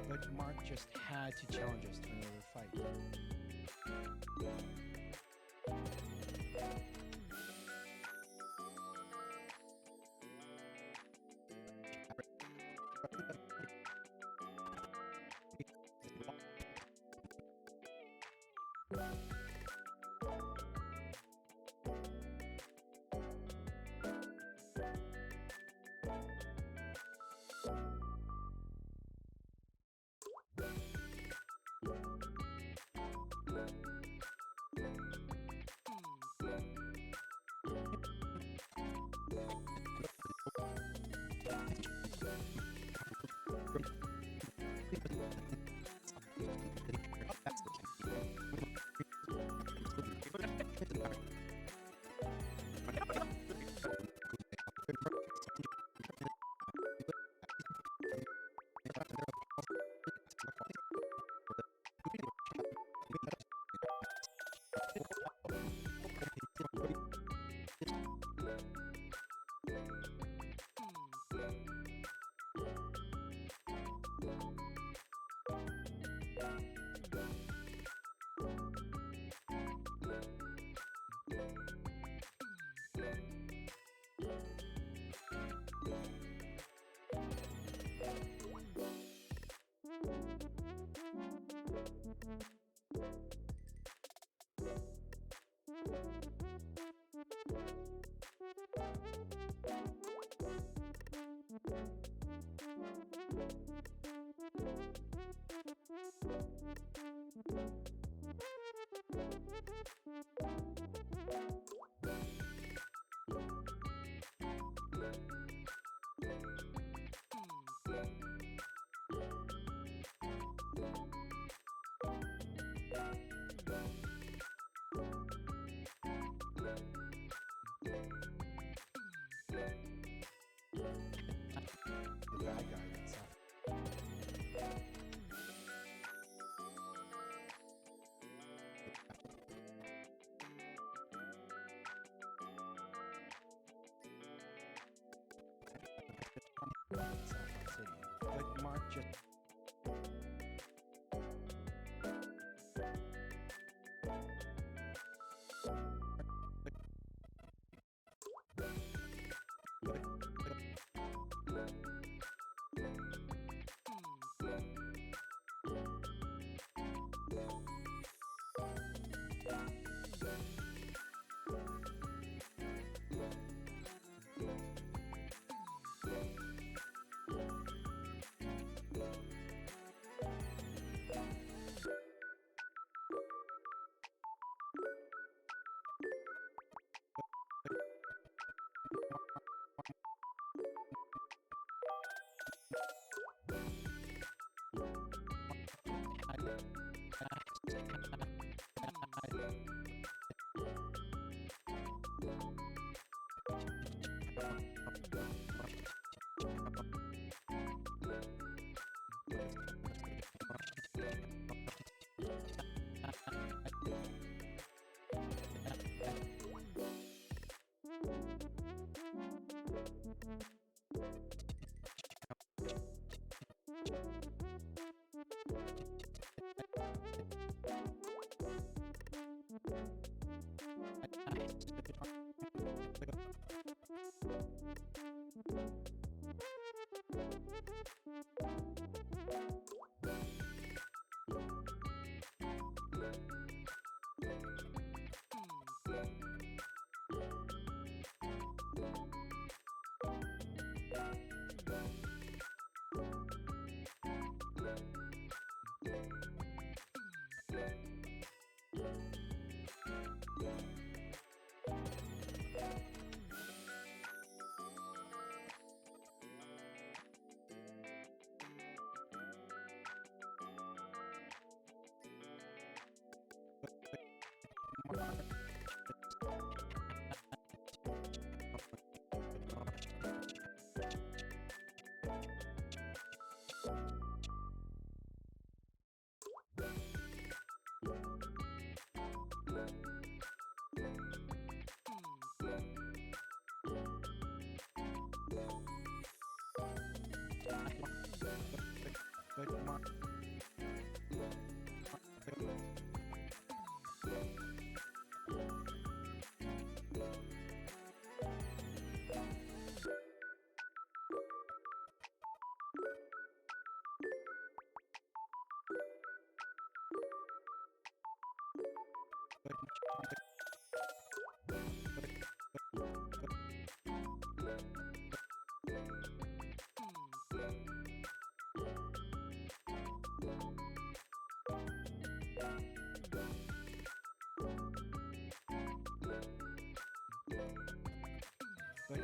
But Mark just had to challenge us to another fight. The bad guy that's South City. But Mark just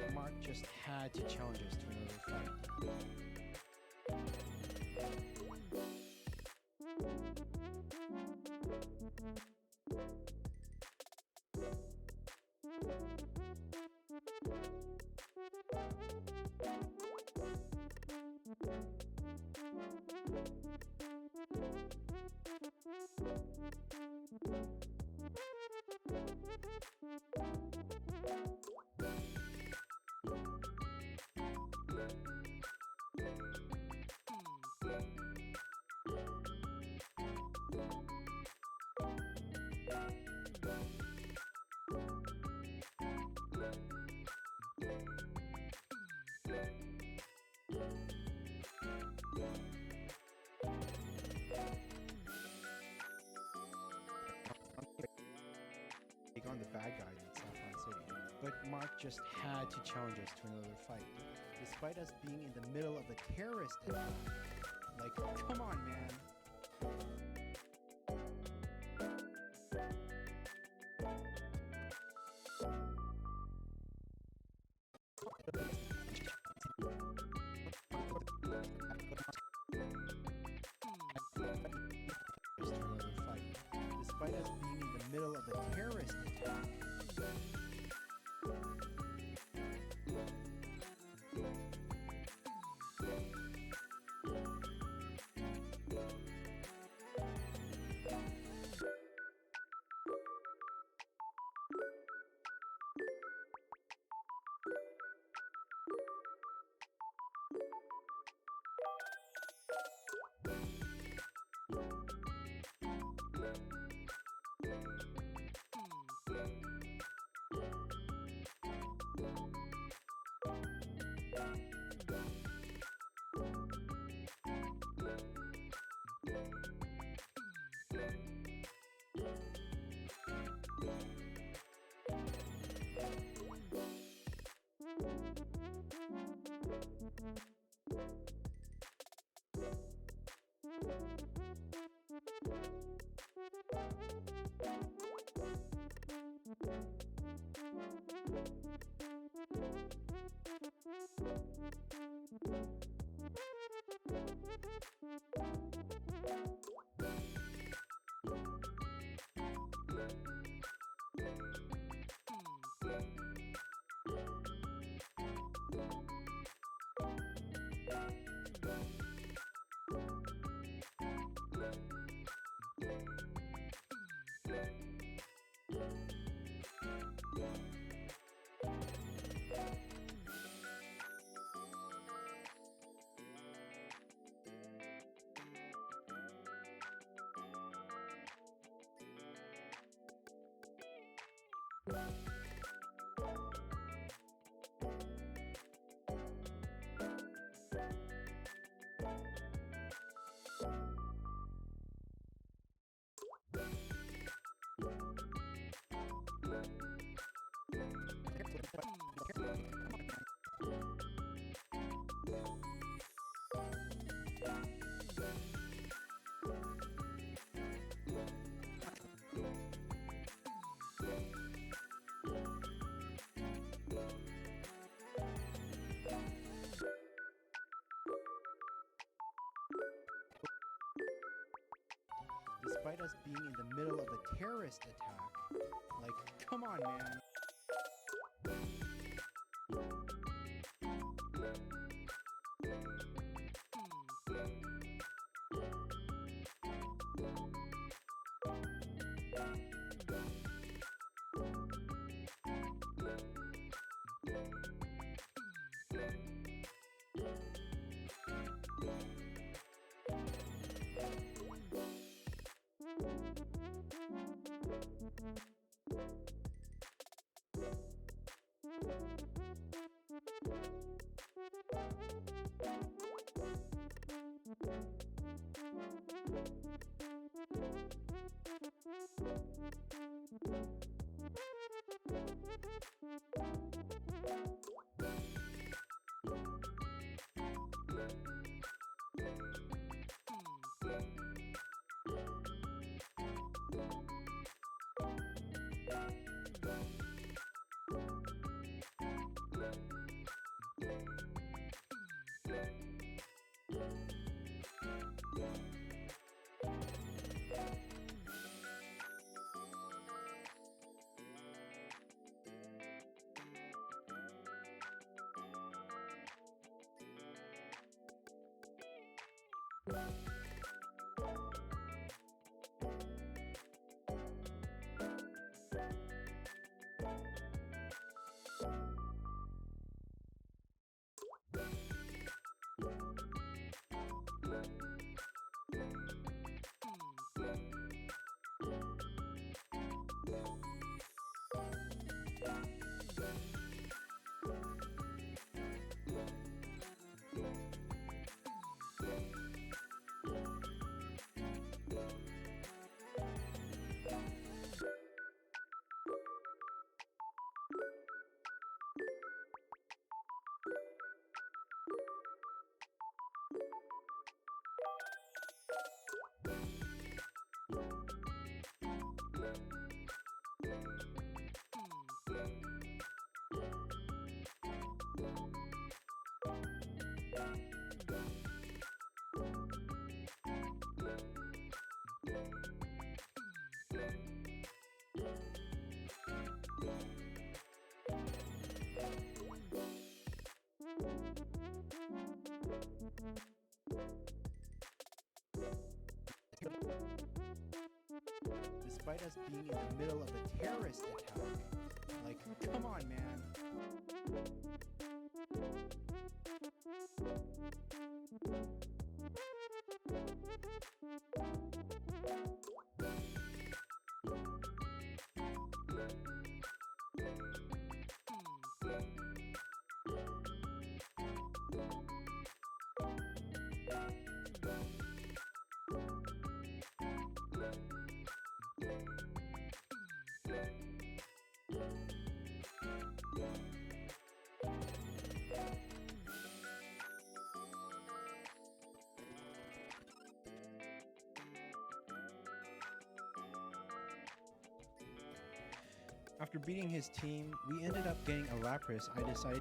Like Mark just had to challenge us to another fight. Take on the bad guys in Saffron City. But Mark just had to challenge us to another fight, despite us being in the middle of a terrorist attack. Like, come on, man. To another fight, despite us being in the middle of a terrorist attack. Despite us being in the middle of a terrorist attack. Like, come on, man. Despite us being in the middle of a terrorist attack. Like, come on, man. After beating his team, we ended up getting a Lapras. I decided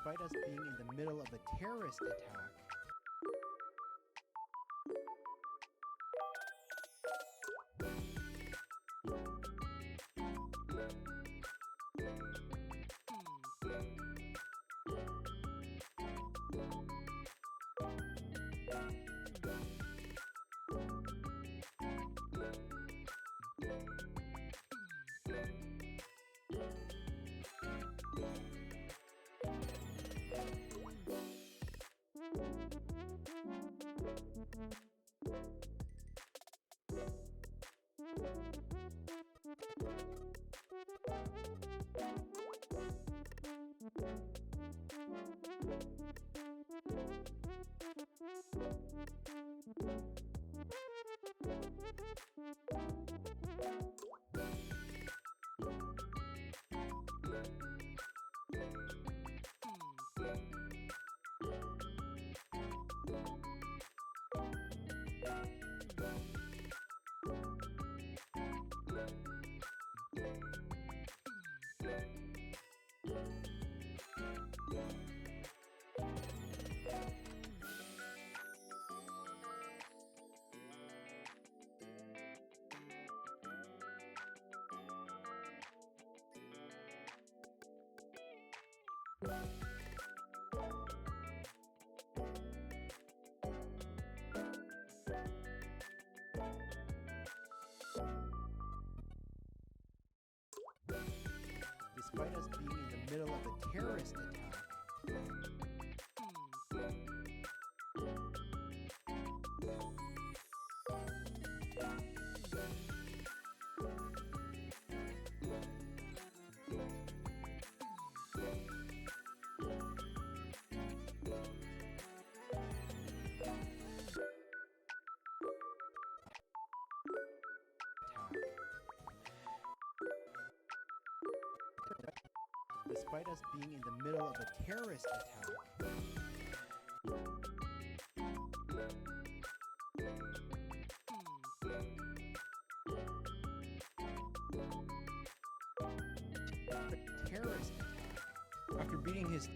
despite us being in the middle of a terrorist attack. Despite us being in the middle of a terrorist attack. despite us being in the middle of a terrorist attack. A terrorist attack. After beating his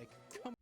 like, come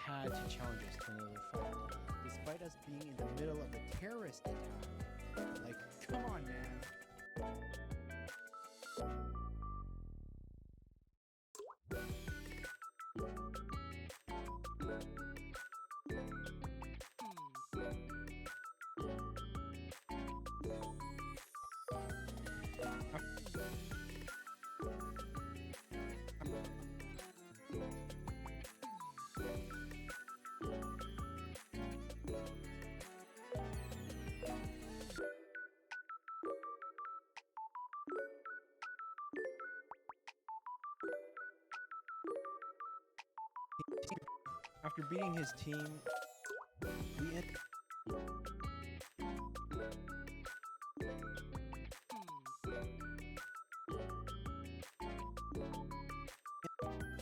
Had to challenge us to another fight. Despite us being in the middle of a terrorist attack, Like, come on, man. After beating his team, we end.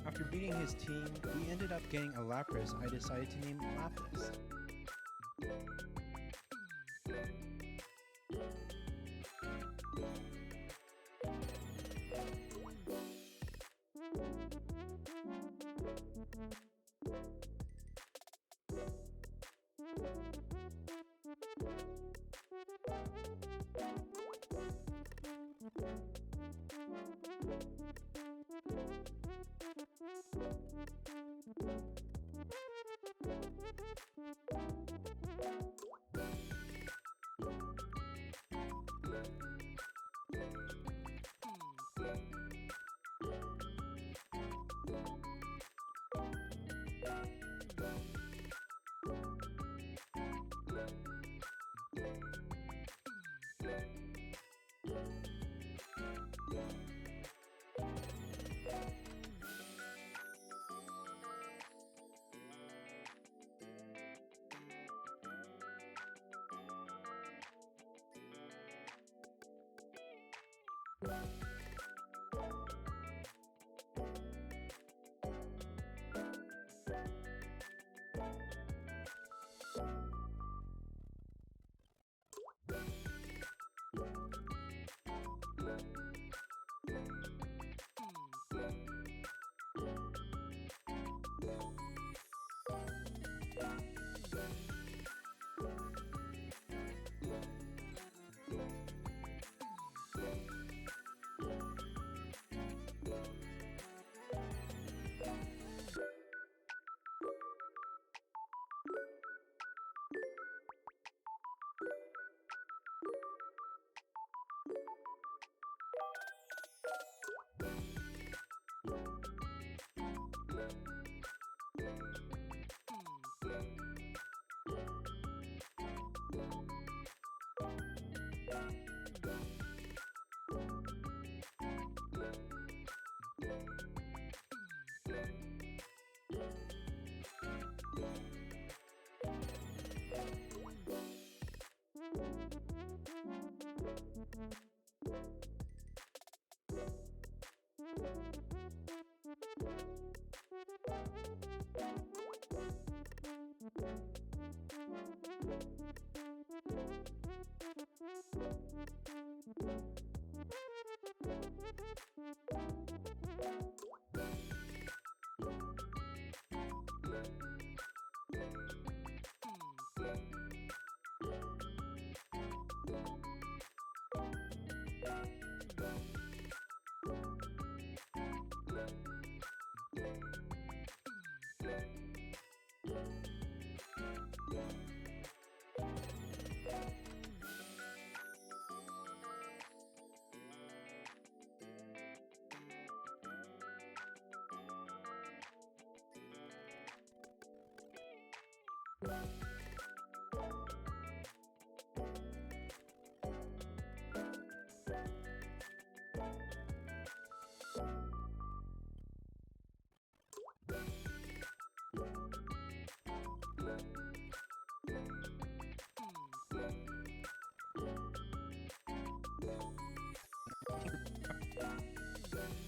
After beating his team, we ended up getting a Lapras I decided to name Lapis.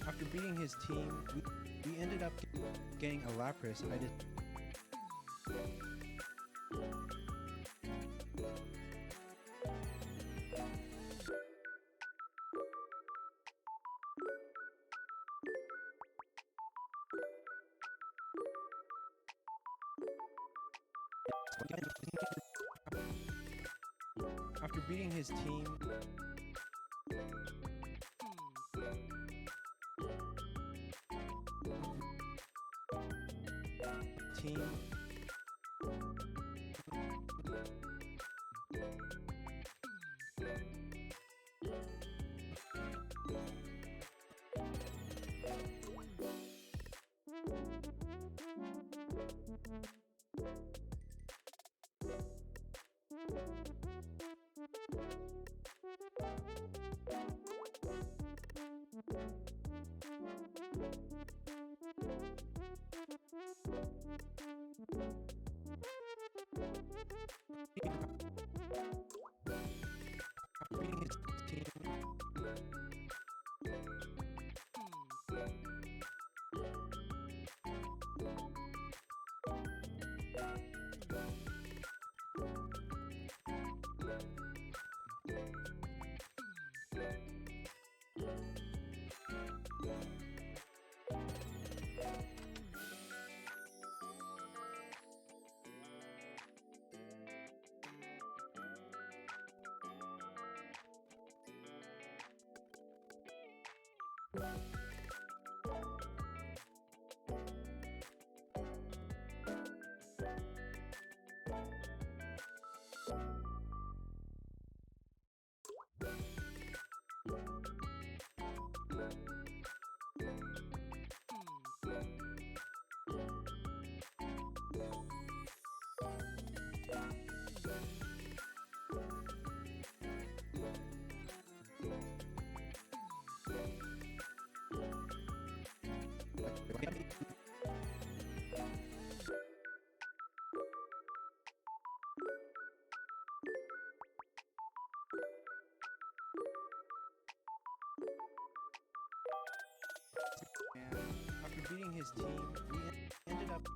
After beating his team, we ended up getting a Lapras I did. After beating his team. Team. Beating his team. And after beating his team, we ended up.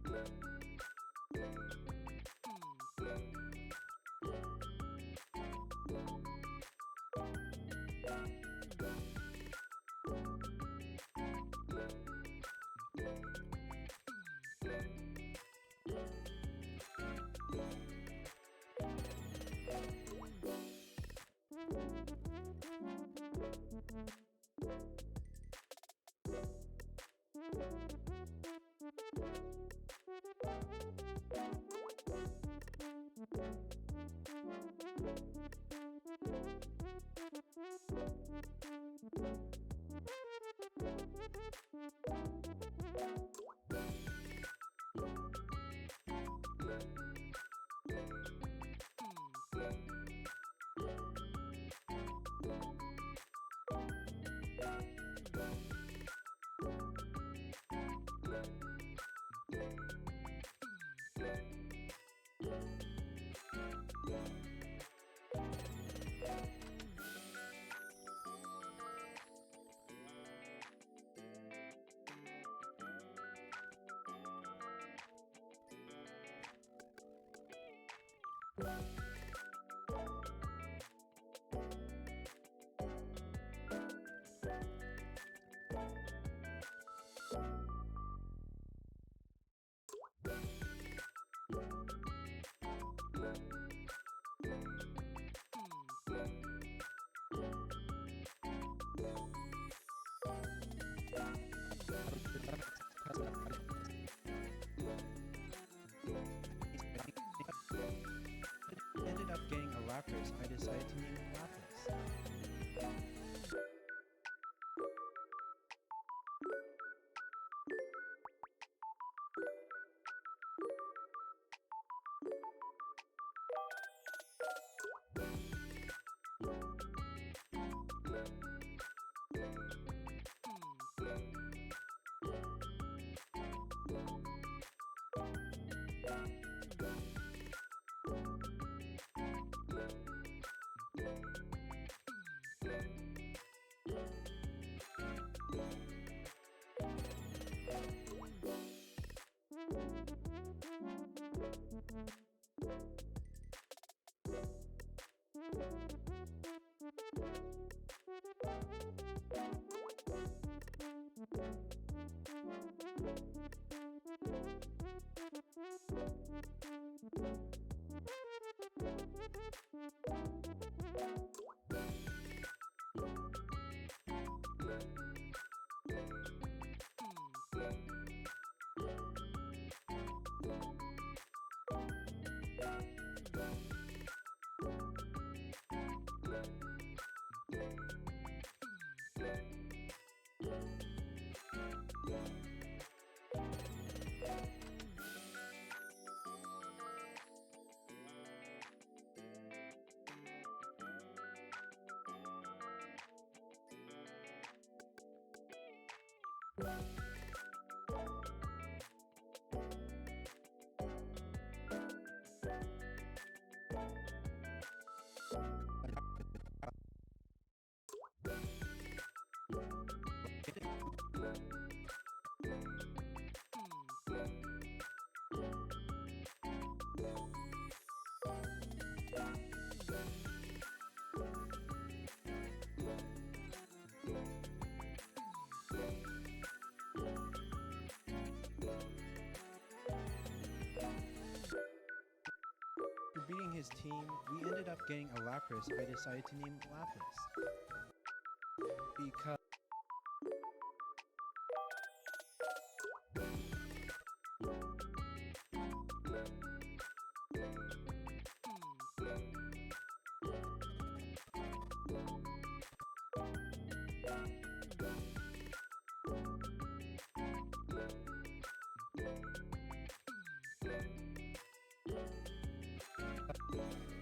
his team, we ended up getting a Lapras, I decided to name Lapis.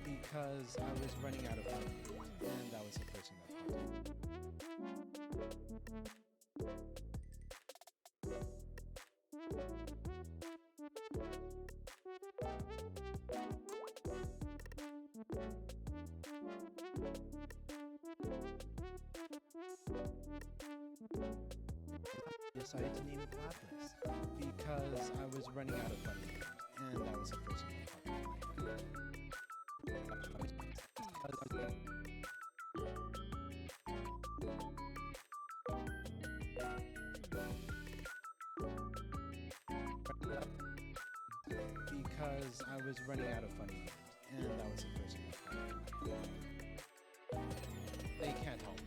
Because I was running out of money, and that was the person that popped I decided to name it Lapis because I was running out of money, and that was the person that popped in my head. Because I was running out of funny names, and that was the person that popped in my head. They can't help me.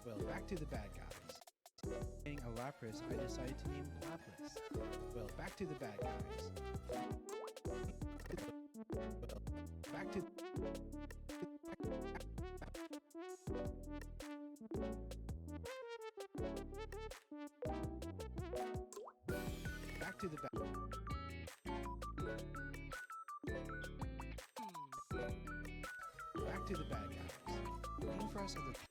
Well, back to the bad guys. Getting a Lapras, I decided to name Lapras. Well, back to the bad guys. Well, back to back to the bad. Back to the bad guys. Waiting for us at the top.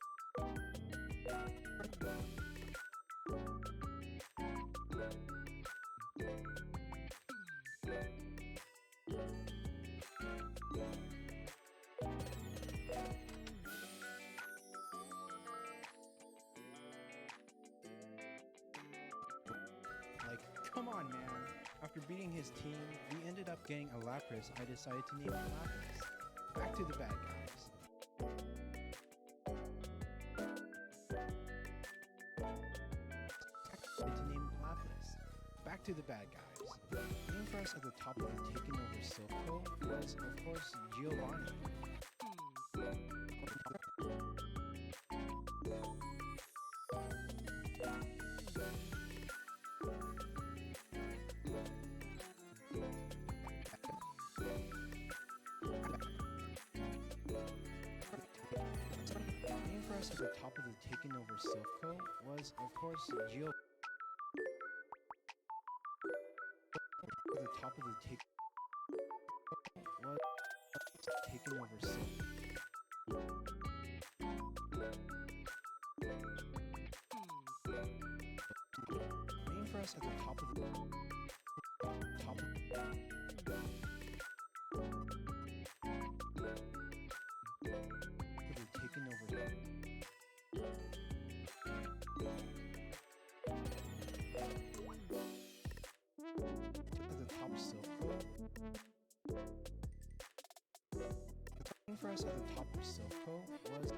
Like, come on, man. After beating his team, we ended up getting a Lapras. I decided to name it Lapras. Back to the bad guys. To name it Lapras. Back to the bad guys. Waiting for us at the top of the taken over Silco was, of course, Giovanni. Waiting for us at the top of the taken over Silco was, of course, Giovanni. At the top of the was taken over Silco. Waiting for us at the top of the top of the taken over. At the top of Silco. Waiting for us at the top of Silco was.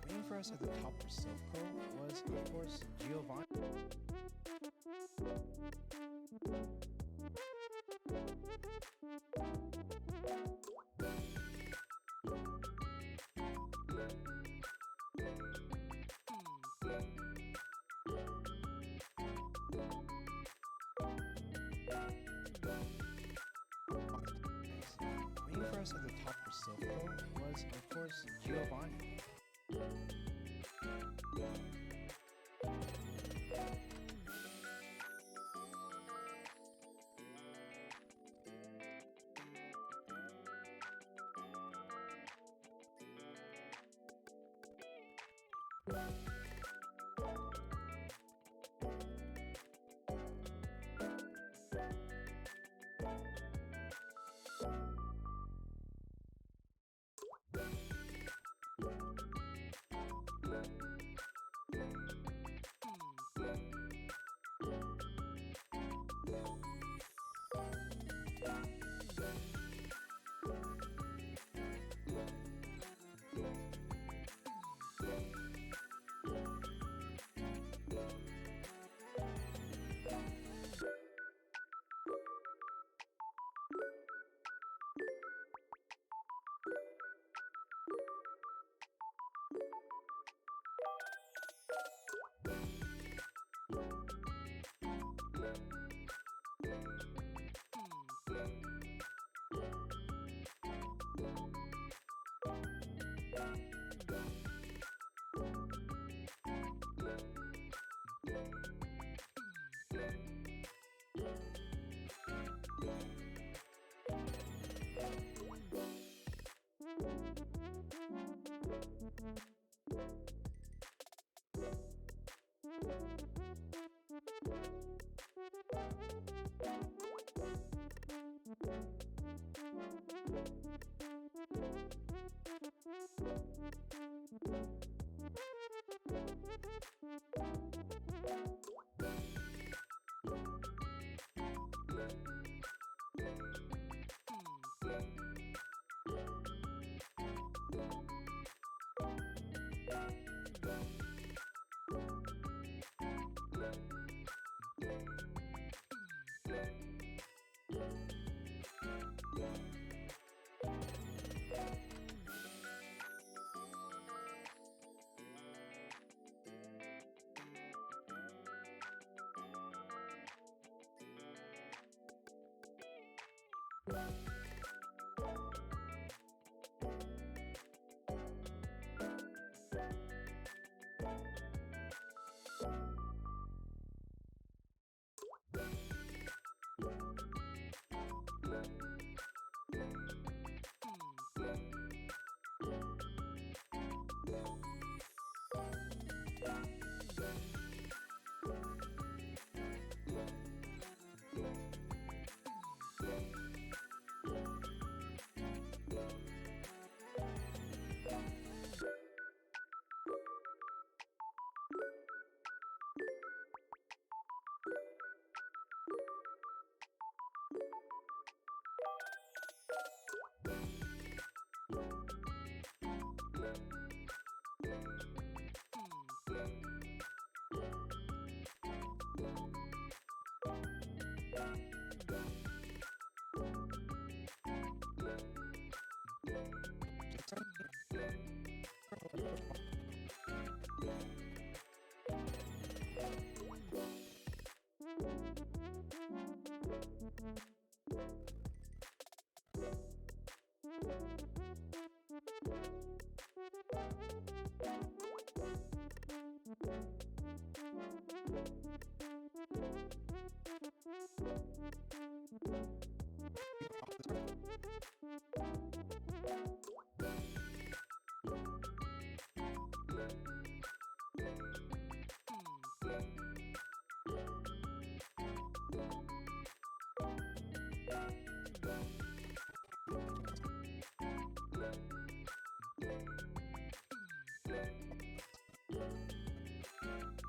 Waiting for us at the top of Silco was, of course, Giovanni. Waiting for us at the top of Silco was, of course, Giovanni.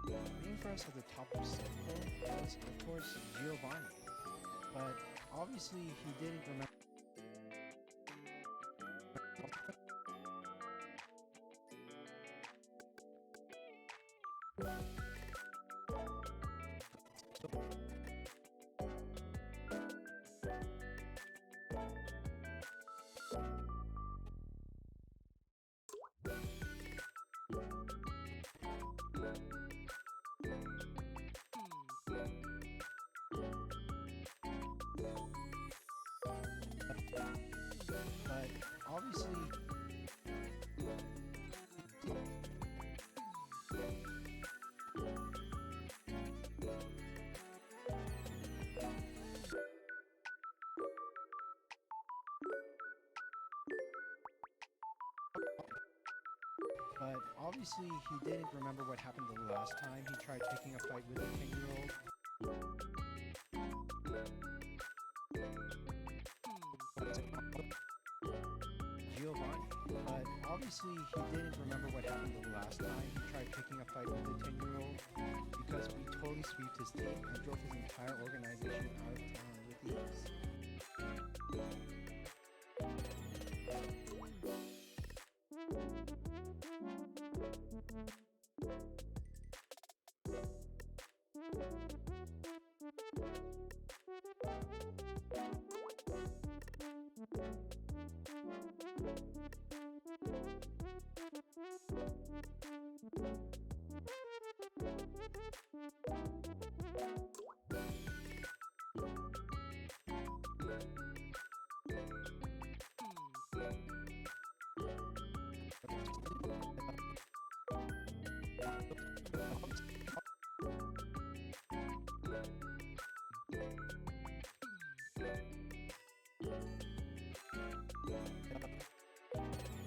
Waiting for us at the top of the circle was, of course, Giovanni. But obviously, he didn't remember. But obviously, he didn't remember what happened the last time he tried picking a fight with a 10-year-old. Giovanni. But obviously, he didn't remember what happened the last time he tried picking a fight with a 10-year-old because we totally sweeped his team and drove his entire organization out of town with ease.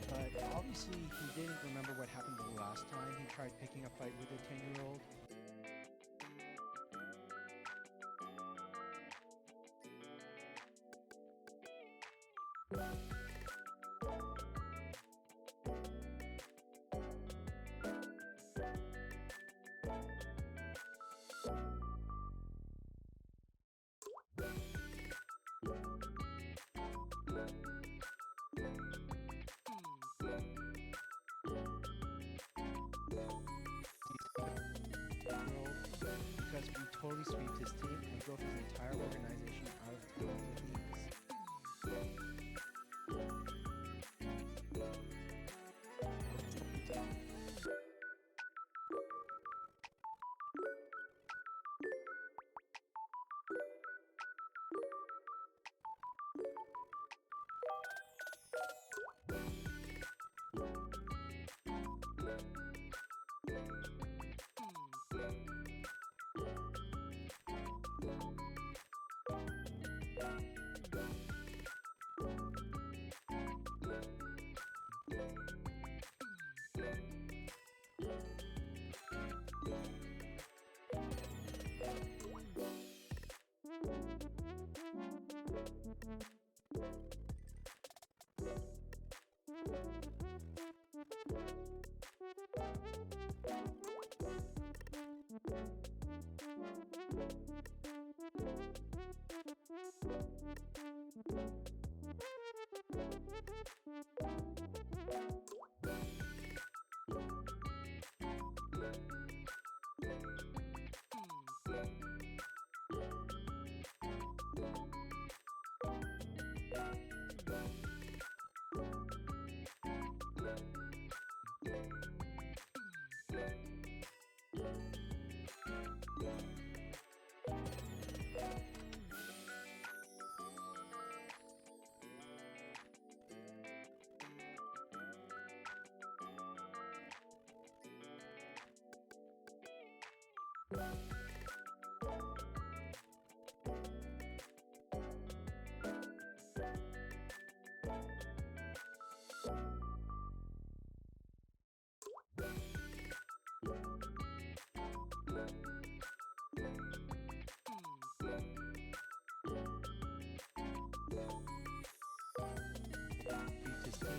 But obviously, he didn't remember what happened the last time he tried picking a fight with a 10-year-old. Because we totally sweeped his team and drove his entire organization out of town with ease. Beat his team.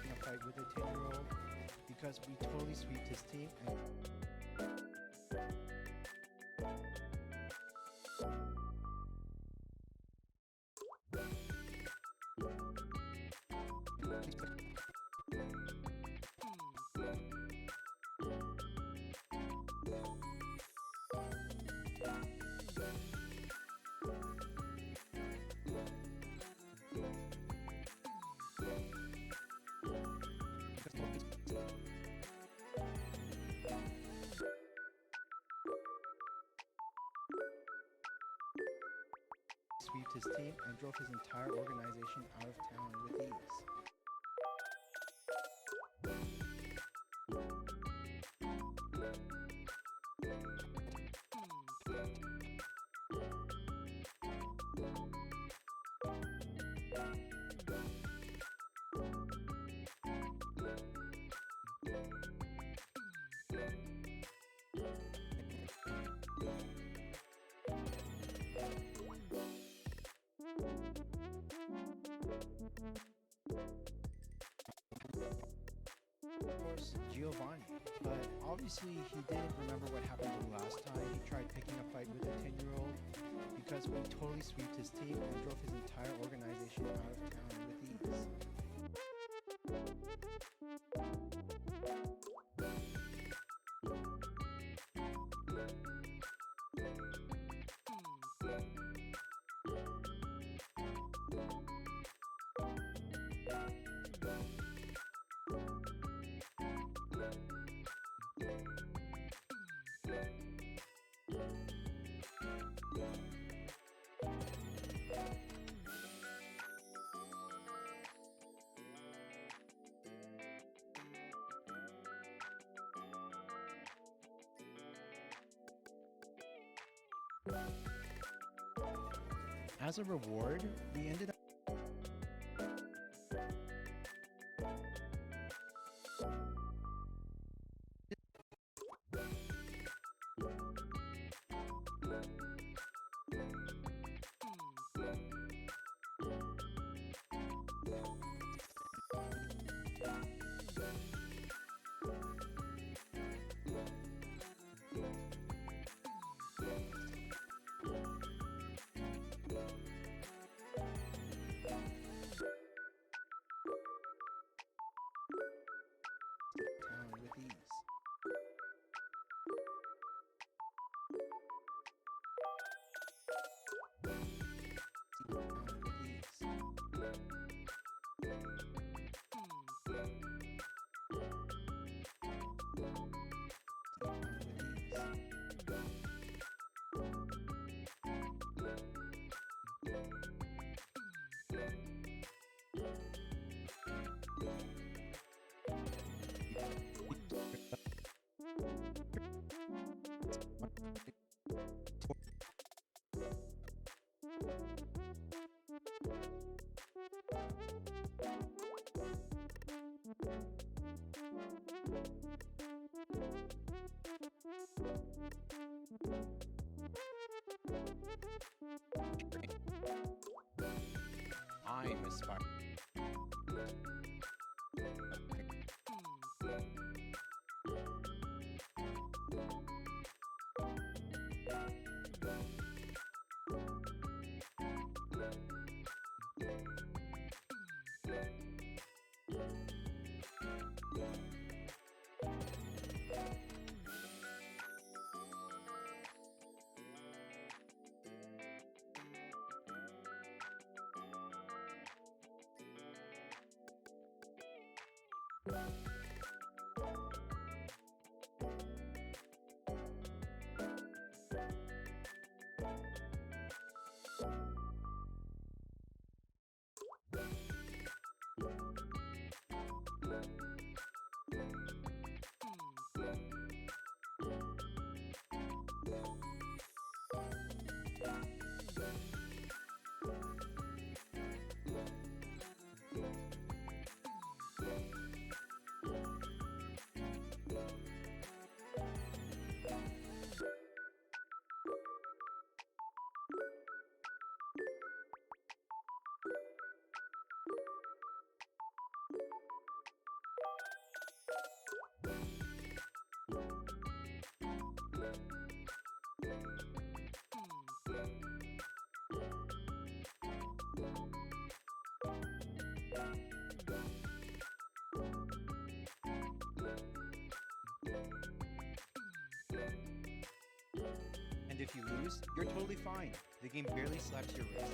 In a fight with a 10-year-old because we totally sweeped his team and swept his team and drove his entire organization out of town with ease. Of course, Giovanni, but obviously he didn't remember what happened the last time he tried picking a fight with a 10-year-old because we totally swept his team and drove his entire organization out of town with ease. As a reward, we ended up. Town with ease. Town with ease. Town with ease. I'm aspiring. And if you lose, you're totally fine. The game barely slaps your wrist.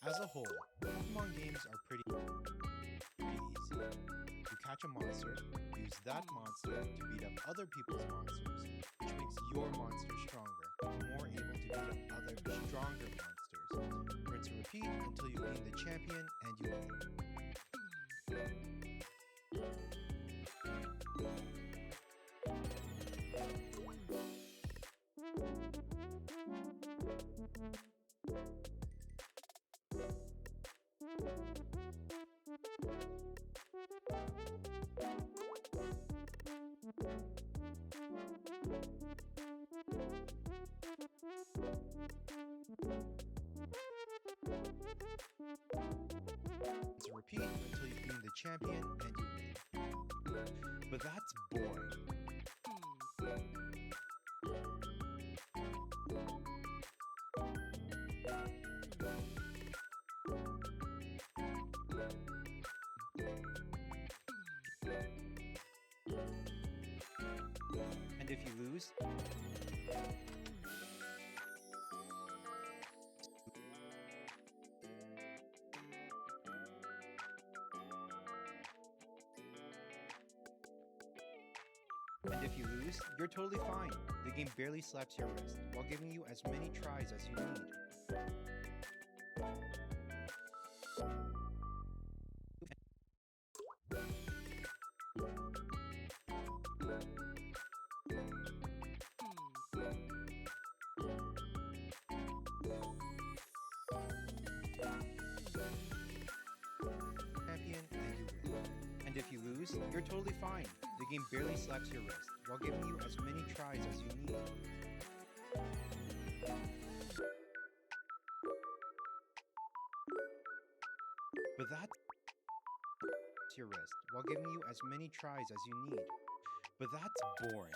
As a whole, Pokemon games are pretty easy. You catch a monster, use that monster to beat up other people's monsters, which makes your monster stronger, more able to beat up other stronger monsters. Rinse and repeat until you gain the champion and you win. So repeat until you gain the champion and you win. But that's boring. And if you lose, you're totally fine. The game barely slaps your wrist while giving you as many tries as you need. Champion and you win. And if you lose, you're totally fine. The game barely slaps your wrist while giving you as many tries as you need. But that's your wrist while giving you as many tries as you need. But that's boring.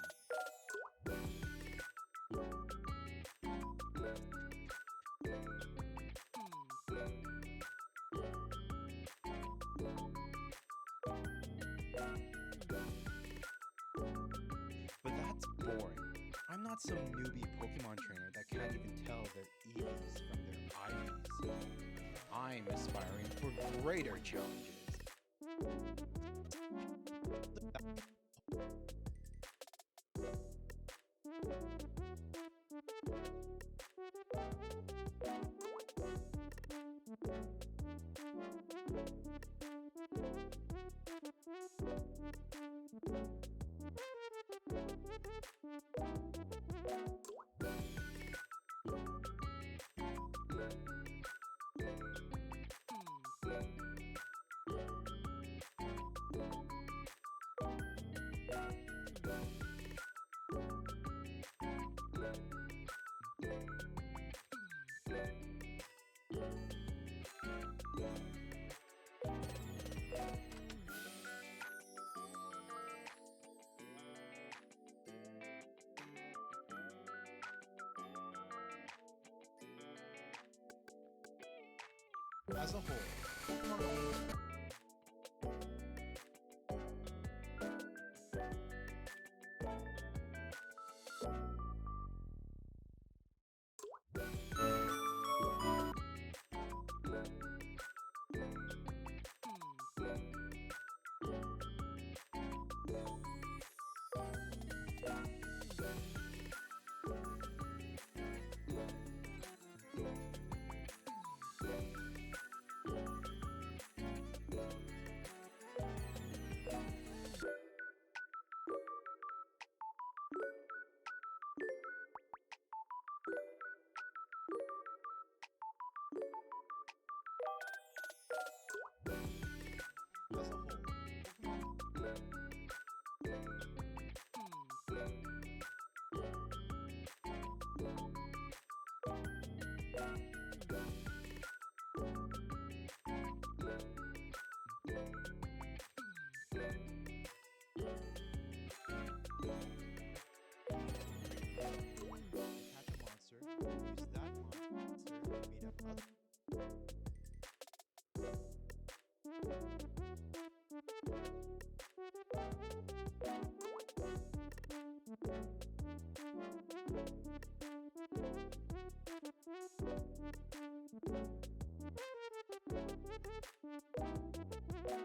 I'm not some newbie Pokemon trainer that can't even tell their EVs from their IVs. I'm aspiring for greater challenges. As a whole, Pokemon games Pokemon games as a whole, Pokemon games are pretty easy.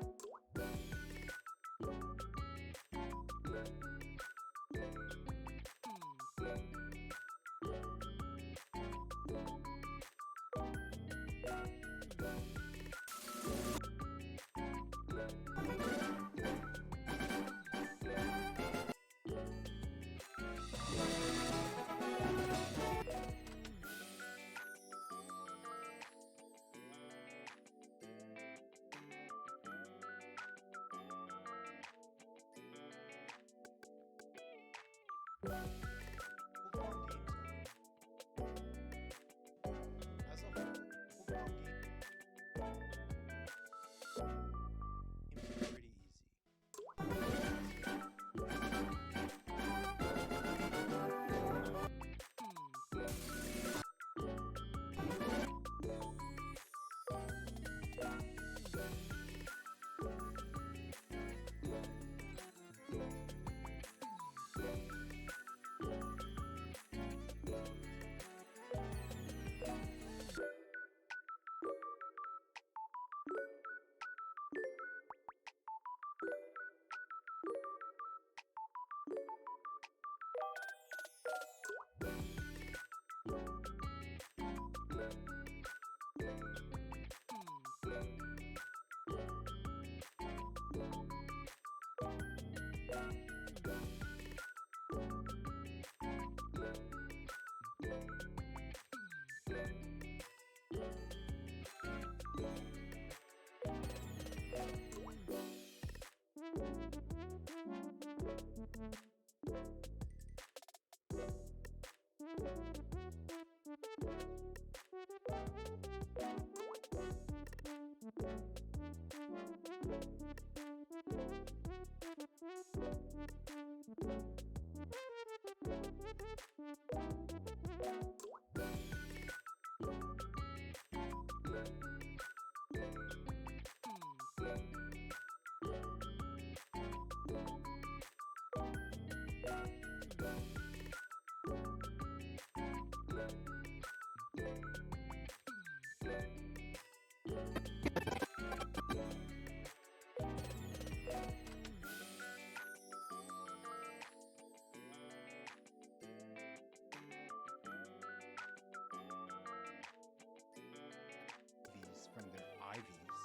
These from their IVs.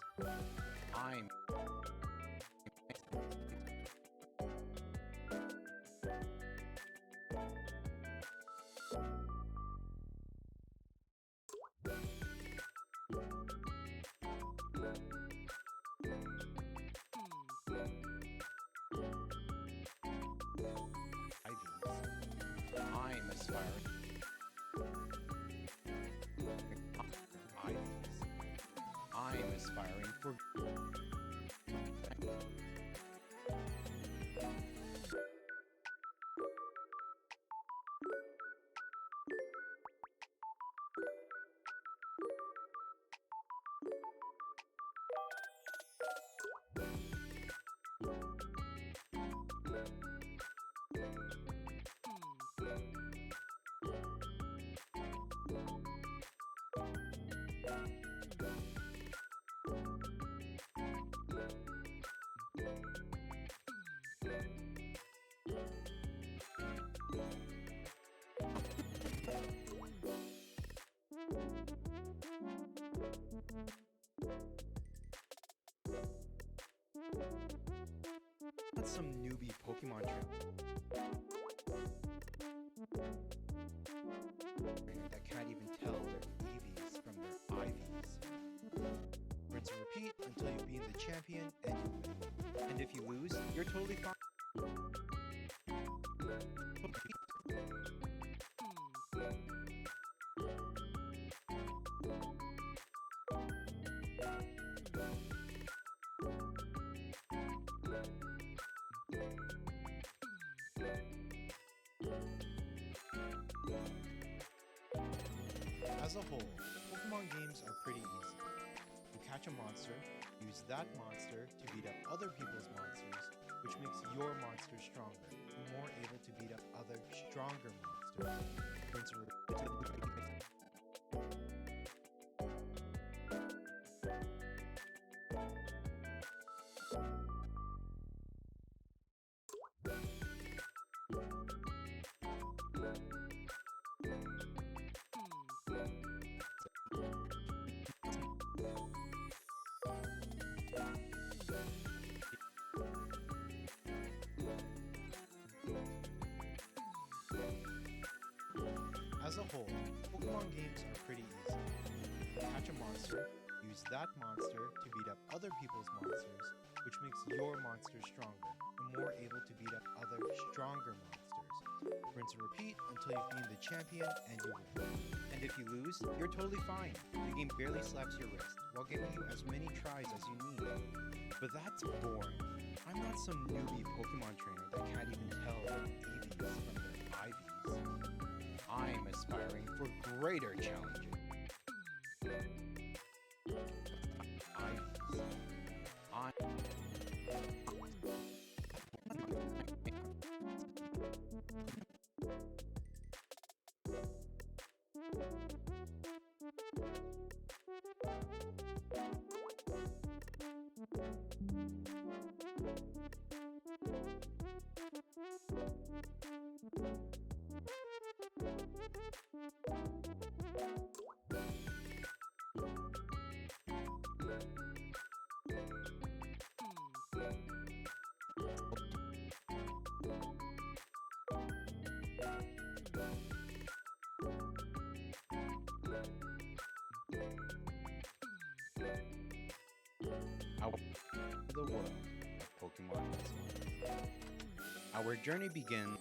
I'm IVs. I'm aspiring. IVs. I'm aspiring for. That's some newbie Pokemon trainer that can't even tell their EVs from their IVs. Rinse and repeat until you beat the champion and you win. And if you lose, you're totally fine. As a whole, Pokemon games are pretty easy. You catch a monster, use that monster to beat up other people's monsters, which makes your monster stronger and more able to beat up other stronger monsters. Rinse and repeat. whole, Pokemon games are pretty easy. Catch a monster, use that monster to beat up other people's monsters, which makes your monster stronger and more able to beat up other stronger monsters. Rinse and repeat until you beat the champion and you win. And if you lose, you're totally fine. The game barely slaps your wrist while giving you as many tries as you need. But that's boring. I'm not some newbie Pokemon trainer that can't even tell their EVs from their IVs. I'm aspiring for greater challenges. The world of Pokemon Nuzlocke. Our journey begins.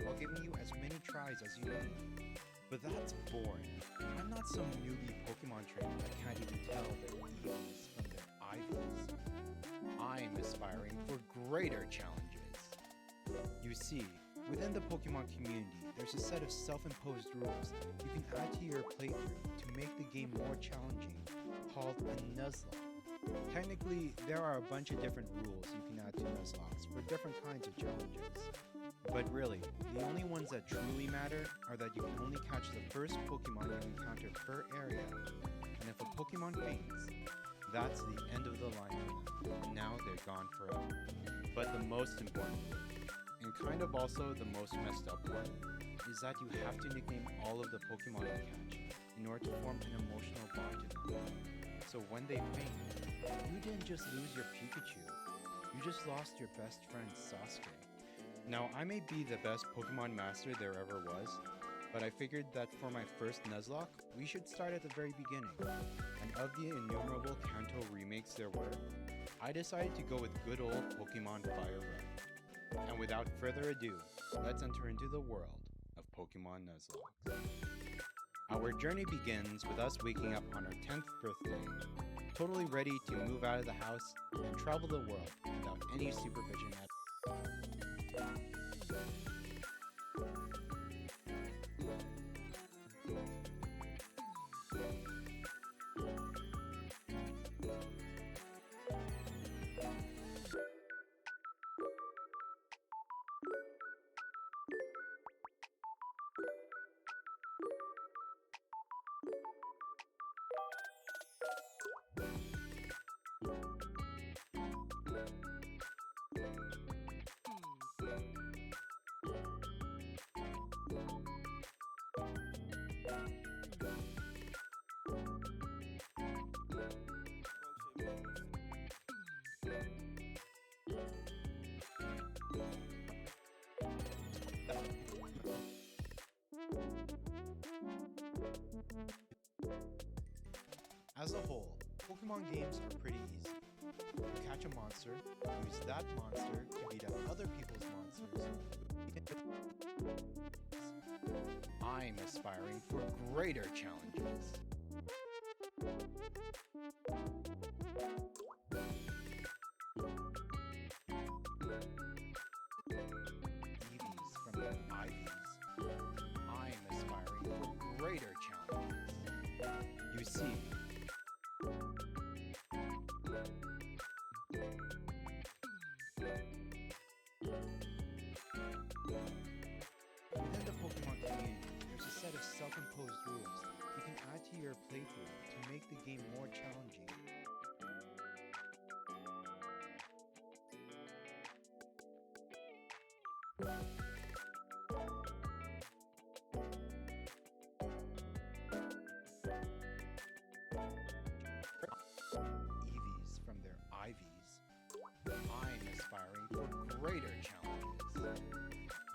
While giving you as many tries as you need. But that's boring. I'm not some newbie Pokemon trainer that can't even tell their EVs from their IVs. I'm aspiring for greater challenges. You see, within the Pokemon community, there's a set of self-imposed rules you can add to your playthrough to make the game more challenging, called a Nuzlocke. Technically, there are a bunch of different rules you can add to Nuzlockes for different kinds of challenges. But really, the only ones that truly matter are that you can only catch the first Pokemon you encounter per area, and if a Pokemon faints, that's the end of the line for them, and now they're gone forever. But the most important one, and kind of also the most messed up one, is that you have to nickname all of the Pokemon you catch in order to form an emotional bond to them. So when they faint, you didn't just lose your Pikachu, you just lost your best friend Sasuke. Now, I may be the best Pokemon master there ever was, but I figured that for my first Nuzlocke, we should start at the very beginning. And of the innumerable Kanto remakes there were, I decided to go with good old Pokemon Fire Red. And without further ado, let's enter into the world of Pokemon Nuzlocke. Our journey begins with us waking up on our 10th birthday, totally ready to move out of the house and travel the world without any supervision at all. As a whole, Pokemon games are pretty easy. You catch a monster, use that monster to beat up other people's monsters. I'm aspiring for greater challenges. Eevees from their Ivies. I'm aspiring for greater challenges. You see, within the Pokemon community, there's a set of self-imposed rules you can add to your playthrough to make the game more challenging. Eevees from their Ivies. I'm aspiring for greater challenges.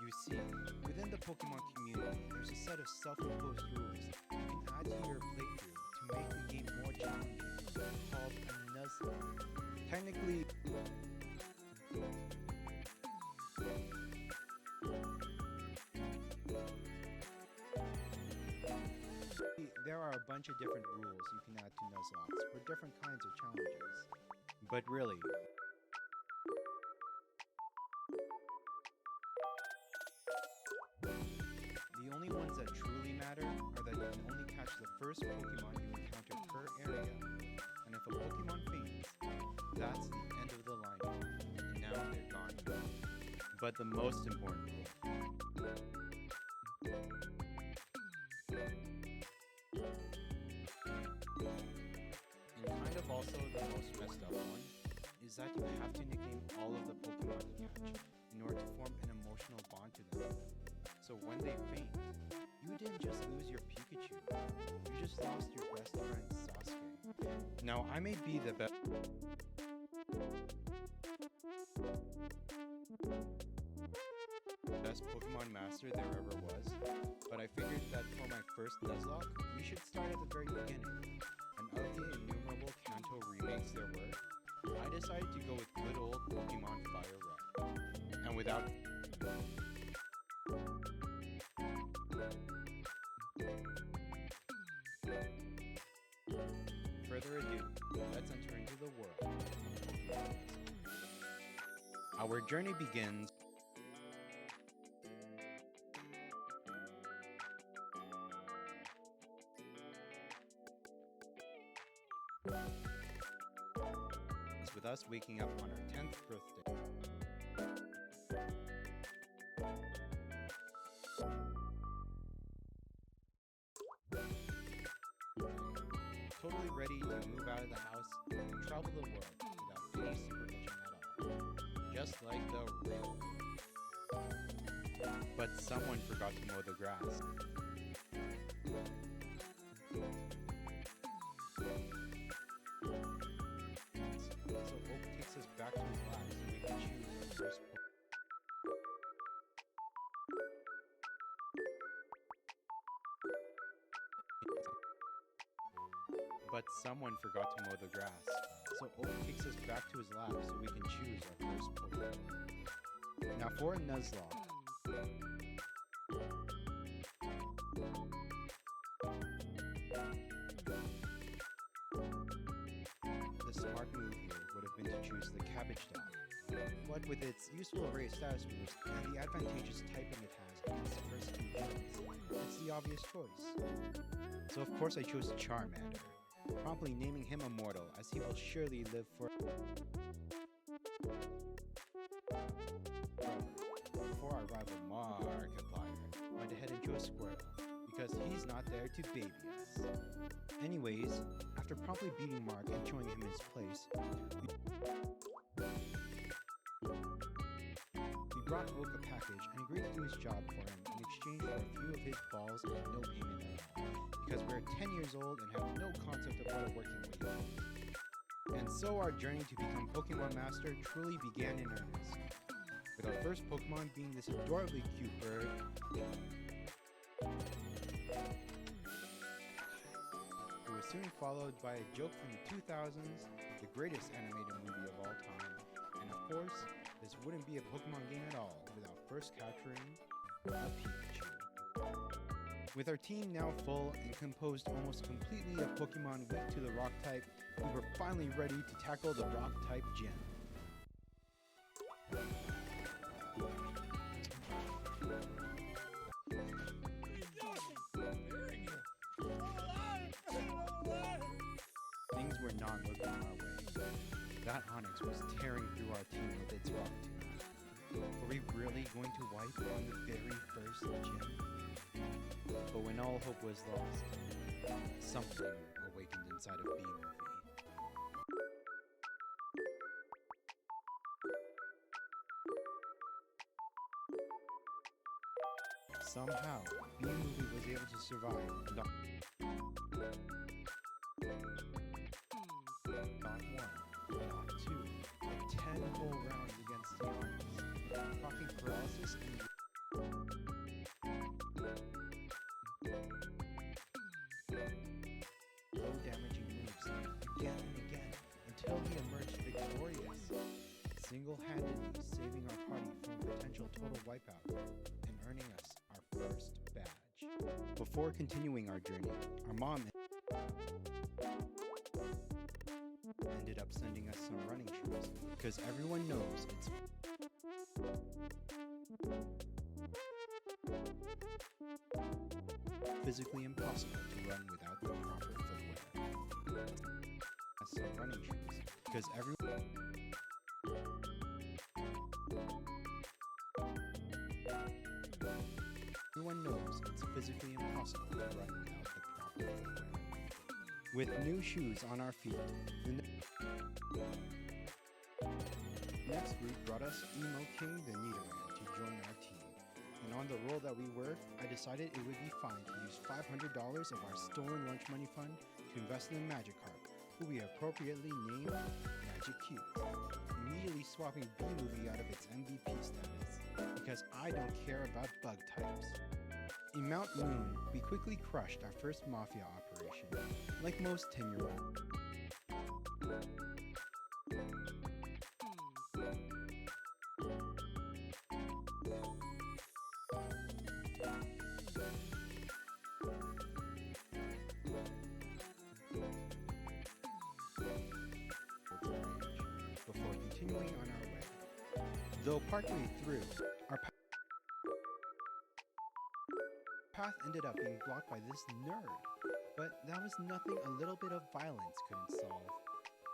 You see, within the Pokemon community, there's a set of self-imposed rules you can add to your playthrough to make the game more challenging, called a Nuzlocke. Technically, there are a bunch of different rules you can add to Nuzlockes for different kinds of challenges. But really, the only ones that truly matter are that you can only catch the first Pokemon you encounter per area, and if a Pokemon faints, that's the end of the line, and now they're gone. But the most important rule, and kind of also the most messed up one, is that you have to nickname all of the Pokemon you catch in order to form an emotional bond to them. So when they faint, you didn't just lose your Pikachu, you just lost your best friend Sasuke. Now I may be the best Pokemon master there ever was, but I figured that for my first Nuzlocke, we should start at the very beginning. And of the innumerable Kanto remakes there were, I decided to go with good old Pokemon Fire Red. And without further ado, let's enter into the world of Pokemon. Our journey begins with us waking up on our 10th birthday. Totally ready to move out of the house and travel the world without any supervision at all. Just like the real world. But someone forgot to mow the grass. So Oak takes us back to his lab so we can choose our first Pokemon. But someone forgot to mow the grass. So Oak takes us back to his lab so we can choose our first Pokemon. Now for a Nuzlocke. The smart move here would have been to choose the Cabbage Dog. But with its useful array of status moves and the advantageous typing it has against the first two gyms, it's the obvious choice. So of course I chose Charmander, promptly naming him immortal as he will surely live forever. Before our rival Markiplier went ahead and chose Squirtle, because he's not there to baby us. Anyways, after promptly beating Mark and showing him his place, we brought Oak a package and agreed to do his job for him in exchange for a few of his balls and no payment at all, because we're 10 years old and have no concept of what a working wage is. And so our journey to become Pokemon Master truly began in earnest, with our first Pokemon being this adorably cute bird, who was soon followed by a joke from the 2000s, the greatest animated movie of all time. And of course, this wouldn't be a Pokemon game at all without first capturing a Pikachu. With our team now full and composed almost completely of Pokemon weak to the Rock type, we were finally ready to tackle the Rock type gym. Things were not looking our way. That Onix was tearing through our team with its Rock Tomb. Were we really going to wipe on the very first gym? But when all hope was lost, something awakened inside of B-Movie. Somehow, B-Movie was able to survive Knock 1, Knock 2, and 10 whole rounds against the Onix, talking paralysis and low damaging moves again and again until he emerged victorious, single-handedly saving our party from a potential total wipeout and earning us our first badge. Before continuing our journey, our mom ended up sending us some running shoes because everyone knows it's physically impossible to run without the proper footwear. Some running shoes because everyone knows it's physically impossible to run without the proper footwear. With new shoes on our feet, the next group brought us Emo King the Nidoran to join our team. And on the roll that we were, I decided it would be fine to use $500 of our stolen lunch money fund to invest in the Magikarp, who we appropriately named Magic Cube, immediately swapping B-Movie out of its MVP status, because I don't care about bug types. In Mount Moon, we quickly crushed our first Mafia operation, like most 10-year-olds. Before continuing on our way. Though partway through, our path ended up being blocked by this nerd, but that was nothing a little bit of violence couldn't solve.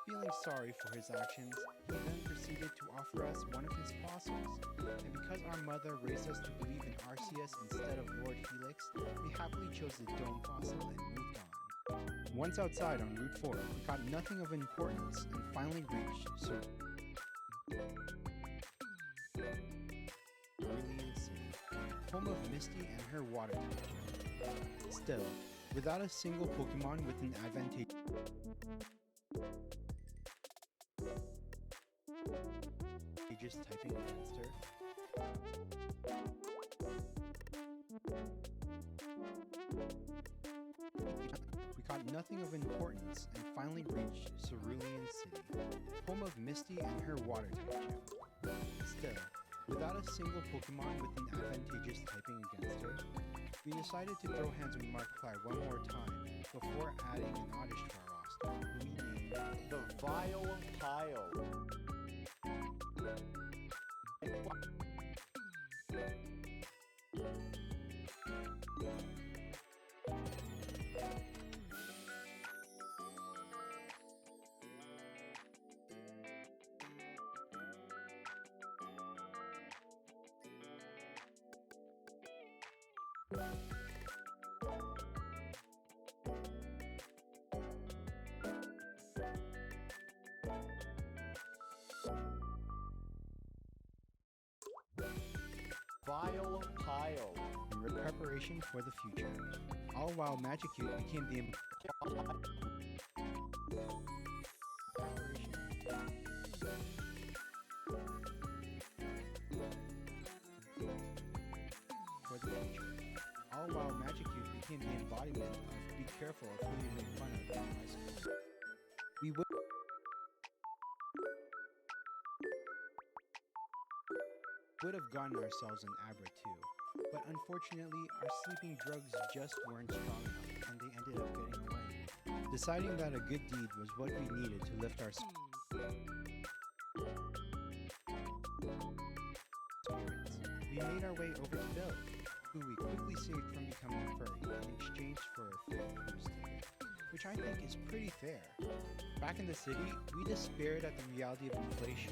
Feeling sorry for his actions, he then proceeded to offer us one of his fossils, and because our mother raised us to believe in Arceus instead of Lord Helix, we happily chose the Dome fossil and moved on. Once outside on Route 4, we caught nothing of importance and finally reached Cerulean City, home of Misty and her water type. Still, without a single Pokemon with an advantageous typing against her, we caught nothing of importance and finally reached Cerulean City, home of Misty and her water type gym. Still, without a single Pokemon with an advantageous typing against her, we decided to throw hands with Markiplier one more time before adding an Oddish to our roster, who we named the Vilepile. Vilepile. in preparation for the future, all while Magicute became the embodiment of careful of who you make fun of in high school. We would have gotten ourselves an Abra too, but unfortunately our sleeping drugs just weren't strong enough and they ended up getting away. Deciding that a good deed was what we needed to lift our spirits, we made our way over to Bill, who we quickly saved from becoming a furry in exchange for a free cruise ticket, which I think is pretty fair. Back in the city, we despaired at the reality of inflation.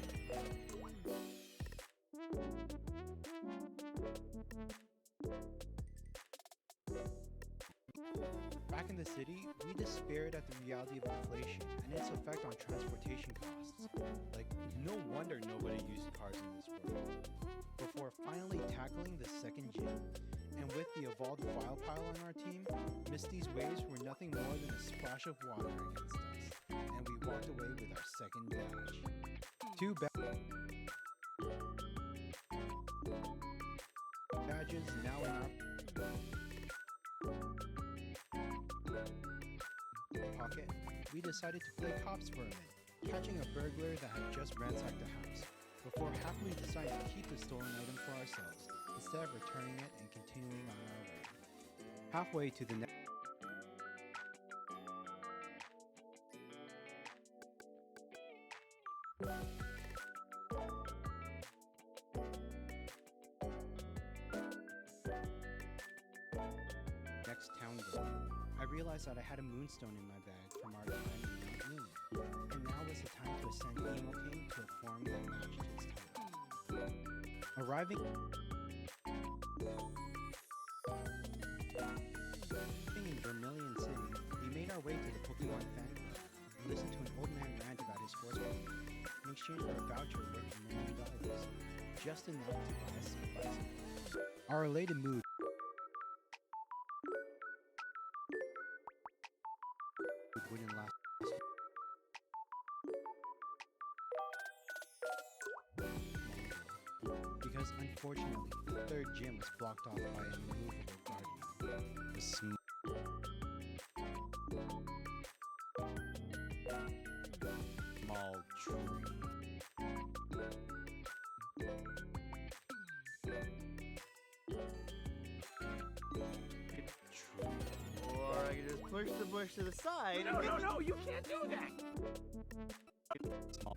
Back in the city, we despaired at the reality of inflation and its effect on transportation costs. Like, no wonder nobody used cars in this world. Before finally tackling the second gym, and with the evolved Vile Pile on our team, Misty's waves were nothing more than a splash of water against us, and we walked away with our second badge. Two badges now in our pocket, we decided to play cops for a minute, catching a burglar that had just ransacked the house, before happily deciding to keep the stolen item for ourselves, instead of returning it and continuing on our way. Halfway to the next town goal, I realized that I had a moonstone in my bag from our time in Mount Moon, and now was the time to ascend Emo King to a form that matched his title. Arriving in Vermilion City, we made our way to the Pokemon fan club and listened to an old man rant about his horse Pokemon in exchange for a voucher worth $1 million, just enough to buy us some bicycles. Our elated mood wouldn't last because unfortunately the third gym was blocked off by an immovable guardian. The small tree. Or I can just push the bush to the side. No, you can't do that! Small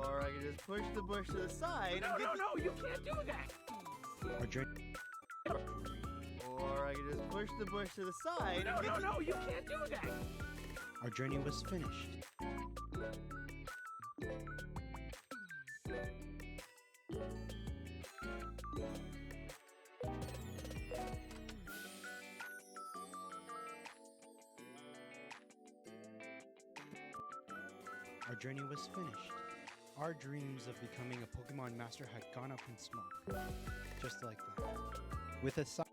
Or I can just push the bush to the side. No, you can't do that! Our journey Or I can just push the bush to the side. No, you can't do that! Our journey was finished. Our journey was finished. Our dreams of becoming a Pokemon Master had gone up in smoke. Just like that. With a sigh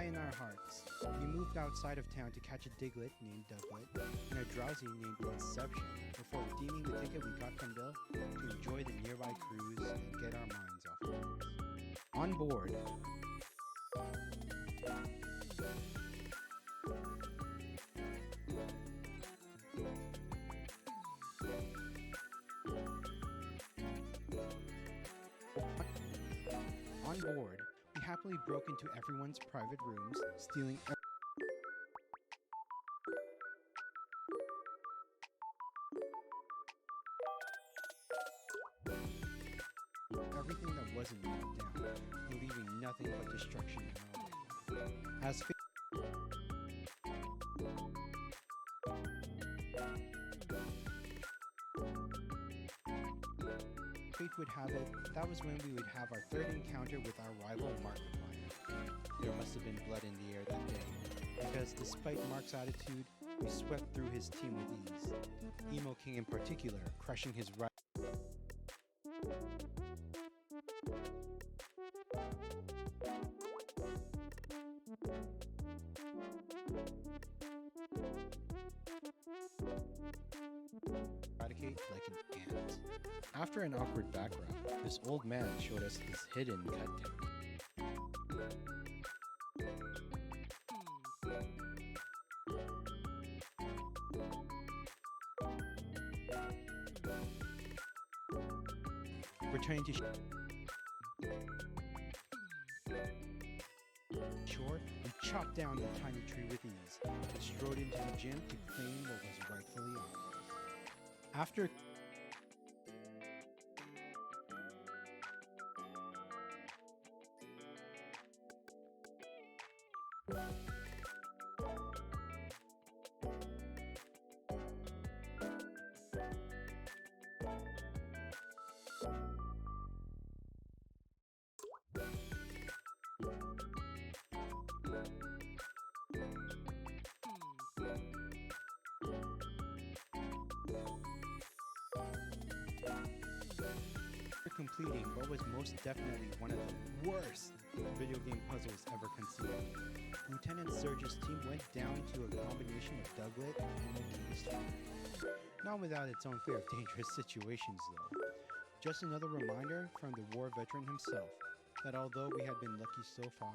in our hearts, we moved outside of town to catch a Diglett named Douglet and a Drowsy named Inception before redeeming the ticket we got from Bill to enjoy the nearby cruise and get our minds off worries. On board, we happily broke into everyone's private rooms, stealing everything that wasn't knocked down, and leaving nothing but destruction in our way. As fate would have it, that was when we would have our third encounter with our rival Markiplier. There must have been blood in the air that day, because despite Mark's attitude, we swept through his team with ease. Emo King in particular, crushing his rival Eradicate like an ant. After an awkward background, this old man showed us his hidden cut technique. Returning to shore, we chopped down the tiny tree with ease and strode into the gym to claim what was rightfully ours. After completing what was most definitely one of the worst video game puzzles ever conceived, Lieutenant Surge's team went down to a combination of Douglet and Monkey. Not without its own fair of dangerous situations though. Just another reminder from the war veteran himself that although we had been lucky so far,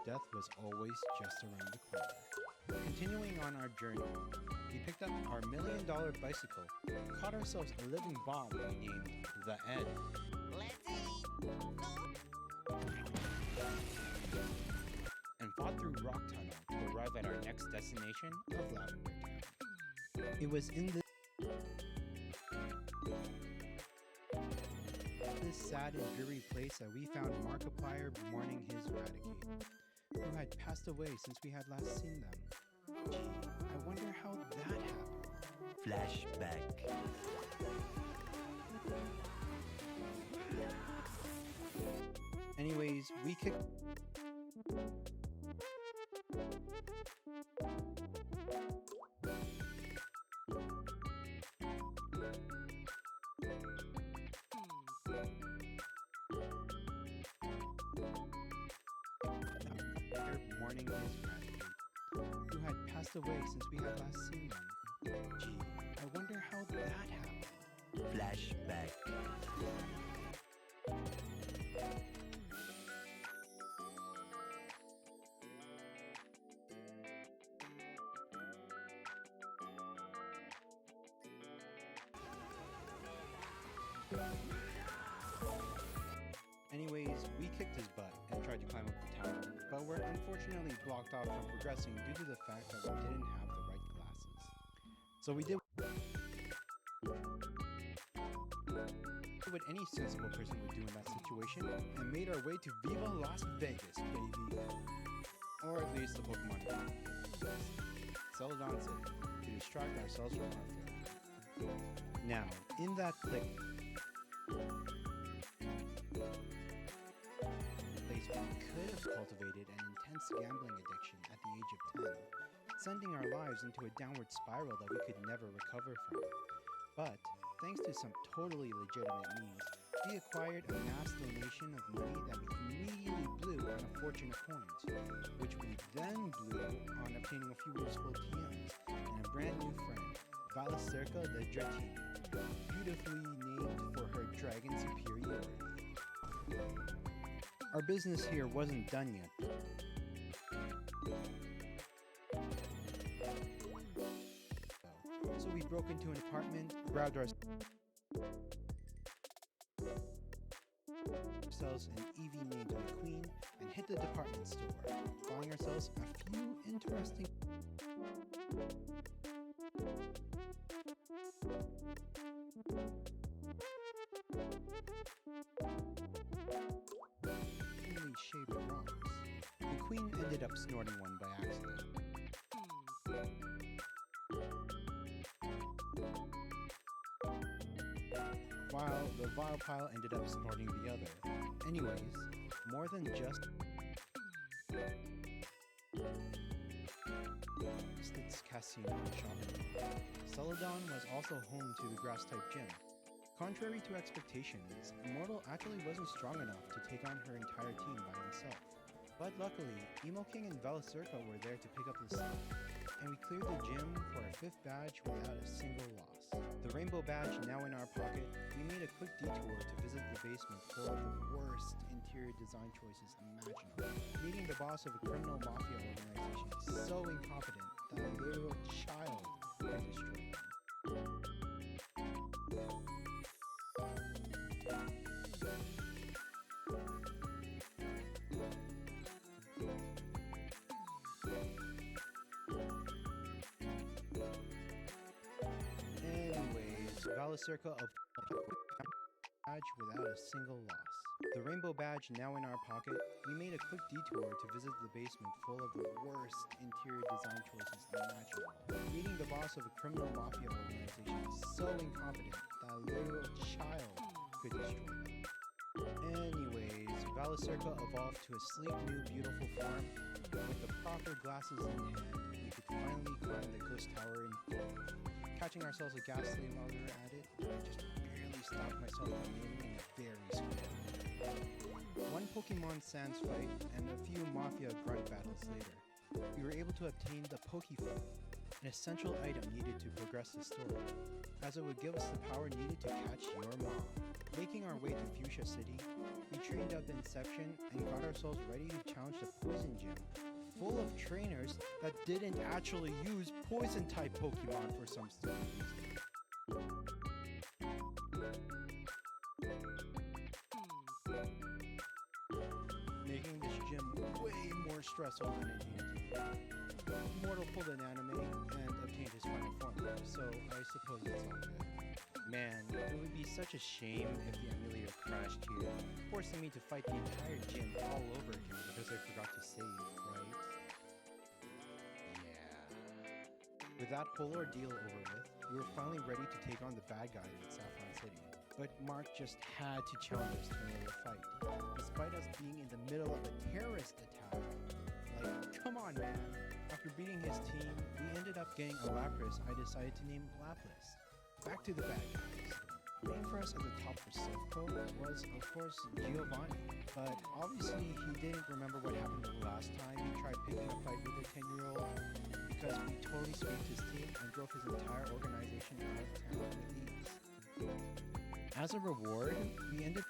death was always just around the corner. Continuing on our journey, we picked up our $1 million bicycle, caught ourselves a living bomb we named The End. And fought through Rock Tunnel to arrive at our next destination of Lavender Town. It was in this sad and dreary place that we found Markiplier mourning his Raticate, who had passed away since we had last seen them. Gee, I wonder how that happened. Flashback. Anyways, we kicked mourning his Raticate, who had passed away since we had last seen them. Gee, I wonder how that happened. Flashback. Anyways, we kicked his butt and tried to climb up the tower, but were unfortunately blocked off from progressing due to the fact that we didn't have the right glasses. So we did what any sensible person would do in that situation and made our way to Viva Las Vegas, baby! Or at least the Pokemon Company. Celadon City, to distract ourselves from our failure. Now, in that place we could have cultivated an intense gambling addiction at the age of 10, sending our lives into a downward spiral that we could never recover from. But, thanks to some totally legitimate means, we acquired a mass donation of money that we immediately blew on a fortune of coins, which we then blew on obtaining a few useful TMs and a brand new friend, Valicerca the Dratini, beautifully named for her dragon superiority. Our business here wasn't done yet. So we broke into an apartment, grabbed ourselves an EV named McQueen, and hit the department store, buying ourselves a few interesting shaped rocks. McQueen ended up snorting one by accident. While the Vilepile ended up snorting the other. Anyways, more than just its casino and shopping. Celadon was also home to the grass-type gym, Contrary to expectations, Immortal actually wasn't strong enough to take on her entire team by himself. But luckily, Emo King and Velicirca were there to pick up the slack, and we cleared the gym for our 5th badge without a single loss. The rainbow badge now in our pocket, we made a quick detour to visit the basement full of the worst interior design choices imaginable. Meeting the boss of a criminal mafia organization so incompetent that a literal child could destroy them. Anyways, Velicirca of badge without a single loss. The rainbow badge now in our pocket, we made a quick detour to visit the basement full of the worst interior design choices imaginable. Meeting the boss of a criminal mafia organization so incompetent that a literal child could destroy them. Anyways, Velicirca evolved to a sleek new beautiful form. With the proper glasses in hand, we could finally climb the ghost tower in full. Catching ourselves a gas leak while we were at it, I just barely stopped myself from naming a very scream. One Pokemon Sans fight and a few Mafia grunt battles later, we were able to obtain the Poképhone, an essential item needed to progress the story, as it would give us the power needed to catch your mom. Making our way to Fuchsia City, we trained up Inception and got ourselves ready to challenge the Poison Gym, full of trainers that didn't actually use Poison-type Pokemon for some stupid reason. Making this gym way more stressful than it needed to be. Immortal pulled an anime and obtained his final form, so I suppose it's all good. Man, it would be such a shame if the emulator crashed here, forcing me to fight the entire gym all over again because I forgot to save, right? Yeah. With that whole ordeal over with, we were finally ready to take on the bad guys at Saffron City. But Mark just had to challenge us to another fight, despite us being in the middle of a terrorist attack. Like, come on, man. After beating his team, we ended up getting a Lapras I decided to name Lapras. Back to the bad guys. Waiting for us at the top for Silph was, of course, Giovanni. But obviously, he didn't remember what happened the last time he tried picking a fight with a 10-year-old, because we totally swept his team and drove his entire organization out of town with ease. As a reward, we ended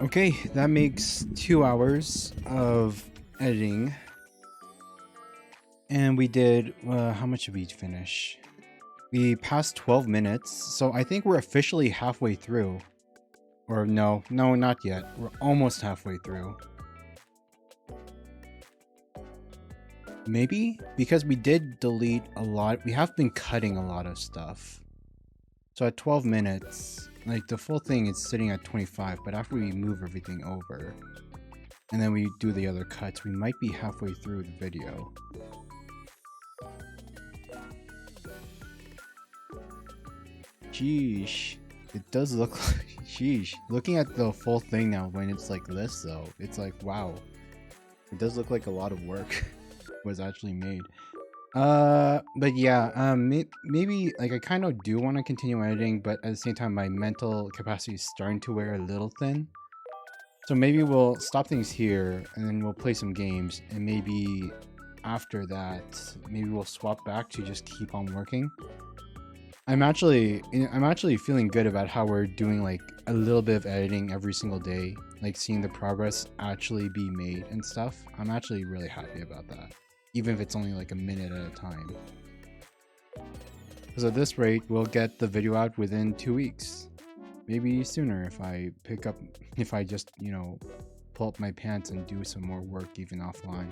Okay, that makes 2 hours of editing. And we did, how much did we finish? We passed 12 minutes, so I think we're officially halfway through. Or no, not yet. We're almost halfway through. Maybe? Because we did delete a lot. We have been cutting a lot of stuff. So at 12 minutes, like the full thing is sitting at 25, but after we move everything over, and then we do the other cuts, we might be halfway through the video. Sheesh. It does look like, sheesh. Looking at the full thing now when it's like this though, it's like, wow. It does look like a lot of work was actually made. But yeah, maybe like I kind of do want to continue editing, but at the same time my mental capacity is starting to wear a little thin. So maybe we'll stop things here and then we'll play some games, and maybe after that, maybe we'll swap back to just keep on working. I'm actually feeling good about how we're doing like a little bit of editing every single day, like seeing the progress actually be made and stuff. I'm actually really happy about that, even if it's only like a minute at a time. Because at this rate, we'll get the video out within 2 weeks. Maybe sooner if I just, you know, pull up my pants and do some more work even offline.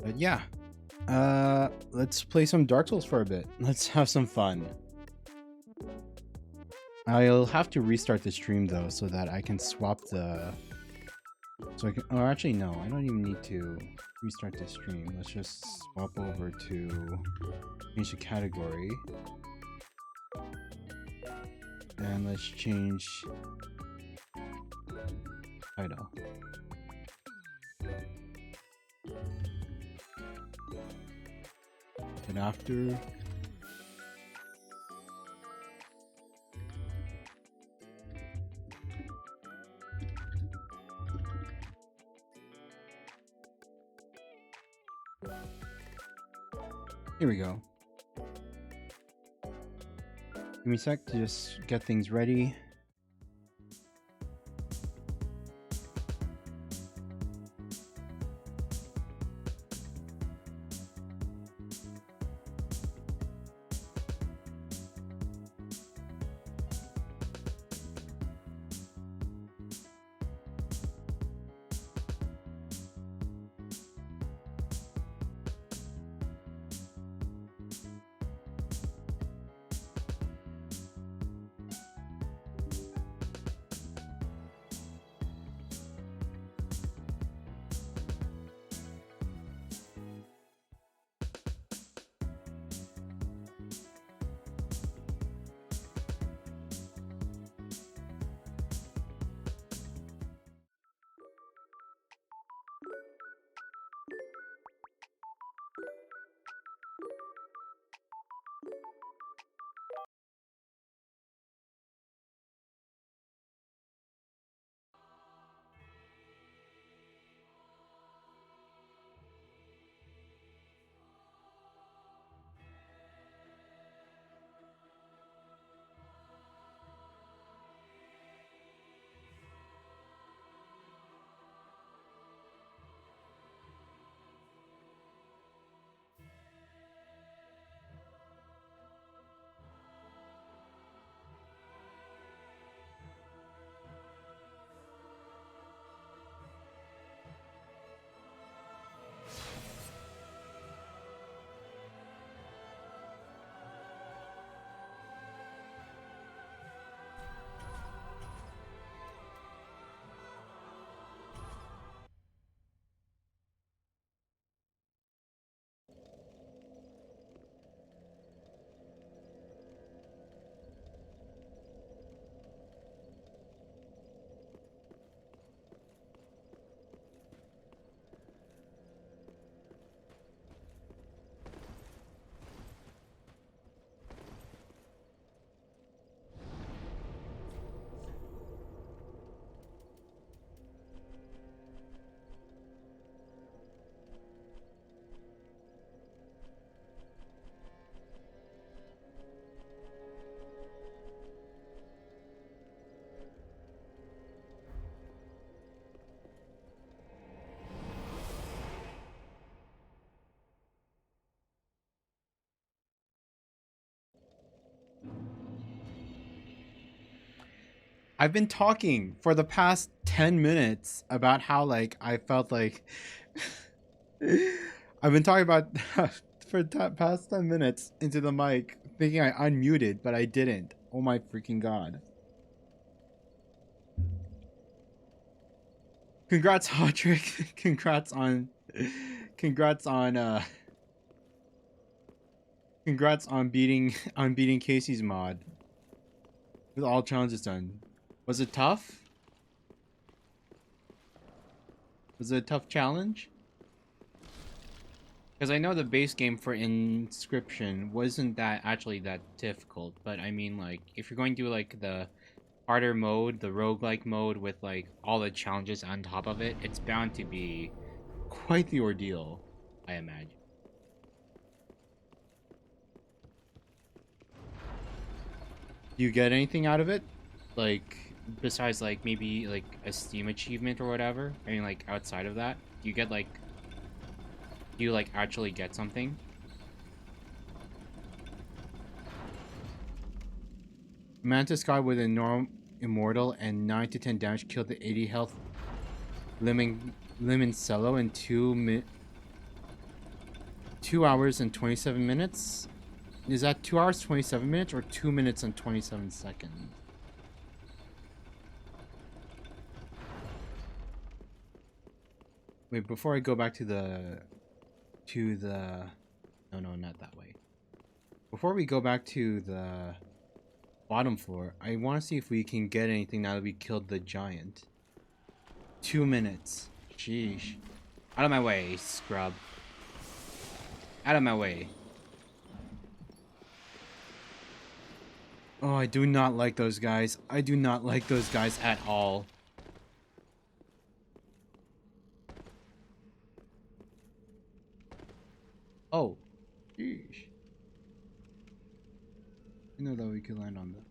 But yeah. Let's play some Dark Souls for a bit. Let's have some fun. I'll have to restart the stream though, so that I can swap the... So I can... Oh, actually no, I don't even need to restart the stream. Let's just swap over to... Change the category. And let's change... Title. And after... Here we go. Give me a sec to just get things ready. I've been talking for the past 10 minutes about how like I felt like I've been talking about for the past 10 minutes into the mic thinking I unmuted, but I didn't. Oh my freaking god. Congrats, Hodrick. Congrats on beating Casey's mod. With all challenges done. Was it tough? Was it a tough challenge? Because I know the base game for Inscription wasn't that actually that difficult, but I mean like if you're going to do like the harder mode, the roguelike mode with like all the challenges on top of it, it's bound to be quite the ordeal, I imagine. Do you get anything out of it? Like besides like maybe like a Steam achievement or whatever? I mean like outside of that, do you get like do you like actually get something? Mantis God with a normal immortal and 9 to 10 damage killed the 80 health Limoncello in 2 hours and 27 minutes? Is that 2 hours 27 minutes or 2 minutes and 27 seconds? Wait, before I go back to the no, not that way. Before we go back to the bottom floor, I want to see if we can get anything now that we killed the giant. 2 minutes. Sheesh. Out of my way, scrub. Out of my way. Oh, I do not like those guys. I do not like those guys at all. Oh. Sheesh. I know that we could land on that.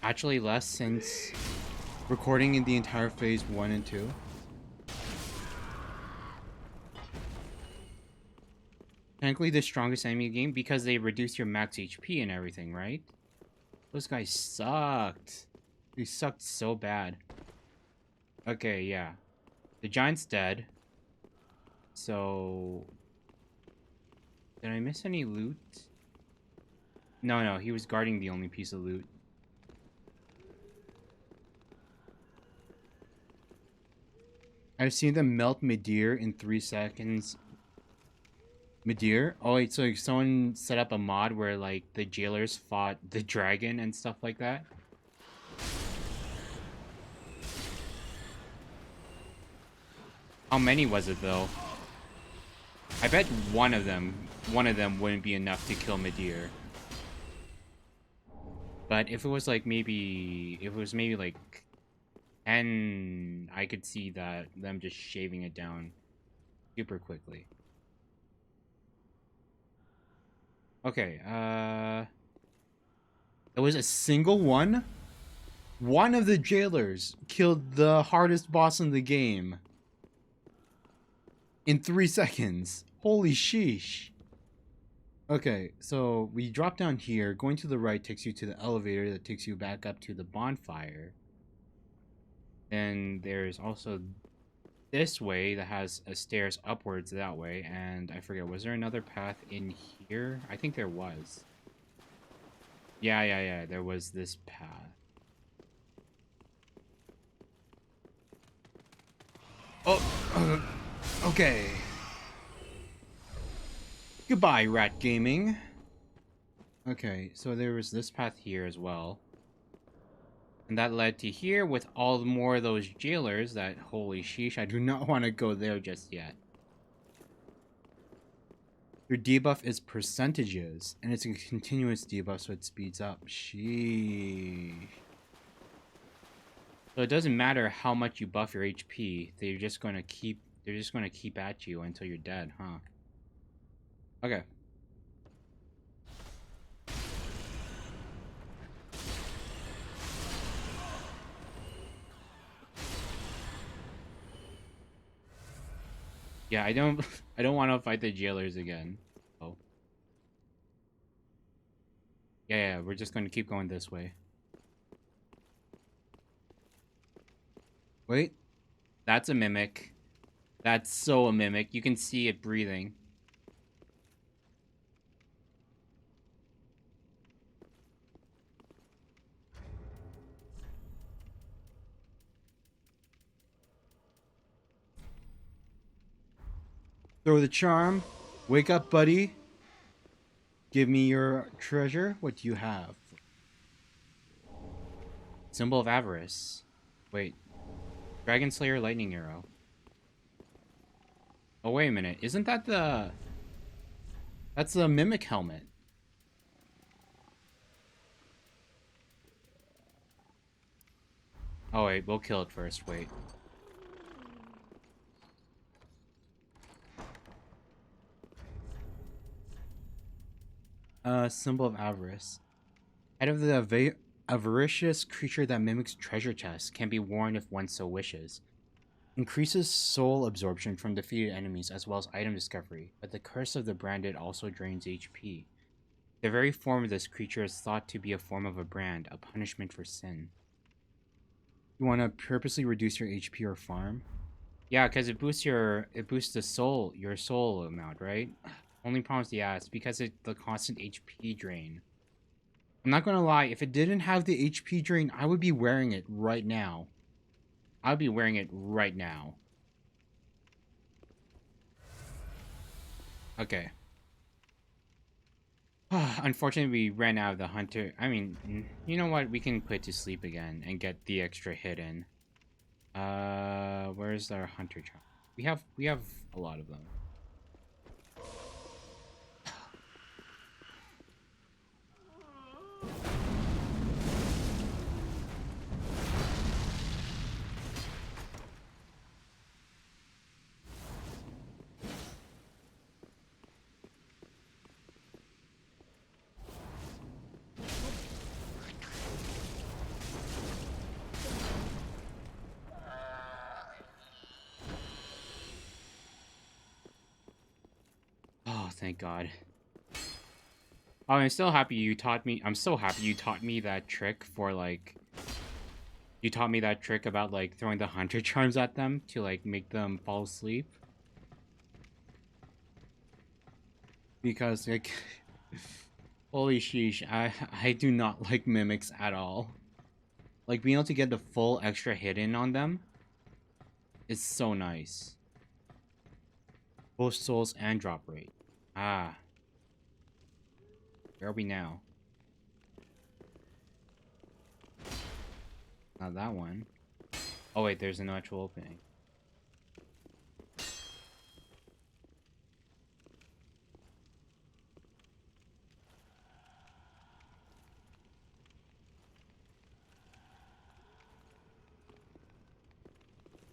Actually less since recording in the entire phase 1 and 2. Technically the strongest enemy game because they reduce your max HP and everything, right? Those guys sucked. They sucked so bad. Okay, yeah. The giant's dead. So... did I miss any loot? No, he was guarding the only piece of loot. I've seen them melt Midir in 3 seconds. Midir? Oh wait, so someone set up a mod where like the jailers fought the dragon and stuff like that? How many was it though? I bet one of them wouldn't be enough to kill Midir. But if it was like maybe like 10, I could see that them just shaving it down super quickly. Okay, there was a single one? One of the jailers killed the hardest boss in the game. In 3 seconds. Holy sheesh. Okay, so we drop down here. Going to the right takes you to the elevator that takes you back up to the bonfire. And there's also this way that has a stairs upwards that way. And I forget, was there another path in here? I think there was. Yeah, there was this path. Oh, okay. Goodbye, Rat Gaming. Okay, so there was this path here as well. And that led to here with all more of those jailers that, holy sheesh, I do not want to go there just yet. Your debuff is percentages, and it's a continuous debuff, so it speeds up. Sheesh. So it doesn't matter how much you buff your HP, they're just gonna keep at you until you're dead, huh? Okay. Yeah, I don't want to fight the jailers again. Oh Yeah, we're just going to keep going this way. Wait. That's a mimic. That's so a mimic. You can see it breathing. Throw the charm. Wake up, buddy. Give me your treasure. What do you have? Symbol of avarice. Wait. Dragon Slayer lightning arrow. Oh, wait a minute. Isn't that the... That's the mimic helmet. Oh, wait. We'll kill it first. Wait. Symbol of avarice. Head of the avaricious creature that mimics treasure chests can be worn if one so wishes. Increases soul absorption from defeated enemies as well as item discovery, but the curse of the branded also drains HP. The very form of this creature is thought to be a form of a brand, a punishment for sin. You want to purposely reduce your HP or farm? Yeah, because it boosts your your soul amount, right? Only problem is, yeah, it's because of the constant HP drain. I'm not gonna lie, if it didn't have the HP drain, I would be wearing it right now. I'd be wearing it right now. Okay. Unfortunately, we ran out of the hunter. I mean, you know what? We can put to sleep again and get the extra hit in. Where's our hunter charm? We have a lot of them. Oh, thank God. Oh, I'm still happy you taught me. I'm so happy you taught me that trick for, like... You taught me that trick about, like, throwing the hunter charms at them to, like, make them fall asleep. Because, like... Holy sheesh, I do not like mimics at all. Like, being able to get the full extra hit in on them is so nice. Both souls and drop rate. Ah. Where are we now? Not that one. Oh wait, there's an actual opening.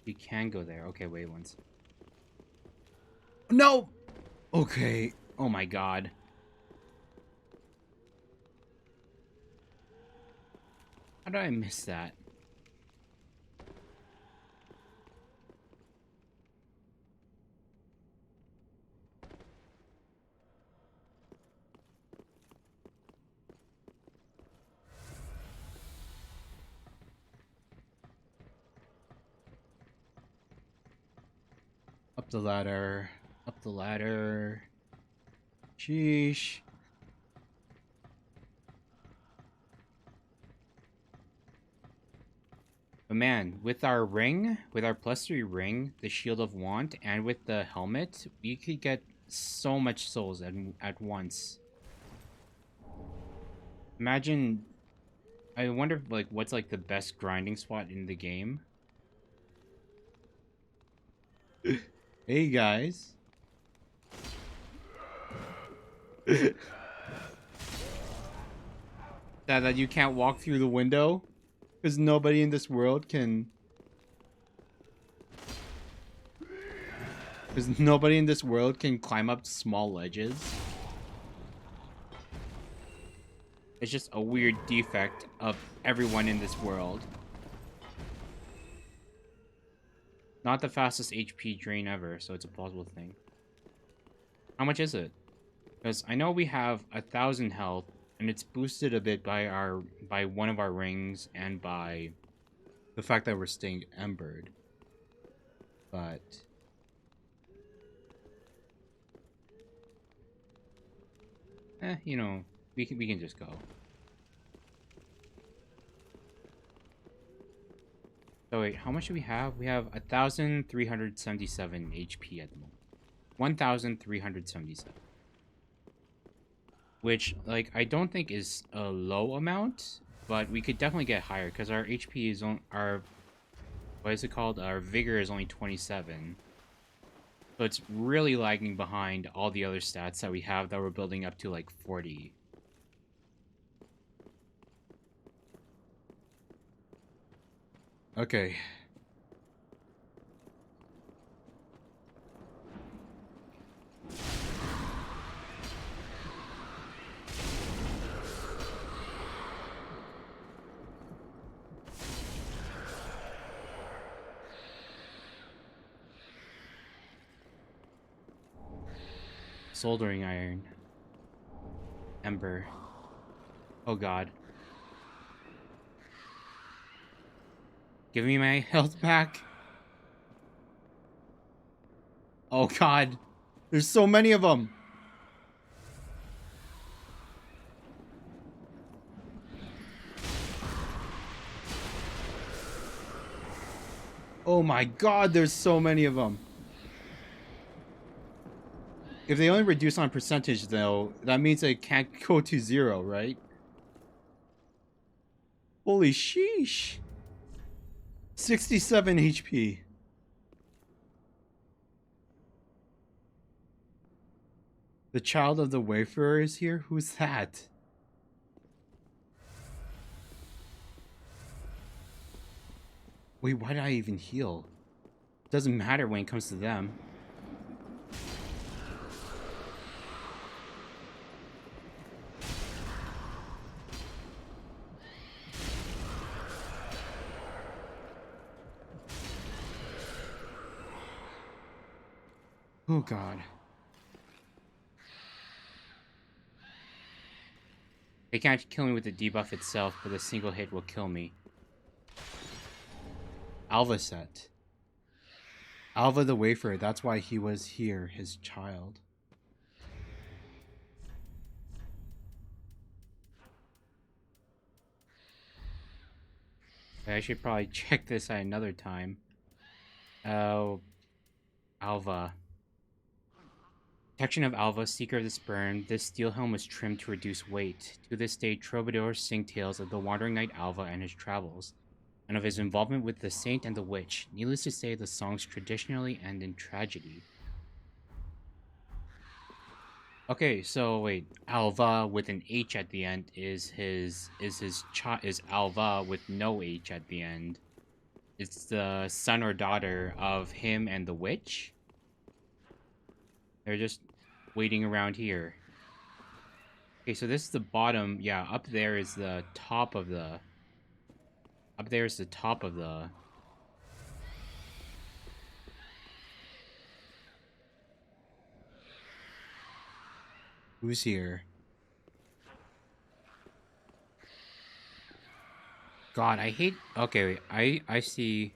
You can go there. Okay, wait once. No! Okay. Oh my God. How did I miss that? Up the ladder. Up the ladder. Sheesh. But man, with our ring, with our +3 ring, the Shield of Want, and with the helmet, we could get so much souls at once. Imagine... I wonder, like, what's, like, the best grinding spot in the game? Hey, guys. that you can't walk through the window? Because nobody in this world can... Because nobody in this world can climb up small ledges. It's just a weird defect of everyone in this world. Not the fastest HP drain ever, so it's a plausible thing. How much is it? Because I know we have 1,000 health, and it's boosted a bit by one of our rings and by the fact that we're staying embered. But you know, we can just go. So wait, how much do we have? We have 1,377 HP at the moment. 1,377. Which, like, I don't think is a low amount, but we could definitely get higher because our HP is on our, what is it called? Our vigor is only 27. So it's really lagging behind all the other stats that we have that we're building up to like 40. Okay. Soldering iron. Ember. Oh god. Give me my health back. Oh god. There's so many of them. Oh my god, there's so many of them. If they only reduce on percentage, though, that means they can't go to 0, right? Holy sheesh. 67 HP. The child of the Wayfarer is here? Who's that? Wait, why did I even heal? Doesn't matter when it comes to them. Oh god. They can't kill me with the debuff itself, but a single hit will kill me. Alva set. Alva the Wayfarer, that's why he was here, his child. I should probably check this at another time. Oh, Alva. Protection of Alva, Seeker of the Spurn. This steel helm was trimmed to reduce weight. To this day, troubadours sing tales of the wandering knight Alva and his travels, and of his involvement with the saint and the witch. Needless to say, the songs traditionally end in tragedy. Okay, so wait, Alva with an H at the end is Alva with no H at the end. It's the son or daughter of him and the witch. They're just waiting around here. Okay, so this is the bottom. Yeah, up there is the top of the... Up there is the top of the... Who's here? God, I hate... Okay, wait, I see...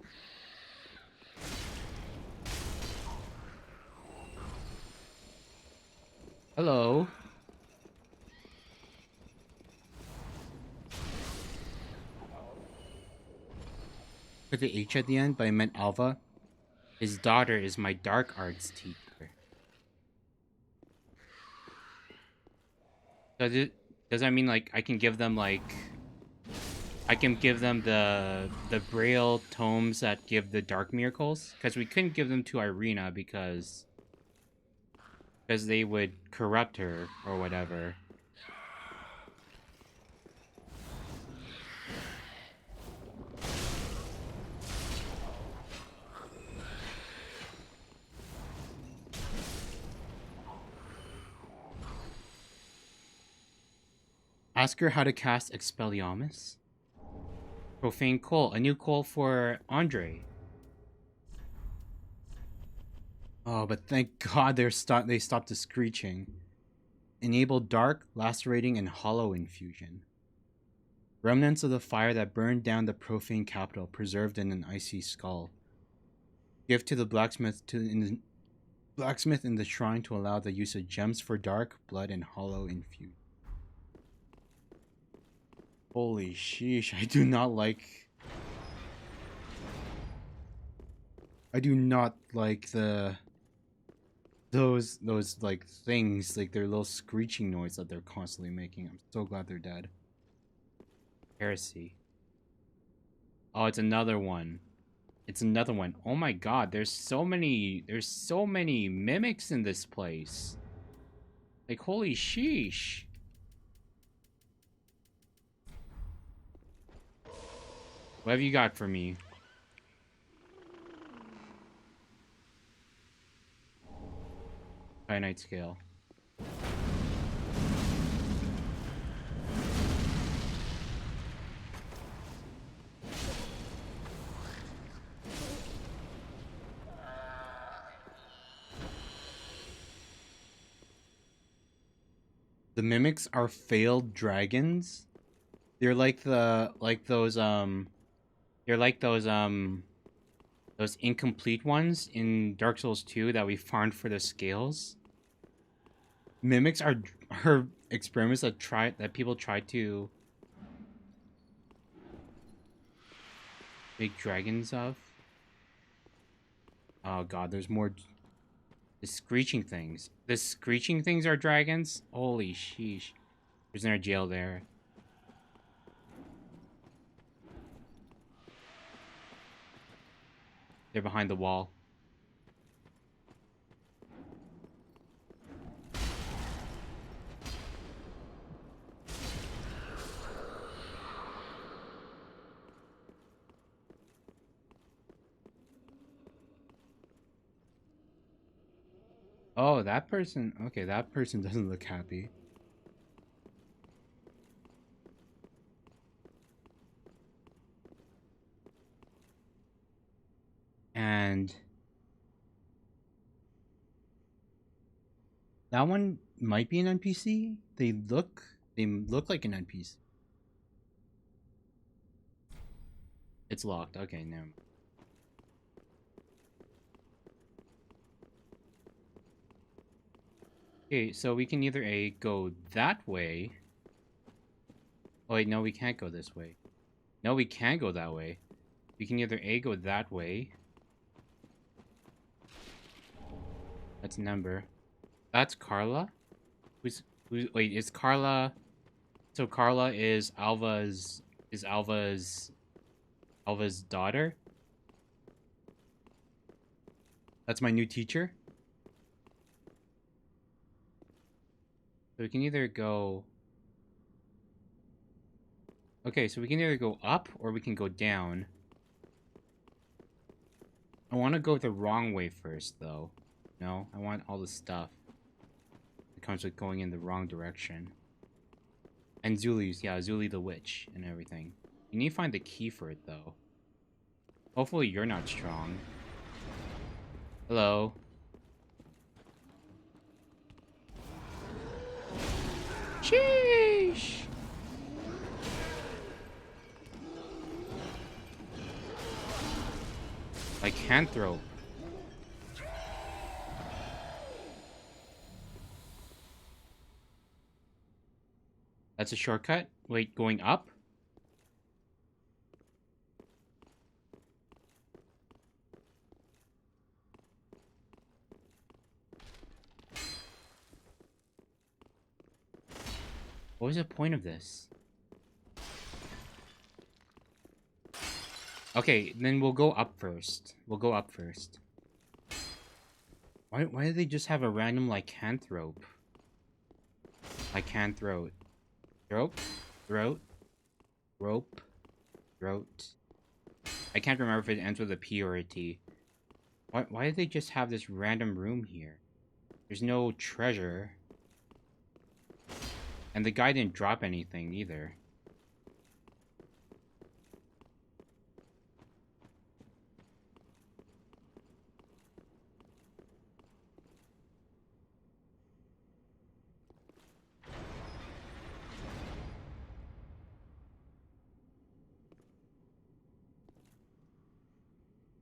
Hello. Put the H at the end, but I meant Alva. His daughter is my dark arts teacher. Does that mean like I can give them like I can give them the Braille tomes that give the dark miracles? Because we couldn't give them to Irina because they would corrupt her or whatever. Ask her how to cast Expelliarmus. Profane Call, a new call for Andre. Oh, but thank God they stopped the screeching. enable dark, lacerating, and hollow infusion. Remnants of the fire that burned down the profane capital preserved in an icy skull. Give to the blacksmith in the shrine to allow the use of gems for dark, blood, and hollow infusion. Holy sheesh, I do not like those like things, like their little screeching noise that they're constantly making. I'm so glad they're dead. Heresy. Oh, it's another one. It's another one. Oh my god, there's so many mimics in this place. Like, holy sheesh. What have you got for me? Finite scale. The mimics are failed dragons. They're like those incomplete ones in Dark Souls 2 that we farmed for the scales. Mimics are experiments that people try to make dragons of. Oh god, there's more. The screeching things. The screeching things are dragons? Holy sheesh. There's no jail there. They're behind the wall. Oh, that person. Okay, that person doesn't look happy. And that one might be an NPC. They look like an NPC. It's locked. Okay, never mind. Okay, so we can either go that way. Oh wait, no, we can't go this way. No, we can go that way. We can either go that way. That's number. That's Carla. Wait, is Carla? So Carla is Alva's daughter. That's my new teacher. So we can either go... Okay, so we can either go up or we can go down. I want to go the wrong way first, though. No, I want all the stuff. It comes with going in the wrong direction. And Zuli's, yeah, Zuli the witch and everything. You need to find the key for it, though. Hopefully you're not strong. Hello. Sheesh! Lycanthrope. That's a shortcut? Wait, going up? What was the point of this? Okay, then we'll go up first. We'll go up first. Why do they just have a random lycanthrope? Lycanthrope. Throat? Throat? Rope? Throat? I can't remember if it ends with a P or a T. Why do they just have this random room here? There's no treasure. And the guy didn't drop anything either.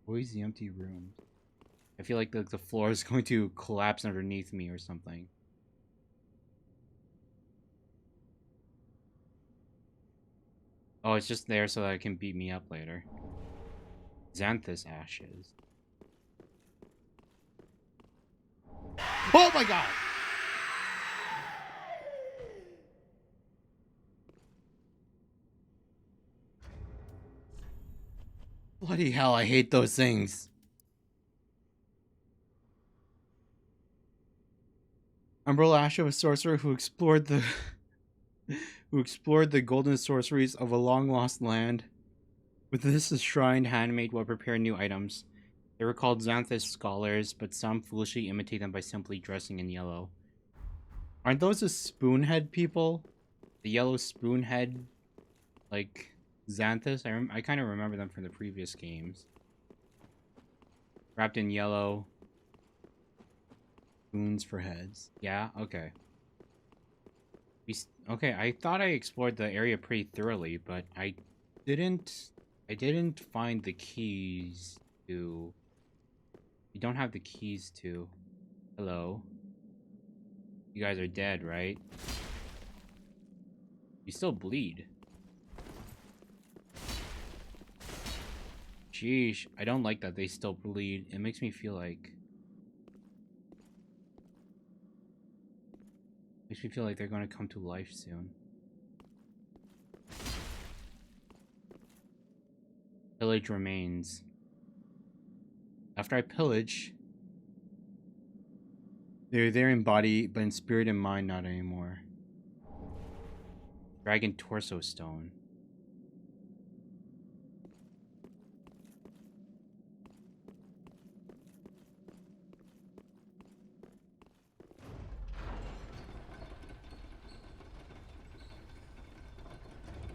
Always the empty room. I feel like the floor is going to collapse underneath me or something. Oh, it's just there so that it can beat me up later. Xanthus ashes. Oh my god! Bloody hell, I hate those things. Umbrella Asha was a sorcerer who explored the golden sorceries of a long-lost land. With this a shrine, handmaid will prepare new items. They were called Xanthus scholars, but some foolishly imitate them by simply dressing in yellow. Aren't those the spoonhead people? The yellow spoonhead, like Xanthus? I kind of remember them from the previous games. Wrapped in yellow. Spoons for heads. Yeah, okay. Okay, I thought I explored the area pretty thoroughly, but I didn't find the keys to... You don't have the keys to... Hello? You guys are dead, right? You still bleed. Sheesh, I don't like that they still bleed. It makes me feel like... Makes me feel like they're going to come to life soon. Pillage remains. After I pillage, they're there in body, but in spirit and mind, not anymore. Dragon Torso Stone.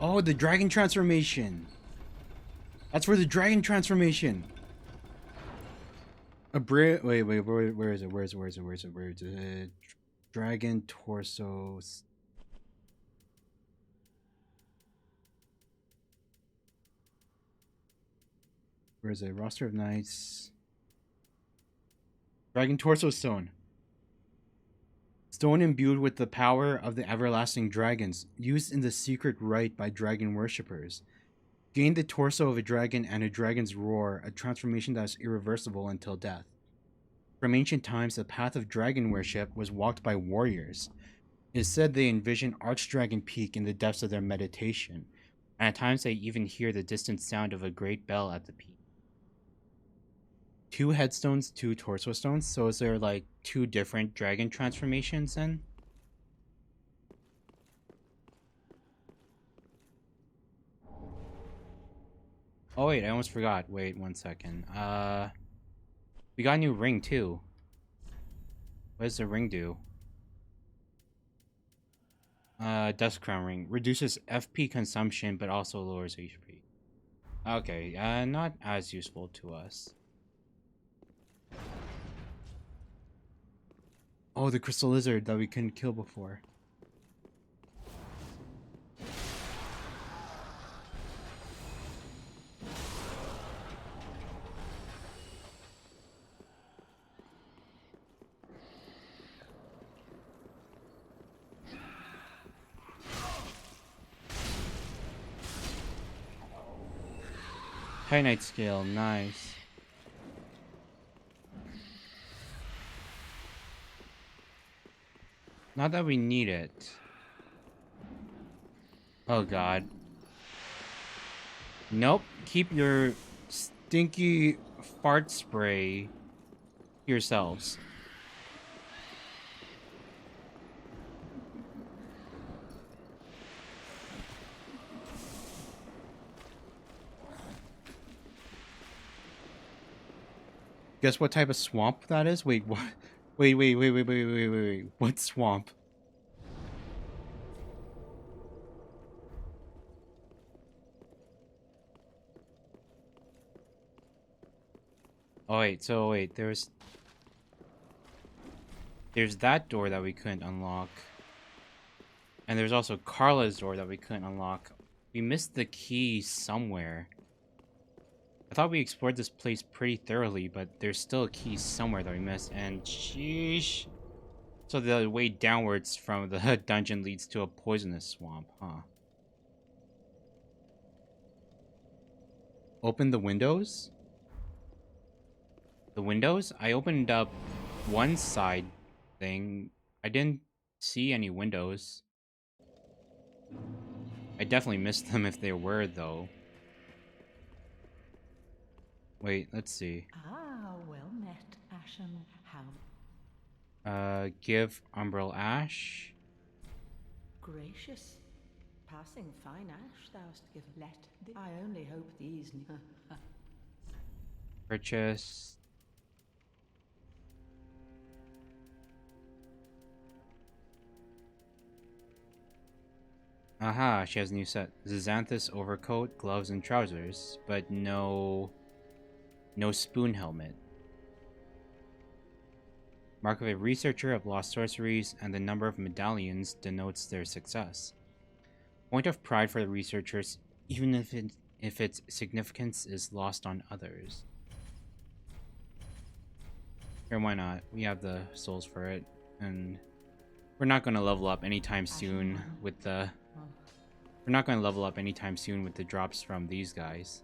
Oh, the dragon transformation. That's for the dragon transformation. Wait, where is it? Dragon torso. Where is it? Roster of knights. Dragon torso stone. Stone imbued with the power of the everlasting dragons, used in the secret rite by dragon worshippers. Gain the torso of a dragon and a dragon's roar, a transformation that is irreversible until death. From ancient times, the path of dragon worship was walked by warriors. It is said they envision Archdragon Peak in the depths of their meditation, and at times they even hear the distant sound of a great bell at the peak. 2 headstones, 2 torso stones, so is there like 2 different dragon transformations then? Oh wait, I almost forgot. Wait 1 second. We got a new ring too. What does the ring do? Dust Crown Ring. Reduces FP consumption, but also lowers HP. Okay, not as useful to us. Oh, the crystal lizard that we couldn't kill before. High Knight Scale, nice. Not that we need it. Oh god. Nope. Keep your stinky fart spray to yourselves. Guess what type of swamp that is? Wait, what? Wait. What swamp? Oh wait, so wait, there's that door that we couldn't unlock. And there's also Carla's door that we couldn't unlock. We missed the key somewhere. I thought we explored this place pretty thoroughly, but there's still a key somewhere that we missed, and sheesh. So the way downwards from the dungeon leads to a poisonous swamp, huh? Open the windows? The windows? I opened up one side thing. I didn't see any windows. I definitely missed them if there were, though. Wait, let's see. Ah, well met, Ashen. How Give Umbral Ash. gracious. Passing fine ash thou'st give let. I only hope these. Purchase. Aha, she has a new set. Xanthus overcoat, gloves, and trousers, but no spoon helmet. Mark of a researcher of lost sorceries, and the number of medallions denotes their success. Point of pride for the researchers, even if its significance is lost on others. Here, why not? We have the souls for it, and we're not going to level up anytime soon with the. We're not going to level up anytime soon with the drops from these guys.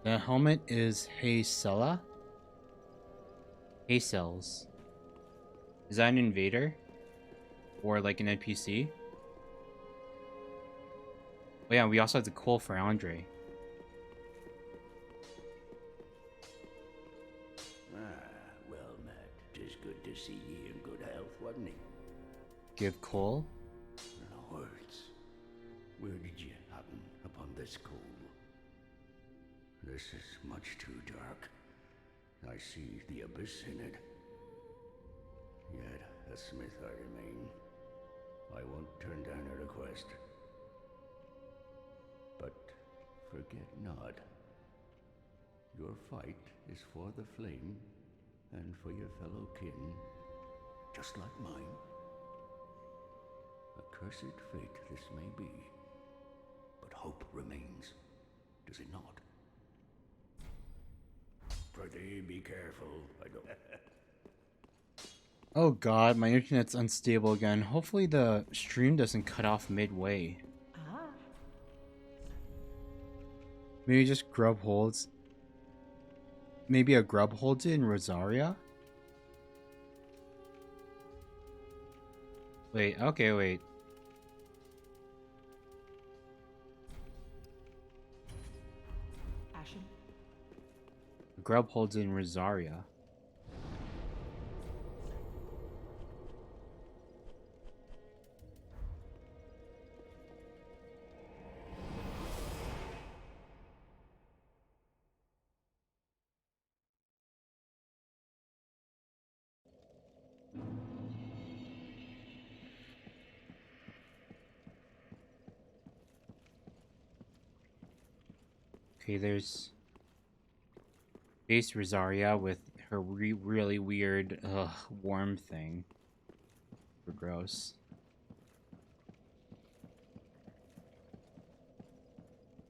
The helmet is Haysella. Haycells. Is that an invader? Or like an NPC? Oh yeah, we also have the coal for Andre. Well met. 'Tis good to see ye in good health, wasn't it? Give coal? Lords, where did ye happen upon this coal? This is much too dark. I see the abyss in it. Yet a smith I remain. I won't turn down a request. But forget not, your fight is for the flame and for your fellow kin, just like mine. A cursed fate this may be, but hope remains, does it not? Prithee, be careful. I don't. Oh god, my internet's unstable again. Hopefully the stream doesn't cut off midway. Ah, Maybe just grub holds. Maybe a grub holds it in Rosaria? Wait, okay, wait. Ashen. Grub holds it in Rosaria. Okay, there's base Rosaria with her really weird worm thing. For gross.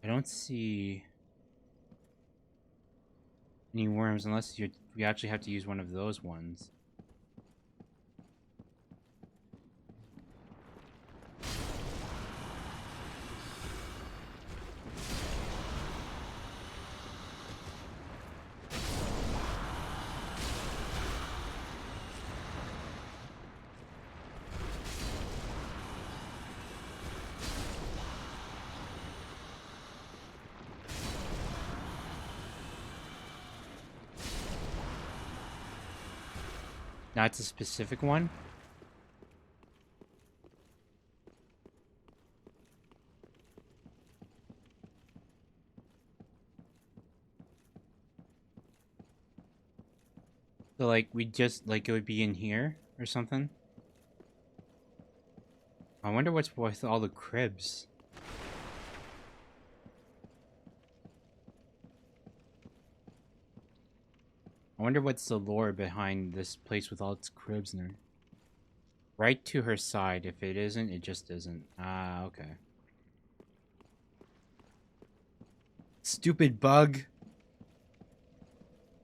I don't see any worms unless you actually have to use one of those ones. That's a specific one? So like we just like it would be in here or something? I wonder what's with all the cribs. I wonder what's the lore behind this place with all its cribs in there. Right to her side. If it isn't, it just isn't. Ah, okay. Stupid bug.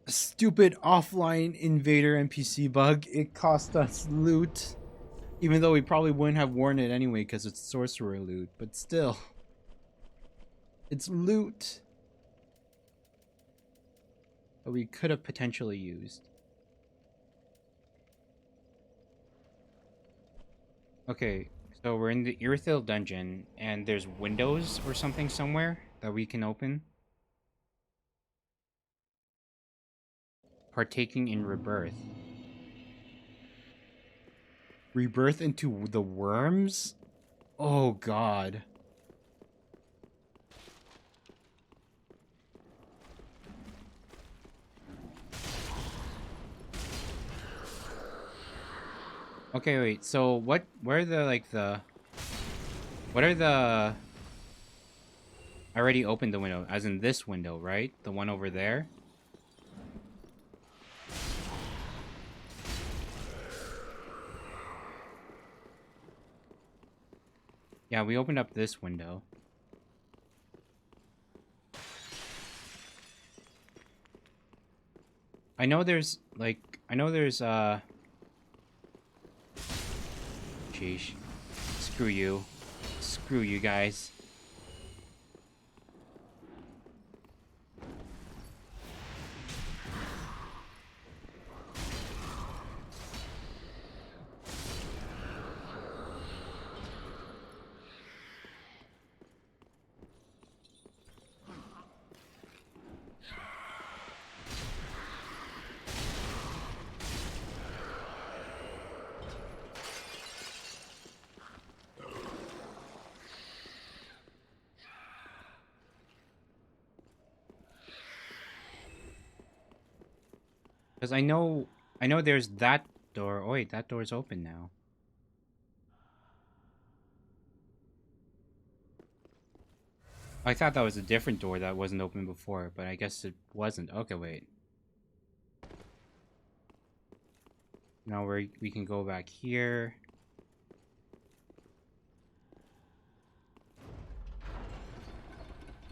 Stupid offline invader NPC bug. It cost us loot. Even though we probably wouldn't have worn it anyway because it's sorcerer loot. But still. It's loot that we could have potentially used. Okay, so we're in the Irithyll dungeon, and there's windows or something somewhere that we can open. Partaking in rebirth. Rebirth into the worms? Oh god. Okay, wait. So what are the I already opened the window, as in this window, right? The one over there. Yeah, we opened up this window. I know there's Sheesh. Screw you. Screw you guys. Because I know there's that door. Oh wait, that door's open now. I thought that was a different door that wasn't open before, but I guess it wasn't. Okay, wait. Now we can go back here.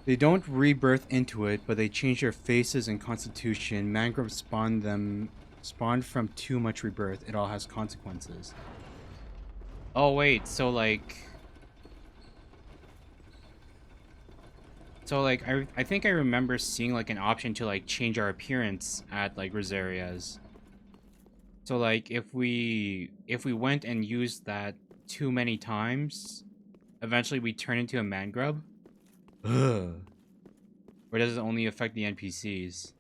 They don't rebirth into it, but they change their faces and constitution. Mangrove spawned from too much rebirth. It all has consequences. Oh wait, so like I think I remember seeing like an option to like change our appearance at like Rosaria's. So like if we went and used that too many times, eventually we turn into a mangrove. Ugh. Or does it only affect the NPCs?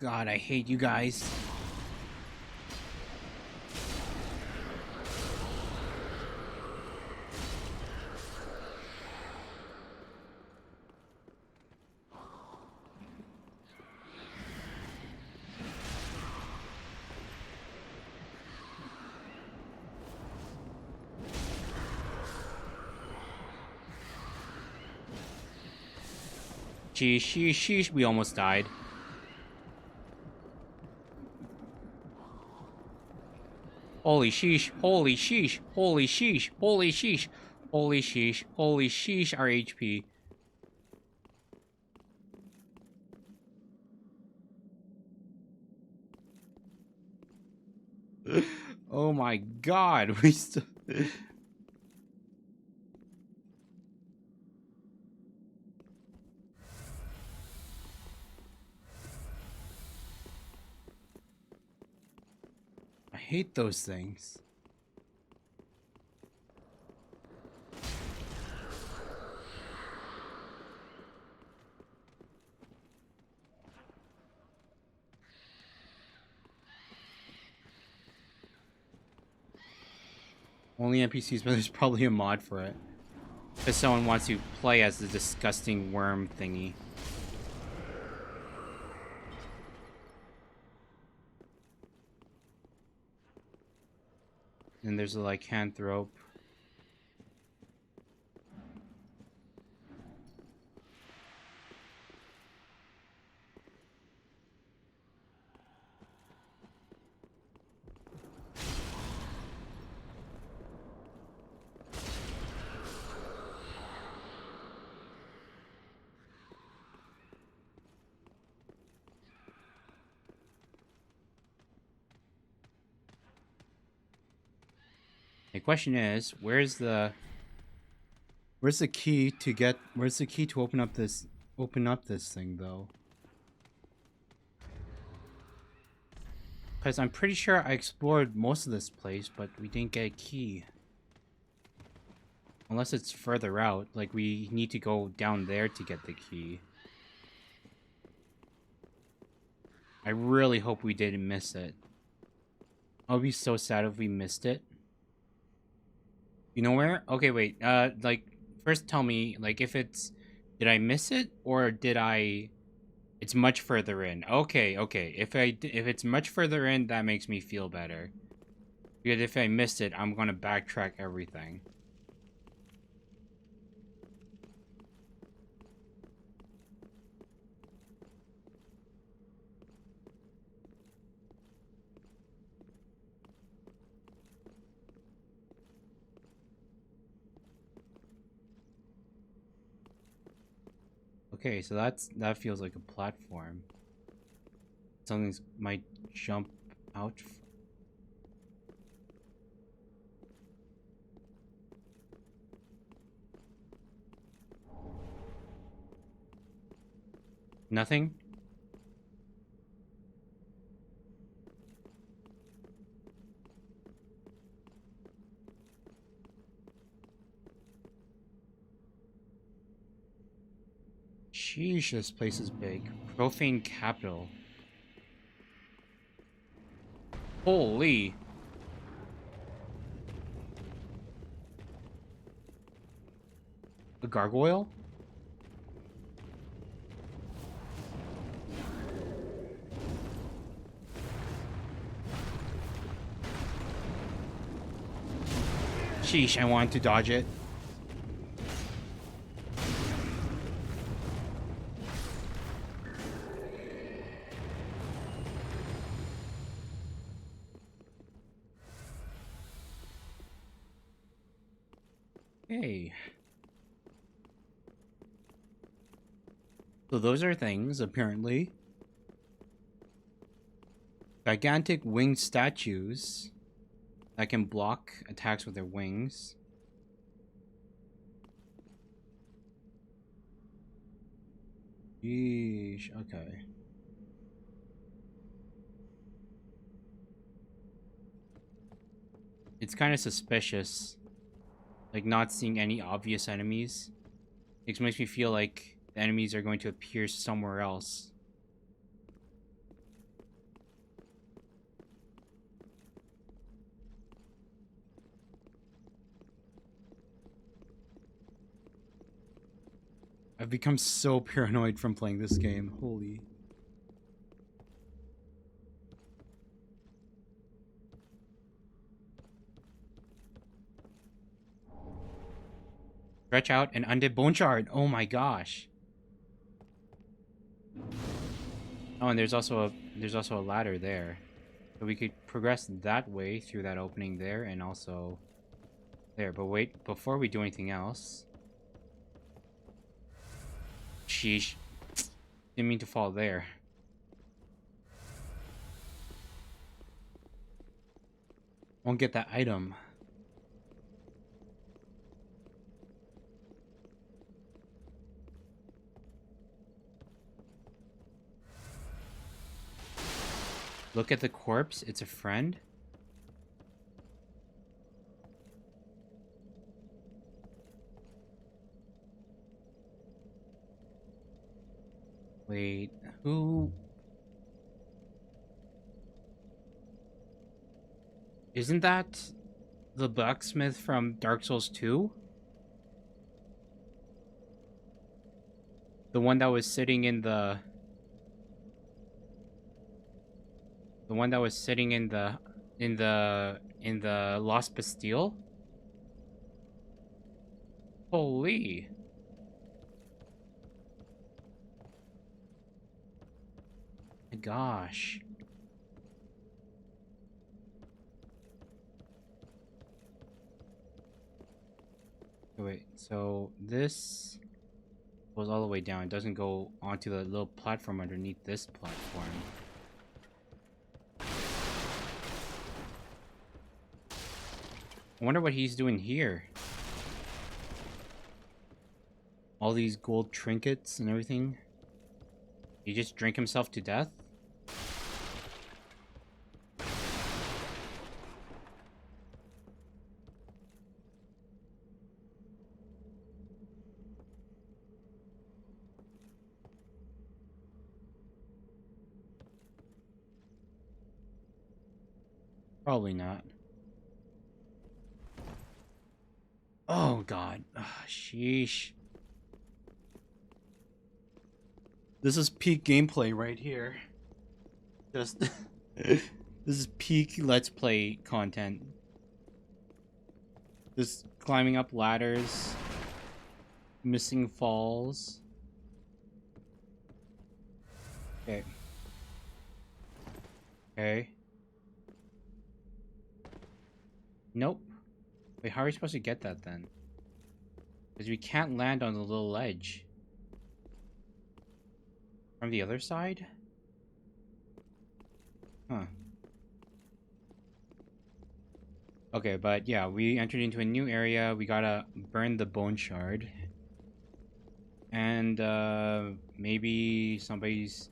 God, I hate you guys. Sheesh, we almost died. Holy sheesh, holy sheesh, holy sheesh, holy sheesh, holy sheesh, holy sheesh, our HP. Oh my god, we still... I hate those things. Only NPCs, but there's probably a mod for it. If someone wants to play as the disgusting worm thingy. And there's a lycanthrope. The question is, where's the key to open up this thing though? Because I'm pretty sure I explored most of this place, but we didn't get a key. Unless it's further out, like we need to go down there to get the key. I really hope we didn't miss it. I'll be so sad if we missed it. You know where? Okay, wait. Like, first tell me, like, if it's... Did I miss it? Or did I... It's much further in. Okay, okay. If it's much further in, that makes me feel better. Because if I missed it, I'm gonna backtrack everything. Okay, so that feels like a platform. Something's might jump out. Nothing? Sheesh, this place is big. Profane capital. Holy. A gargoyle? Sheesh, I wanted to dodge it. Hey. So those are things, apparently. Gigantic winged statues that can block attacks with their wings. Yeesh, okay. It's kind of suspicious. Like, not seeing any obvious enemies. It makes me feel like the enemies are going to appear somewhere else. I've become so paranoid from playing this game. Holy. Stretch out an undead bone shard. Oh my gosh. Oh, and there's also a ladder there. So we could progress that way through that opening there and also there. But wait, before we do anything else. Sheesh. Didn't mean to fall there. Won't get that item. Look at the corpse. It's a friend. Wait, who? Isn't that the blacksmith from Dark Souls 2? The one that was sitting in the... The one that was sitting in the Lost Bastille? Holy. My gosh. Wait, so this goes all the way down. It doesn't go onto the little platform underneath this platform. I wonder what he's doing here. All these gold trinkets and everything. He just drink himself to death? Probably not. Oh god. Ugh, sheesh. This is peak gameplay right here. Just this is peak Let's Play content. Just climbing up ladders, missing falls. Okay. Okay. Nope. Wait, how are we supposed to get that then? Because we can't land on the little ledge. From the other side? Huh. Okay, but yeah, we entered into a new area. We gotta burn the bone shard. And, maybe somebody's...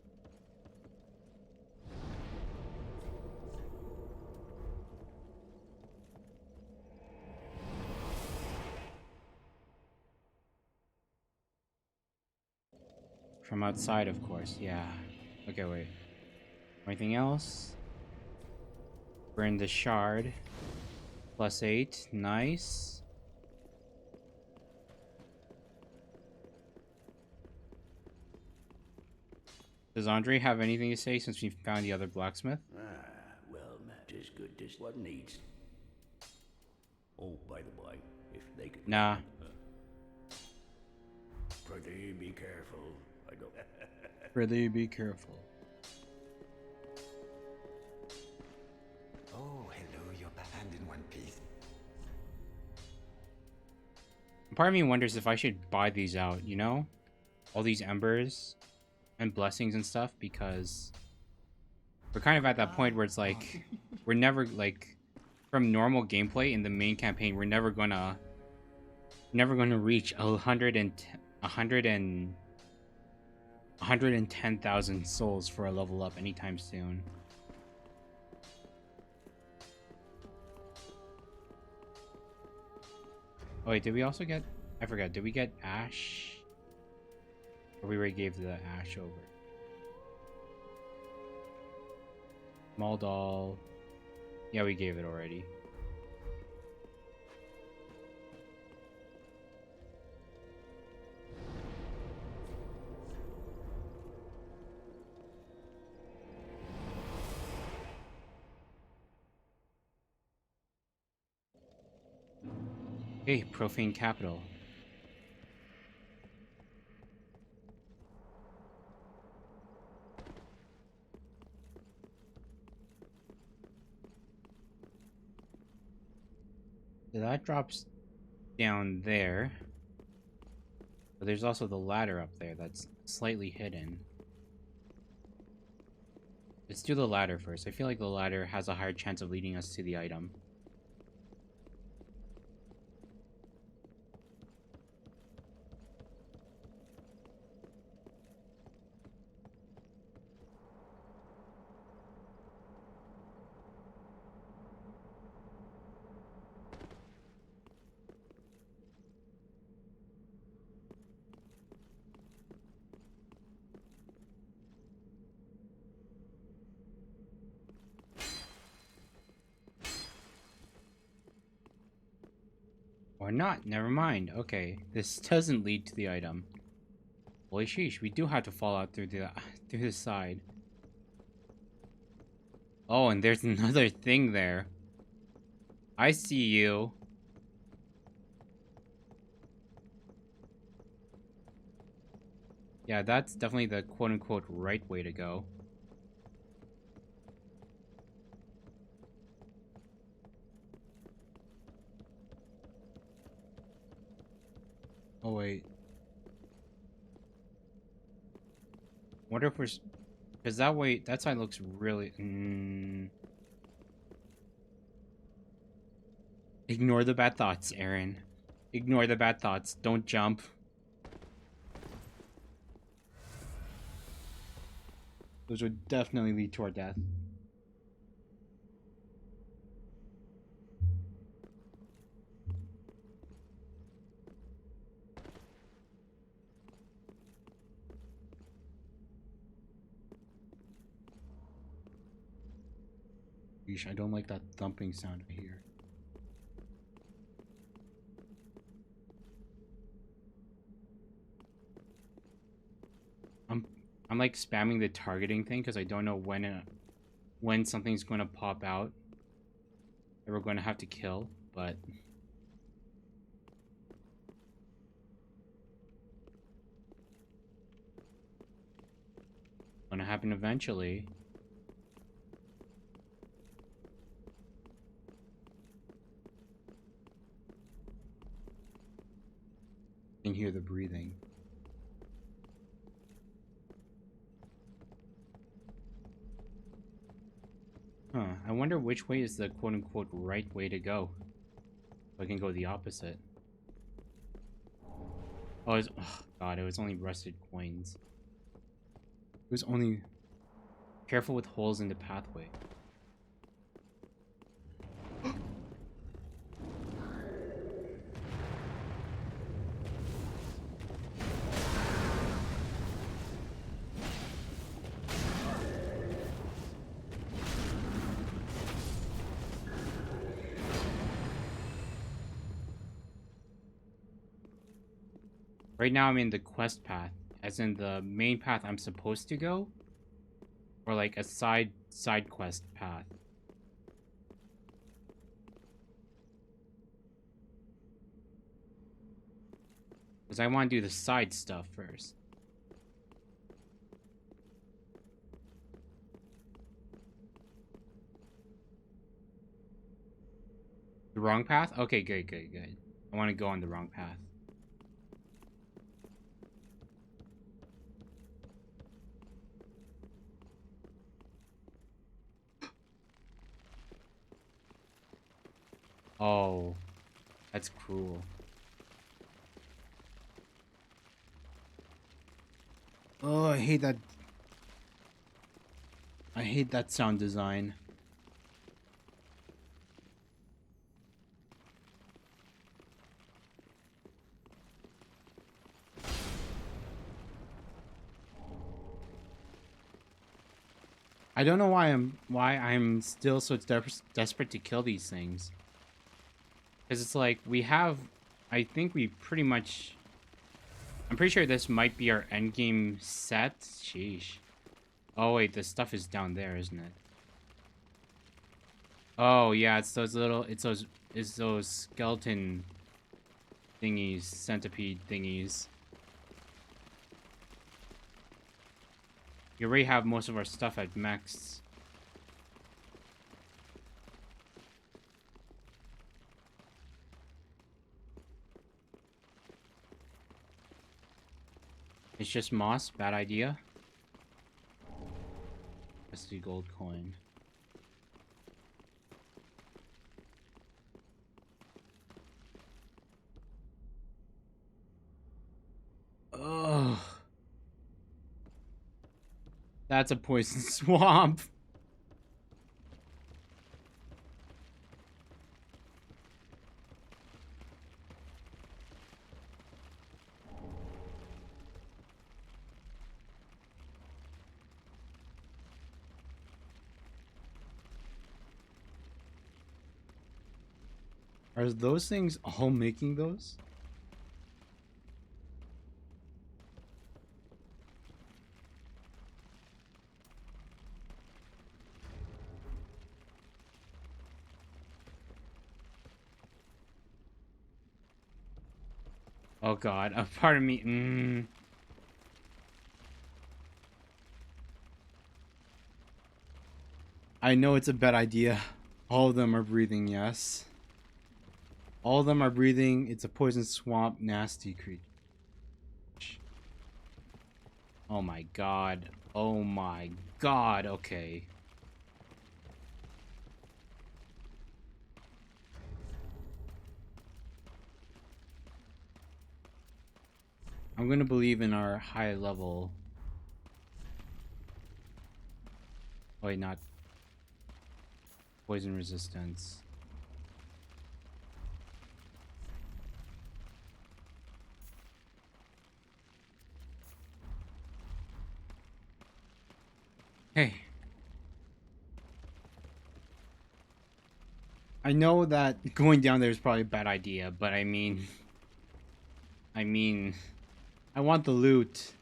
From outside, of course, yeah. Okay, wait. Anything else? Burn the shard. +8, nice. Does Andre have anything to say since we found the other blacksmith? Ah, well, tis good this one needs. Oh, by the way, if they could... Nah. Pretty be careful. I don't... Really be careful. Oh, hello, your hand in one piece. Part of me wonders if I should buy these out, you know? All these embers and blessings and stuff, because we're kind of at that point where it's like, we're never, like, from normal gameplay in the main campaign, we're never gonna reach 110,000 souls for a level up anytime soon. Oh wait, did we also get... I forgot, did we get Ash? Or we already gave the Ash over? Small doll... Yeah, we gave it already. Hey, Profane Capital. So that drops down there. But there's also the ladder up there that's slightly hidden. Let's do the ladder first. I feel like the ladder has a higher chance of leading us to the item. Or not, never mind. Okay, this doesn't lead to the item. Holy sheesh, we do have to fall out through the side. Oh, and there's another thing there. I see you. Yeah, that's definitely the quote-unquote right way to go. Oh, wait. Wonder if we're... Because that way, that side looks really... Ignore the bad thoughts, Aaron. Ignore the bad thoughts. Don't jump. Those would definitely lead to our death. Yeesh, I don't like that thumping sound I hear. I'm like spamming the targeting thing because I don't know when something's going to pop out that we're going to have to kill, but going to happen eventually. You can hear the breathing. Huh, I wonder which way is the quote-unquote right way to go. So I can go the opposite. Oh, God, it was only rusted coins. It was only... Careful with holes in the pathway. Right now I'm in the quest path, as in the main path I'm supposed to go, or like a side quest path. Because I want to do the side stuff first. The wrong path? Okay, good. I want to go on the wrong path. Oh, that's cruel. Oh, I hate that. I hate that sound design. I don't know why I'm still so desperate to kill these things. Because it's like, we have... I think we pretty much... I'm pretty sure this might be our endgame set. Sheesh. Oh, wait, the stuff is down there, isn't it? Oh, yeah, it's those little... It's those skeleton thingies, centipede thingies. You already have most of our stuff at max. It's just moss, bad idea. That's the gold coin. Ugh. That's a poison swamp. Are those things all making those? Oh god, a part of me... I know it's a bad idea. All of them are breathing, yes. All of them are breathing. It's a poison swamp, nasty creature. Oh my god. Oh my god, okay. I'm gonna believe in our high level. Oh, wait, not poison resistance. Hey. I know that going down there is probably a bad idea, but I mean, I want the loot.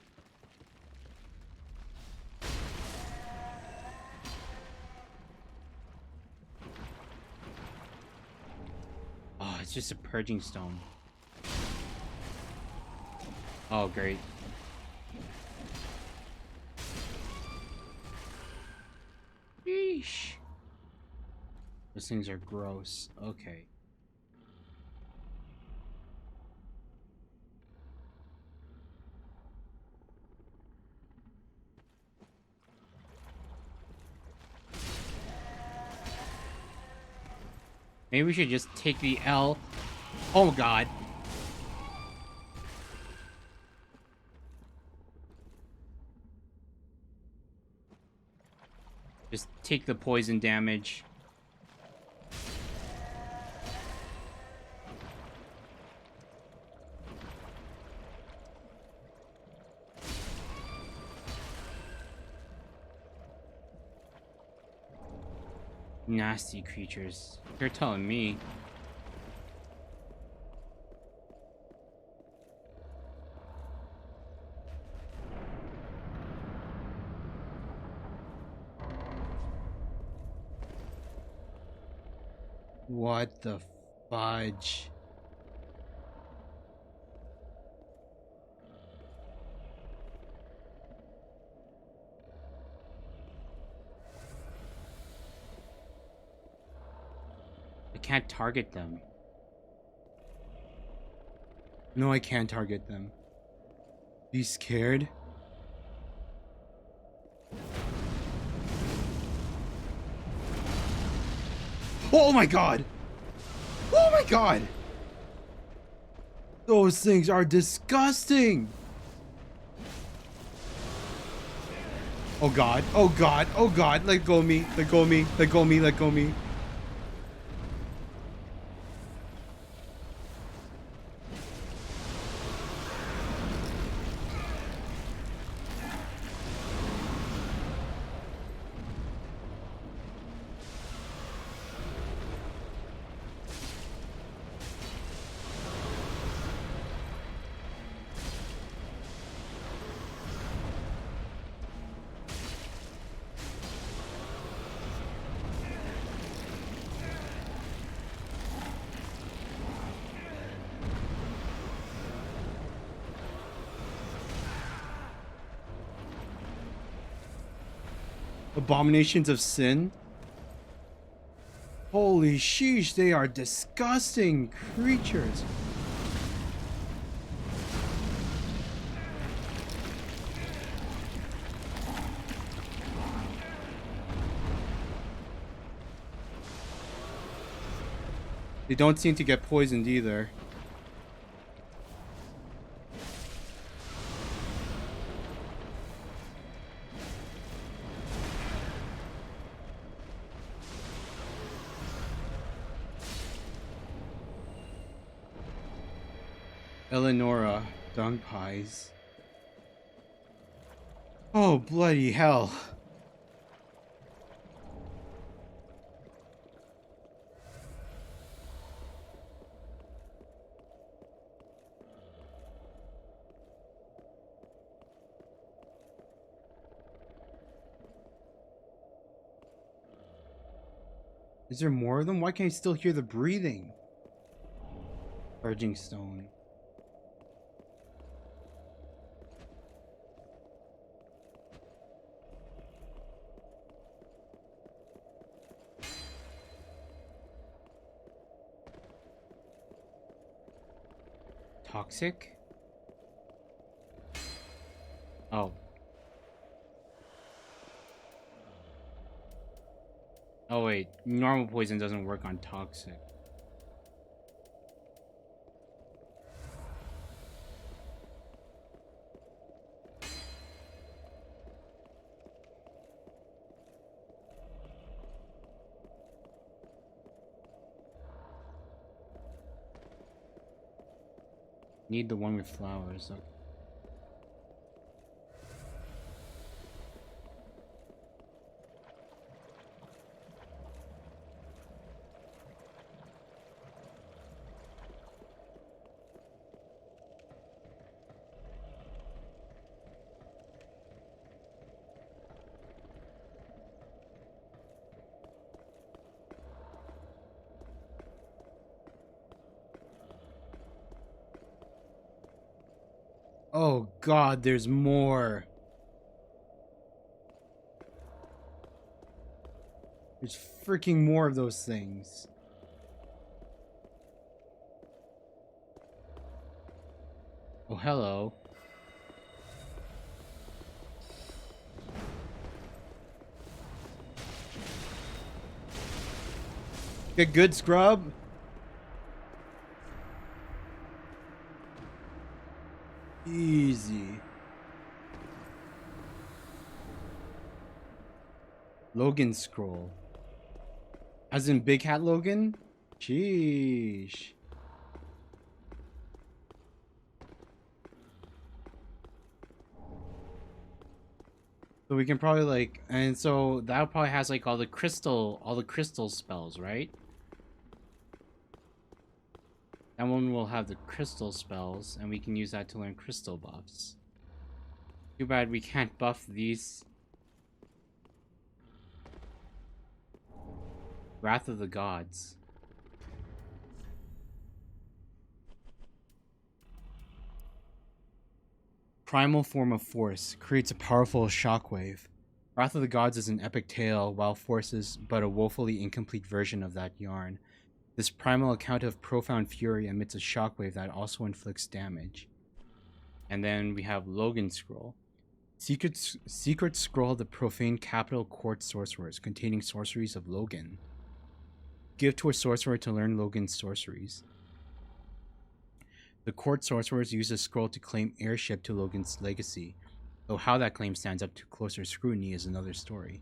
Oh, it's just a purging stone. Oh, great. Yeesh. Those things are gross. Okay. Maybe we should just take the L. Oh god. Just take the poison damage. Nasty creatures. You're telling me. What the fudge? I can't target them. No, I can't target them. Be scared? Oh my god! Oh my god! Those things are disgusting! Oh god, oh god, oh god, let go of me, let go of me, let go of me, let go of me. Abominations of sin? Holy sheesh, they are disgusting creatures. They don't seem to get poisoned either. Eleonora, dung pies. Oh, bloody hell. Is there more of them? Why can't I still hear the breathing? Purging stone. Toxic? Oh. Oh wait, normal poison doesn't work on toxic. Need the one with flowers. Okay. Oh god, there's more. There's freaking more of those things. Oh, hello. Get good, scrub. Easy. Logan scroll. As in Big Hat Logan? Sheesh. So we can probably like, and so that probably has like all the crystal spells, right? That one will have the crystal spells, and we can use that to learn crystal buffs. Too bad we can't buff these. Wrath of the Gods. Primal form of force creates a powerful shockwave. Wrath of the Gods is an epic tale, while Force is but a woefully incomplete version of that yarn. This primal account of profound fury emits a shockwave that also inflicts damage. And then we have Logan Scroll. Secret Scroll of the Profane Capital Court Sorcerers, containing sorceries of Logan. Give to a sorcerer to learn Logan's sorceries. The court sorcerers use the scroll to claim heirship to Logan's legacy, though how that claim stands up to closer scrutiny is another story.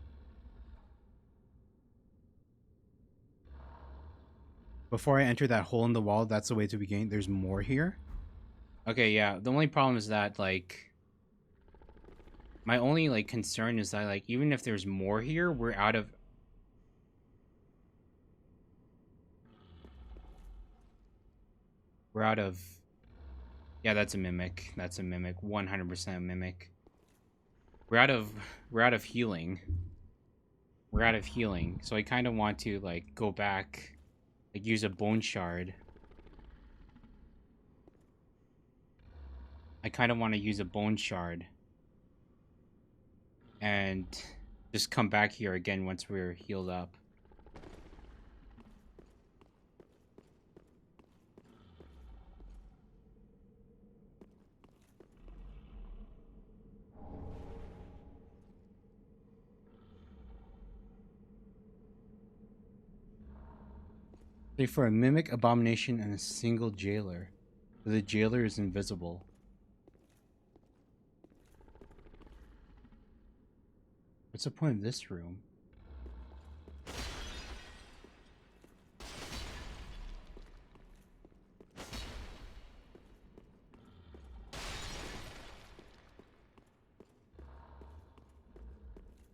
Before I enter that hole in the wall, that's the way to begin. There's more here? Okay, yeah. The only problem is that, like... my only, like, concern is that, like, even if there's more here, we're out of... we're out of... yeah, that's a mimic. That's a mimic. 100% a mimic. We're out of healing. We're out of healing. So I kind of want to, like, go back... like, use a bone shard. I kind of want to use a bone shard. And just come back here again once we're healed up. For a mimic, abomination, and a single jailer. The jailer is invisible. What's the point of this room?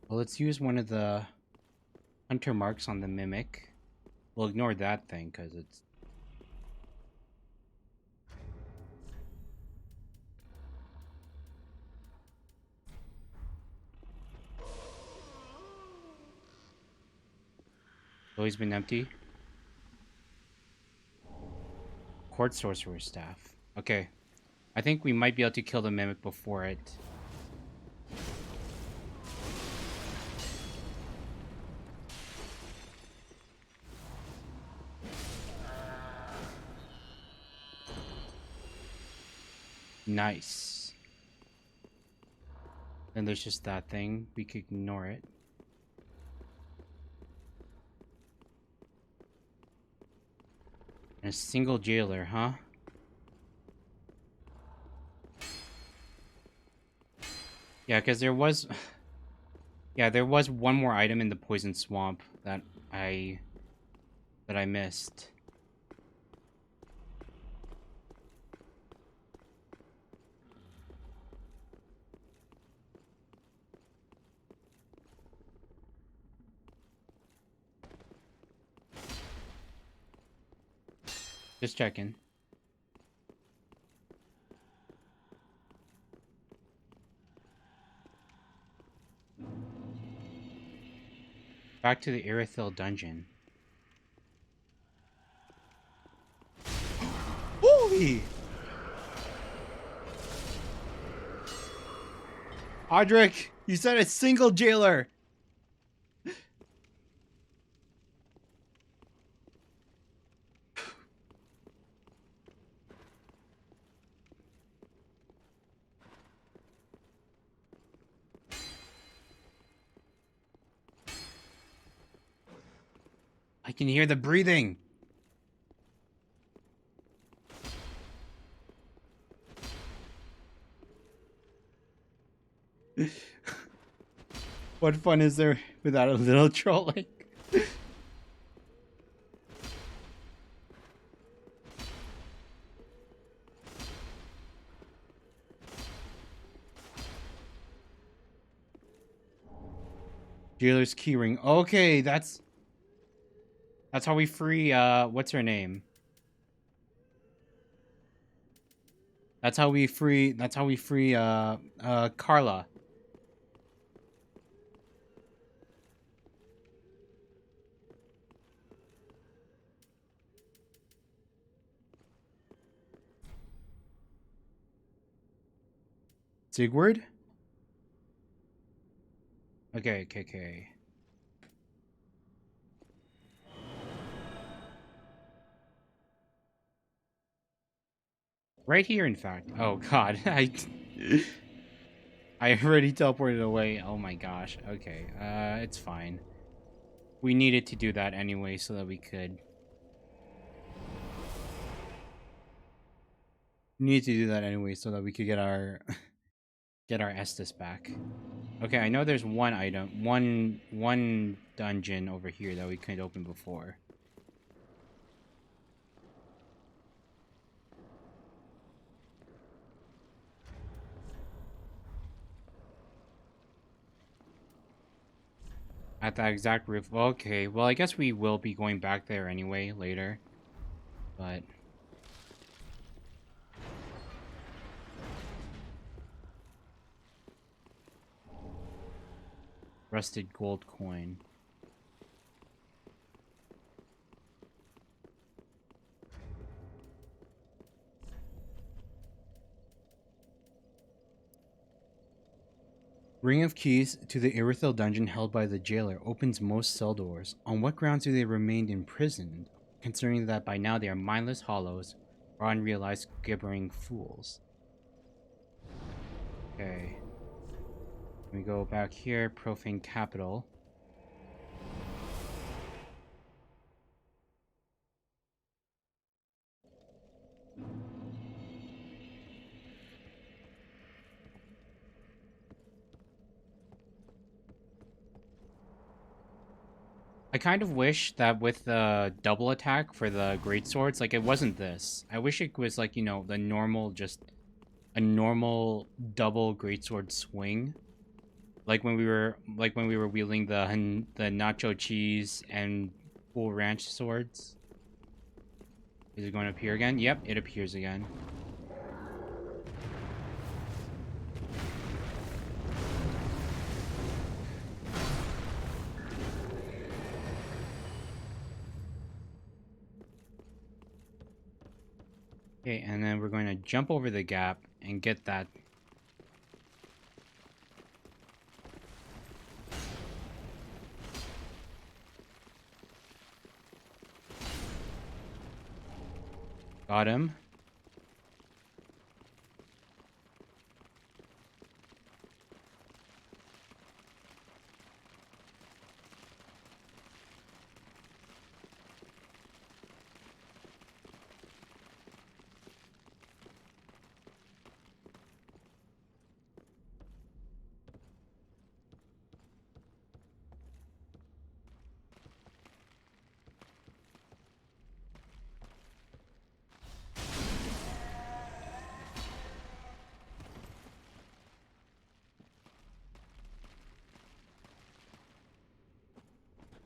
Well, let's use one of the hunter marks on the mimic. We'll ignore that thing, because it's... always been empty. Court Sorcerer Staff. Okay. I think we might be able to kill the mimic before it... Nice. Then there's just that thing. We could ignore it. And a single jailer, huh? Yeah, because there was... yeah, there was one more item in the Poison Swamp that I missed. Just checking. Back to the Irithyll dungeon. Holy! Audric, you said a single jailer. I can hear the breathing. What fun is there without a little trolling? Jailer's keyring. Okay, that's how we free what's her name? That's how we free Carla. Sigurd? Okay. Right here, in fact. Oh god, I already teleported away. Oh my gosh. Okay, it's fine. We needed to do that anyway so that we could. Get our Estus back. Okay, I know there's one item, one dungeon over here that we couldn't open before. At that exact roof. Okay, well, I guess we will be going back there anyway later. But rusted gold coin. Ring of keys to the Irithyll dungeon held by the jailer opens most cell doors. On what grounds do they remain imprisoned, considering that by now they are mindless hollows or unrealized gibbering fools? Okay. We go back here, Profane Capital. I kind of wish that with the double attack for the great swords, like, it wasn't this. I wish it was like, you know, the normal, just a normal double greatsword swing. Like when we were wielding the nacho cheese and Cool Ranch swords. Is it going to appear again? Yep, it appears again. Okay, and then we're going to jump over the gap and get that. Got him.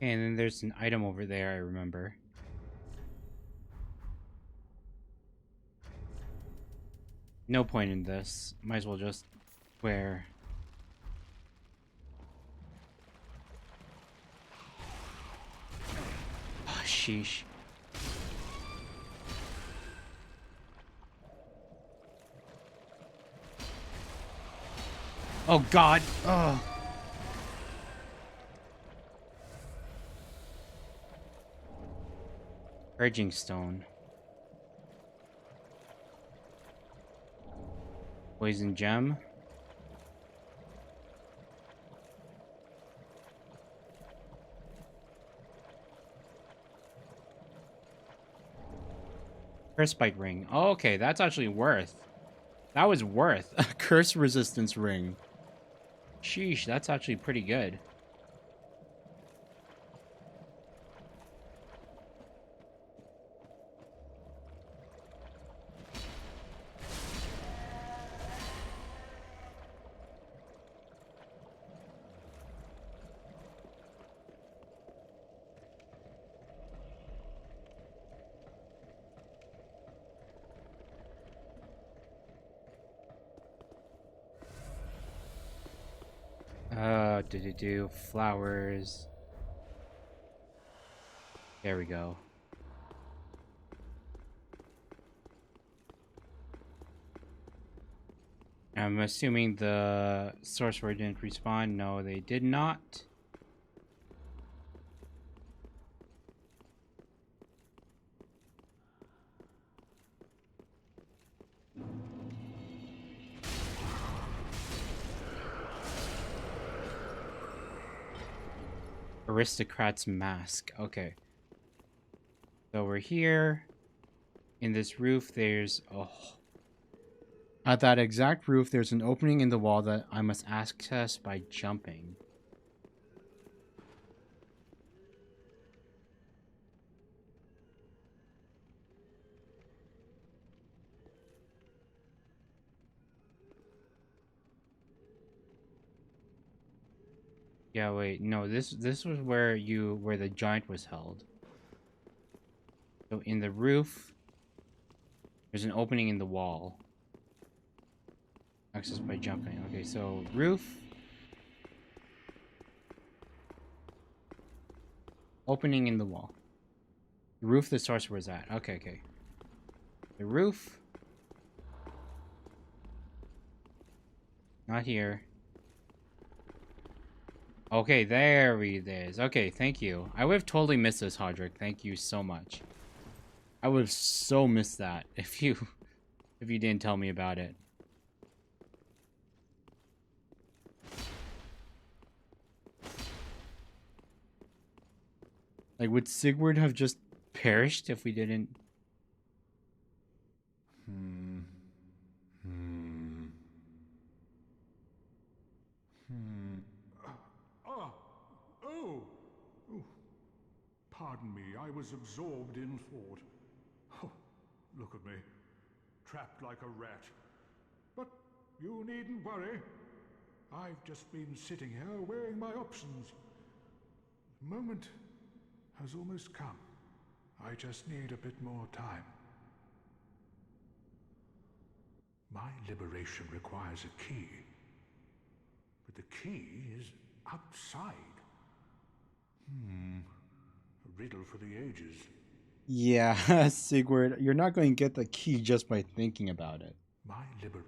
And then there's an item over there, I remember. No point in this. Might as well just wear. Oh, sheesh. Oh God. Oh. Purging stone. Poison gem. Curse bite ring. Oh, okay, that's actually worth. That was worth a curse resistance ring. Sheesh, that's actually pretty good. Flowers. There we go. I'm assuming the sorcerer didn't respawn. No, they did not. Aristocrat's mask. Okay. So we're here. In this roof, there's... Oh. At that exact roof, there's an opening in the wall that I must access by jumping. Yeah, wait, no, this was where the giant was held. So in the roof, there's an opening in the wall. Access by jumping. Okay, so roof. Opening in the wall. The roof the sorcerer was at. Okay, okay. The roof. Not here. Okay, there it is. Okay, thank you. I would have totally missed this, Hodrick. Thank you so much. I would have so missed that if you didn't tell me about it. Like, would Sigurd have just perished if we didn't? Pardon me, I was absorbed in thought. Oh, look at me, trapped like a rat. But you needn't worry. I've just been sitting here weighing my options. The moment has almost come. I just need a bit more time. My liberation requires a key. But the key is outside. A riddle for the ages. Yeah, Sigurd, you're not going to get the key just by thinking about it. My liber...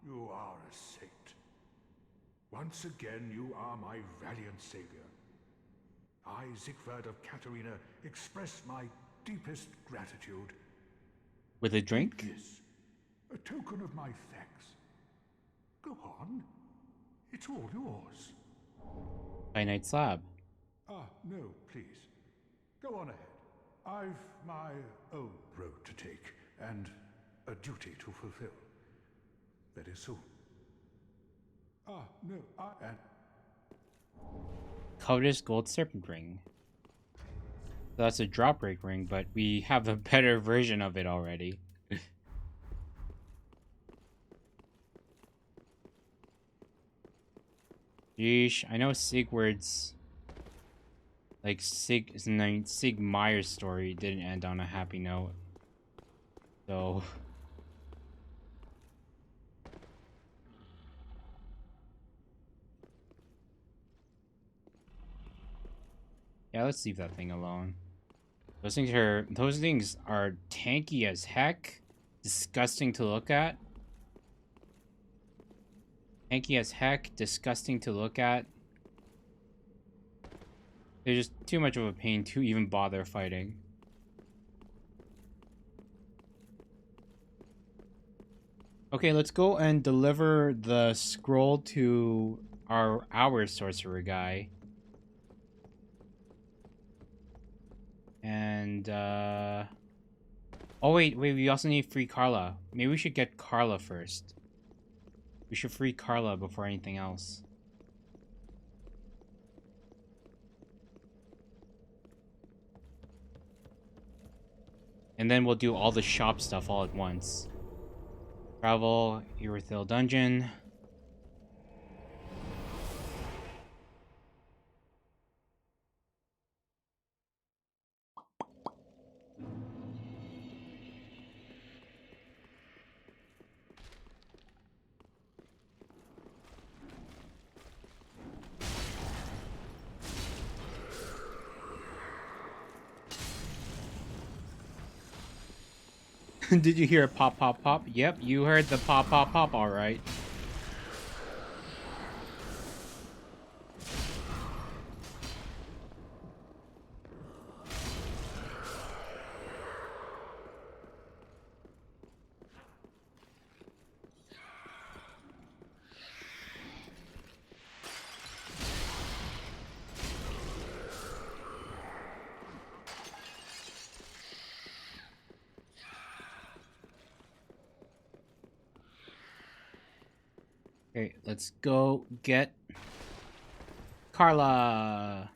You are a saint. Once again, you are my valiant savior. I, Siegfried of Katarina, express my deepest gratitude. With a drink? Yes, a token of my thanks. Go on. It's all yours. Finite slab. No, please. Go on ahead. I've my own road to take, and a duty to fulfill. Very soon. No, and... Covetous gold serpent ring. So that's a drop break ring, but we have a better version of it already. Yeesh, I know Sigward's like Sig Meier's story didn't end on a happy note. So yeah, let's leave that thing alone. Those things are tanky as heck. Disgusting to look at. Tanky as heck, disgusting to look at. They're just too much of a pain to even bother fighting. Okay, let's go and deliver the scroll to our sorcerer guy. And oh wait, we also need free Carla. Maybe we should get Carla first. We should free Carla before anything else. And then we'll do all the shop stuff all at once. Travel, Irithyll Dungeon. Did you hear a pop, pop, pop? Yep, you heard the pop, pop, pop, alright. Okay, let's go get Carla.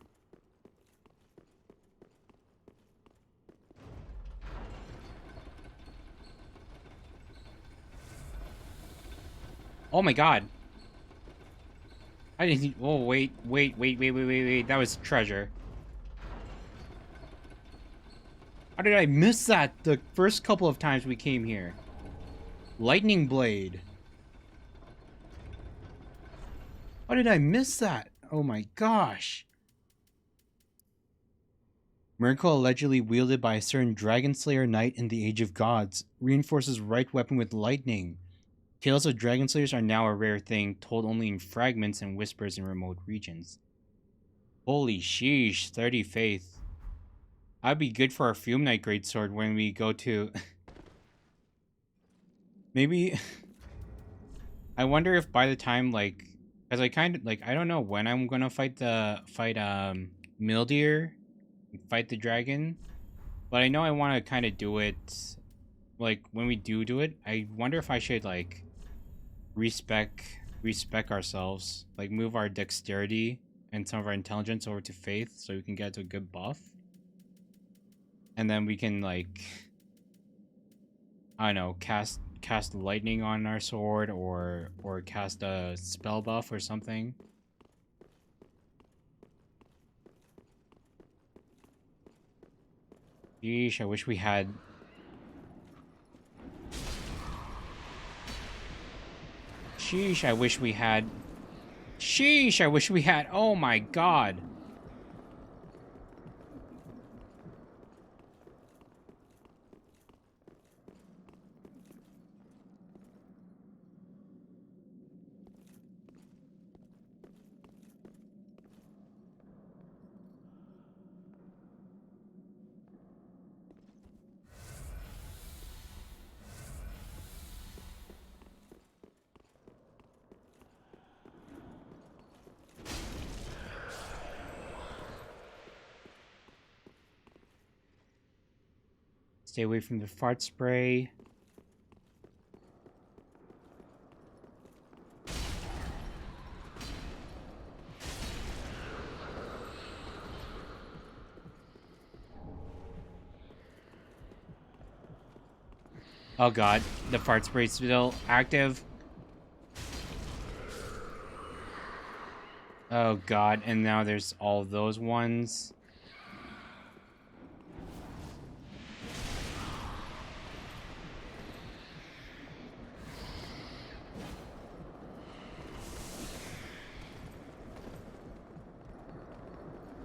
Oh my god. I didn't. Oh, wait. That was treasure. How did I miss that the first couple of times we came here? Lightning Blade. How did I miss that? Oh my gosh. Miracle allegedly wielded by a certain Dragon Slayer knight in the Age of Gods. Reinforces right weapon with lightning. Tales of Dragon Slayers are now a rare thing, told only in fragments and whispers in remote regions. Holy sheesh, 30 faith. That'd be good for our Fume Knight Greatsword when we go to... Maybe... I wonder if by the time, like... Because I kind of, like, I don't know when I'm gonna fight Mildir, fight the dragon, but I know I want to kind of do it, like, when we do it, I wonder if I should, like, respec ourselves, like, move our dexterity and some of our intelligence over to faith so we can get to a good buff. And then we can, like, I don't know, cast lightning on our sword or cast a spell buff or something. Yeesh, I wish we had... Sheesh, I wish we had... Sheesh, I wish we had... Oh my god. Stay away from the fart spray. Oh god, the fart spray's still active. Oh god, and now there's all those ones.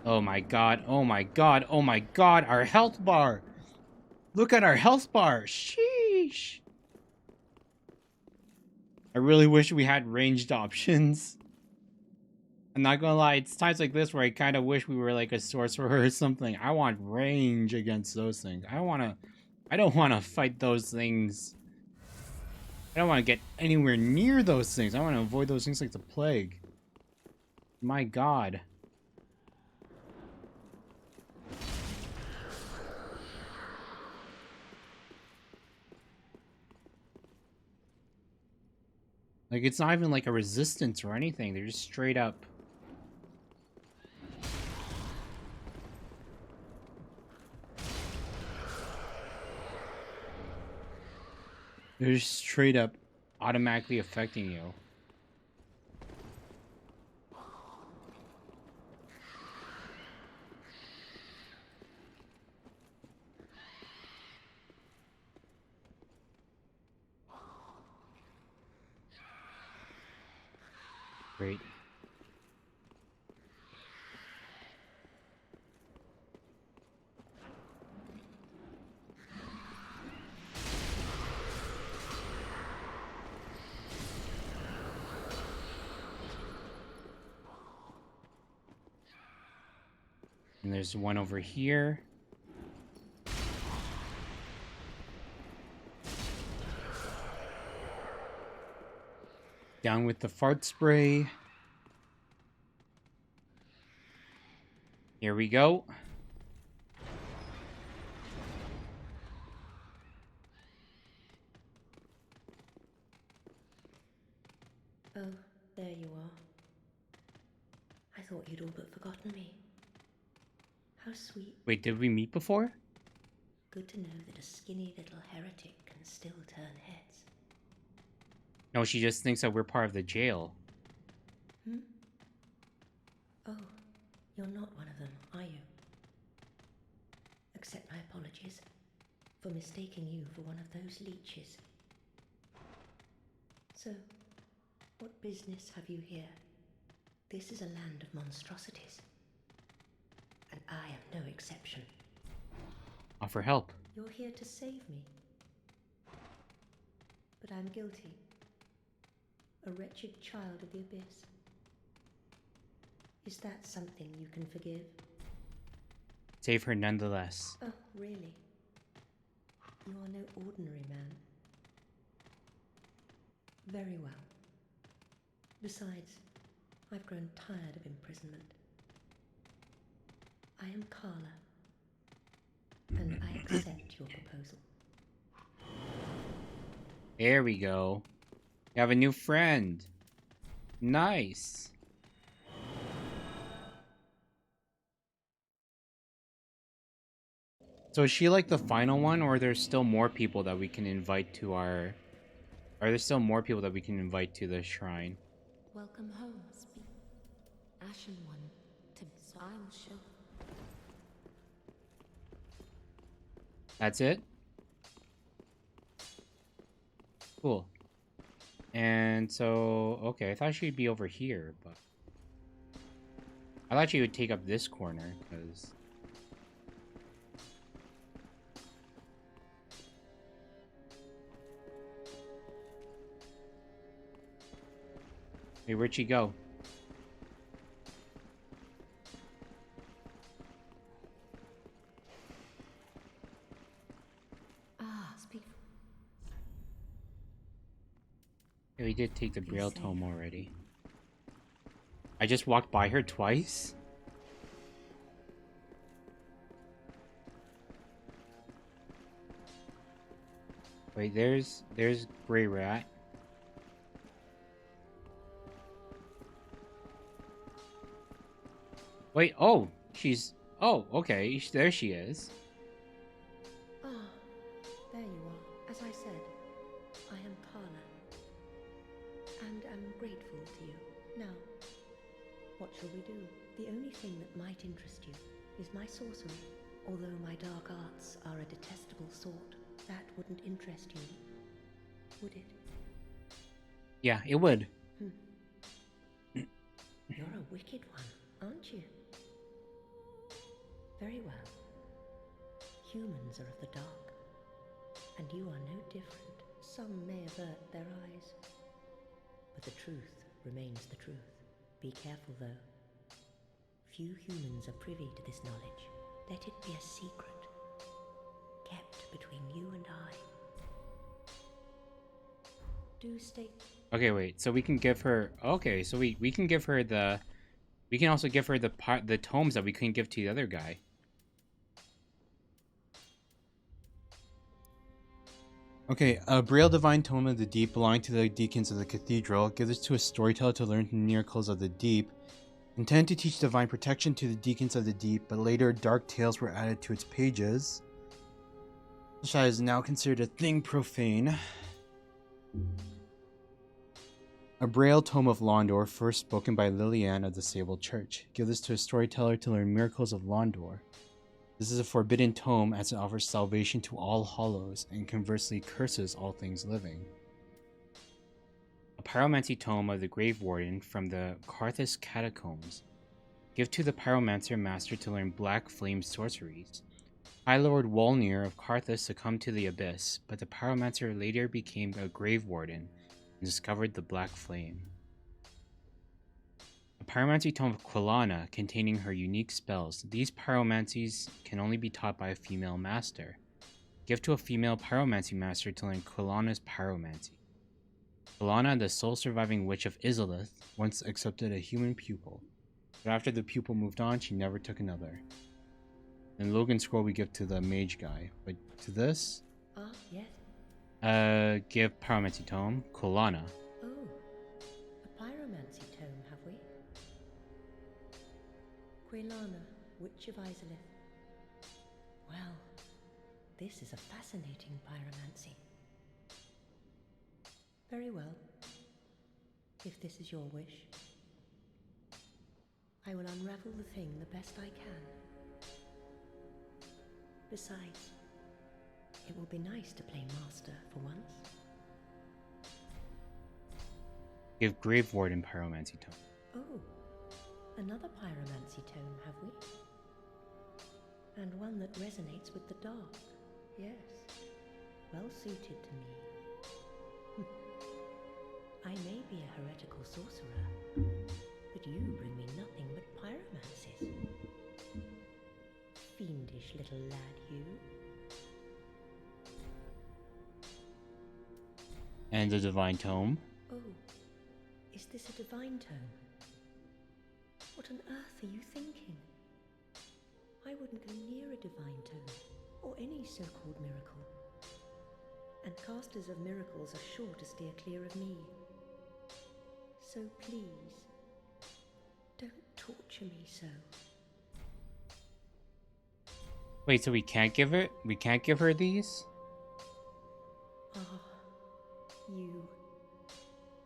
Oh my god, oh my god, oh my god, our health bar! Look at our health bar! Sheesh! I really wish we had ranged options. I'm not gonna lie, it's times like this where I kind of wish we were like a sorcerer or something. I want range against those things. I don't want to fight those things. I don't want to get anywhere near those things. I want to avoid those things like the plague. My god. Like, it's not even like a resistance or anything. They're just straight up. They're just straight up automatically affecting you. Great. And there's one over here. Down with the fart spray. Here we go. Oh, there you are. I thought you'd all but forgotten me. How sweet. Wait, did we meet before? Good to know that a skinny little heretic can still turn heads. No, she just thinks that we're part of the jail. Hmm? Oh, you're not one of them, are you? Accept my apologies for mistaking you for one of those leeches. So, what business have you here? This is a land of monstrosities. And I am no exception. Offer help. You're here to save me. But I'm guilty. A wretched child of the abyss. Is that something you can forgive? Save her nonetheless. Oh, really? You are no ordinary man. Very well. Besides, I've grown tired of imprisonment. I am Carla, and I accept your proposal. There we go. You have a new friend. Nice. So is she like the final one, or are there still more people that we can invite to our... Are there still more people that we can invite to the shrine? Welcome home, speak. Ashen one, to so I will show. That's it? Cool. And so, okay, I thought she'd be over here, but... I thought she would take up this corner, because... Hey, where'd she go? Ah, speak. Yeah, we did take the Braille safe. Tome already. I just walked by her twice? Wait, there's Grey Rat. Wait, oh, she's... Oh, okay, there she is. Ah, there you are. As I said, I am Carla. And am grateful to you. Now, what shall we do? The only thing that might interest you is my sorcery. Although my dark arts are a detestable sort, that wouldn't interest you, would it? Yeah, it would. You're a wicked one, aren't you? Very well. Humans are of the dark, and you are no different. Some may avert their eyes, but the truth remains the truth. Be careful, though. Few humans are privy to this knowledge. Let it be a secret, kept between you and I. Do stay... Okay, wait. So we can give her... Okay, so we can give her the... We can also give her the tomes that we couldn't give to the other guy. Okay, a Braille Divine Tome of the Deep belonging to the deacons of the cathedral. Give this to a storyteller to learn the miracles of the deep. Intended to teach divine protection to the deacons of the deep, but later dark tales were added to its pages. Which is now considered a thing profane. A Braille Tome of Londor, first spoken by Liliane of the Sable Church. Give this to a storyteller to learn miracles of Londor. This is a forbidden tome as it offers salvation to all hollows and conversely curses all things living. A Pyromancy Tome of the Grave Warden from the Karthus Catacombs. Give to the Pyromancer Master to learn Black Flame sorceries. High Lord Wolnir of Karthus succumbed to the Abyss, but the Pyromancer later became a Grave Warden and discovered the Black Flame. A Pyromancy Tome of Quilana containing her unique spells. These pyromancies can only be taught by a female master. Give to a female Pyromancy Master to learn Quilana's Pyromancy. Quilana, the sole surviving witch of Izalith, once accepted a human pupil, but after the pupil moved on, she never took another. In Logan Scroll we give to the mage guy, but to this? Yes. Give Pyromancy Tome, Quilana. Oh, a Pyromancy Tome, have we? Quilana, Witch of Izalith. Well, this is a fascinating pyromancy. Very well. If this is your wish, I will unravel the thing the best I can. Besides, it will be nice to play master for once. Give Grave Warden Pyromancy Tome. Oh, another pyromancy tome, have we? And one that resonates with the dark. Yes, well suited to me. I may be a heretical sorcerer, but you bring me nothing but pyromancies. Fiendish little lad, you. And the Divine Tome. Oh, is this a divine tome? What on earth are you thinking? I wouldn't go near a divine tome, or any so-called miracle. And casters of miracles are sure to steer clear of me. So please, don't torture me so. Wait, so we can't give it? We can't give her these? Ah, you.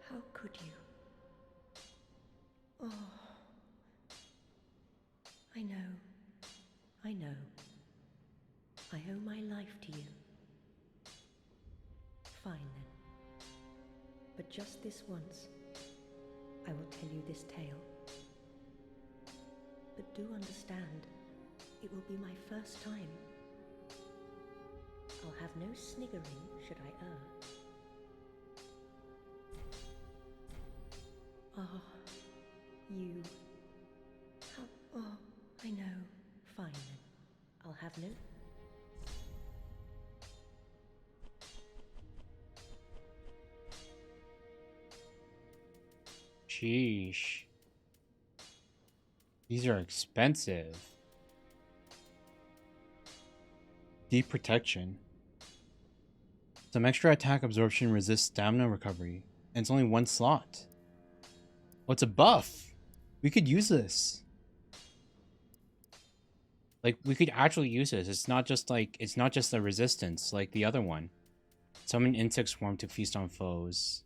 How could you? Oh. I know. I know. I owe my life to you. Fine then. But just this once, I will tell you this tale. But do understand, it will be my first time. I'll have no sniggering should I err. Ah, you. How? Oh, I know. Fine then. I'll have no. Sheesh. These are expensive. Deep Protection. Some extra attack absorption resists stamina recovery. And it's only one slot. Oh, it's a buff. We could use this. Like, we could actually use this. It's not just a resistance like the other one. Summon insect swarm to feast on foes.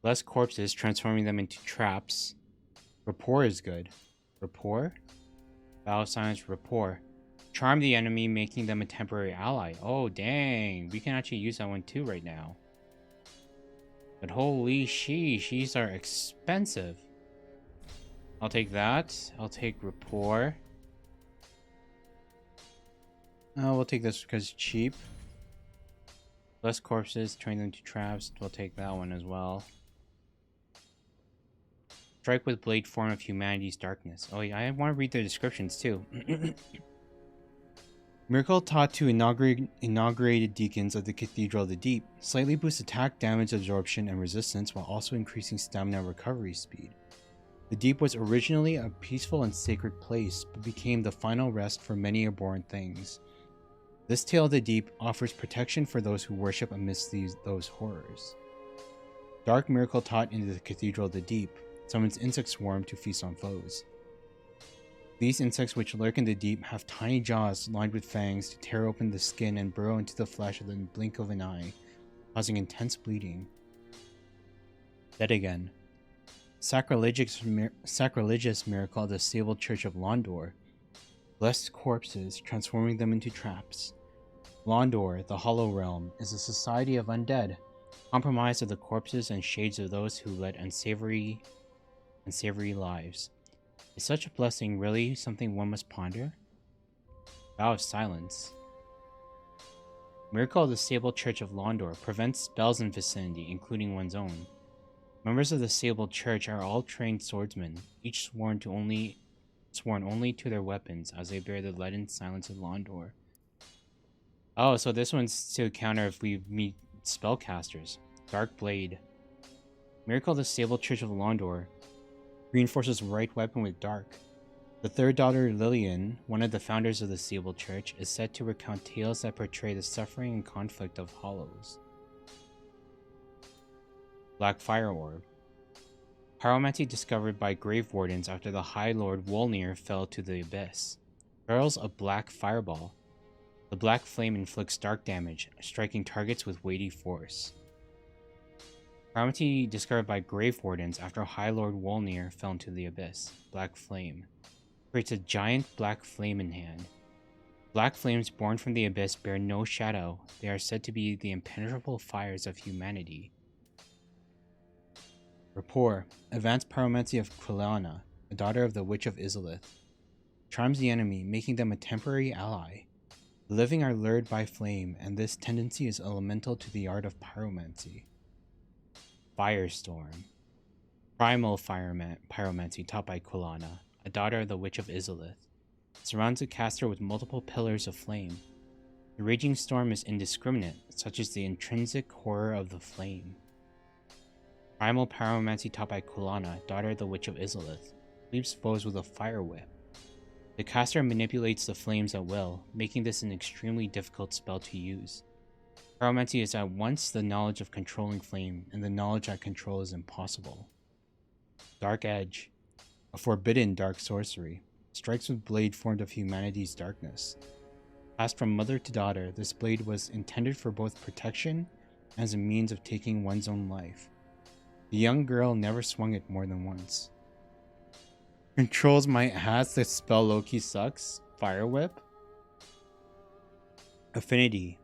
Less corpses, transforming them into traps. Rapport is good. Rapport? Battle Silence Rapport. Charm the enemy, making them a temporary ally. Oh, dang. We can actually use that one too right now. But holy sheesh, are expensive. I'll take that. I'll take Rapport. We'll take this because it's cheap. Less corpses, turn them to traps. We'll take that one as well. Strike with blade, form of humanity's darkness. Oh yeah, I want to read the descriptions too. Miracle taught to inaugurated deacons of the Cathedral of the Deep. Slightly boosts attack, damage absorption, and resistance while also increasing stamina recovery speed. The Deep was originally a peaceful and sacred place, but became the final rest for many abhorrent things. This Tale of the Deep offers protection for those who worship amidst those horrors. Dark Miracle taught into the Cathedral of the Deep summons insect swarm to feast on foes. These insects, which lurk in the deep, have tiny jaws lined with fangs to tear open the skin and burrow into the flesh within the blink of an eye, causing intense bleeding. Dead again. Sacrilegious miracle of the Sable Church of Londor. Blessed corpses, transforming them into traps. Londor, the Hollow Realm, is a society of undead, compromised of the corpses and shades of those who led unsavory lives. Is such a blessing really something one must ponder? Vow of Silence. Miracle of the Sable Church of Londor prevents spells in vicinity, including one's own. Members of the Sable Church are all trained swordsmen, each sworn only to their weapons as they bear the leaden silence of Londor. Oh, so this one's to counter if we meet spellcasters. Dark Blade. Miracle of the Sable Church of Londor reinforces right weapon with dark. The third daughter, Lillian, one of the founders of the Sable Church, is said to recount tales that portray the suffering and conflict of Hollows. Black Fire Orb. Pyromancy discovered by Grave Wardens after the High Lord Wolnir fell to the abyss. Barrels a black fireball. The black flame inflicts dark damage, striking targets with weighty force. Pyromancy discovered by Grave Wardens after High Lord Wolnir fell into the abyss. Black Flame. Creates a giant black flame in hand. Black flames born from the abyss bear no shadow. They are said to be the impenetrable fires of humanity. Rapport. Advanced pyromancy of Quilana, a daughter of the Witch of Izalith. Charms the enemy, making them a temporary ally. The living are lured by flame, and this tendency is elemental to the art of pyromancy. Firestorm. Primal pyromancy taught by Quilana, a daughter of the Witch of Izalith. Surrounds the caster with multiple pillars of flame. The raging storm is indiscriminate, such as the intrinsic horror of the flame. Primal pyromancy taught by Quilana, daughter of the Witch of Izalith, leaves foes with a fire whip. The caster manipulates the flames at will, making this an extremely difficult spell to use. Pyromancy is at once the knowledge of controlling flame and the knowledge that control is impossible. Dark Edge. A forbidden dark sorcery. Strikes with blade formed of humanity's darkness. Passed from mother to daughter, this blade was intended for both protection and as a means of taking one's own life. The young girl never swung it more than once. Controls my ass, this spell low-key sucks. Fire Whip. Affinity.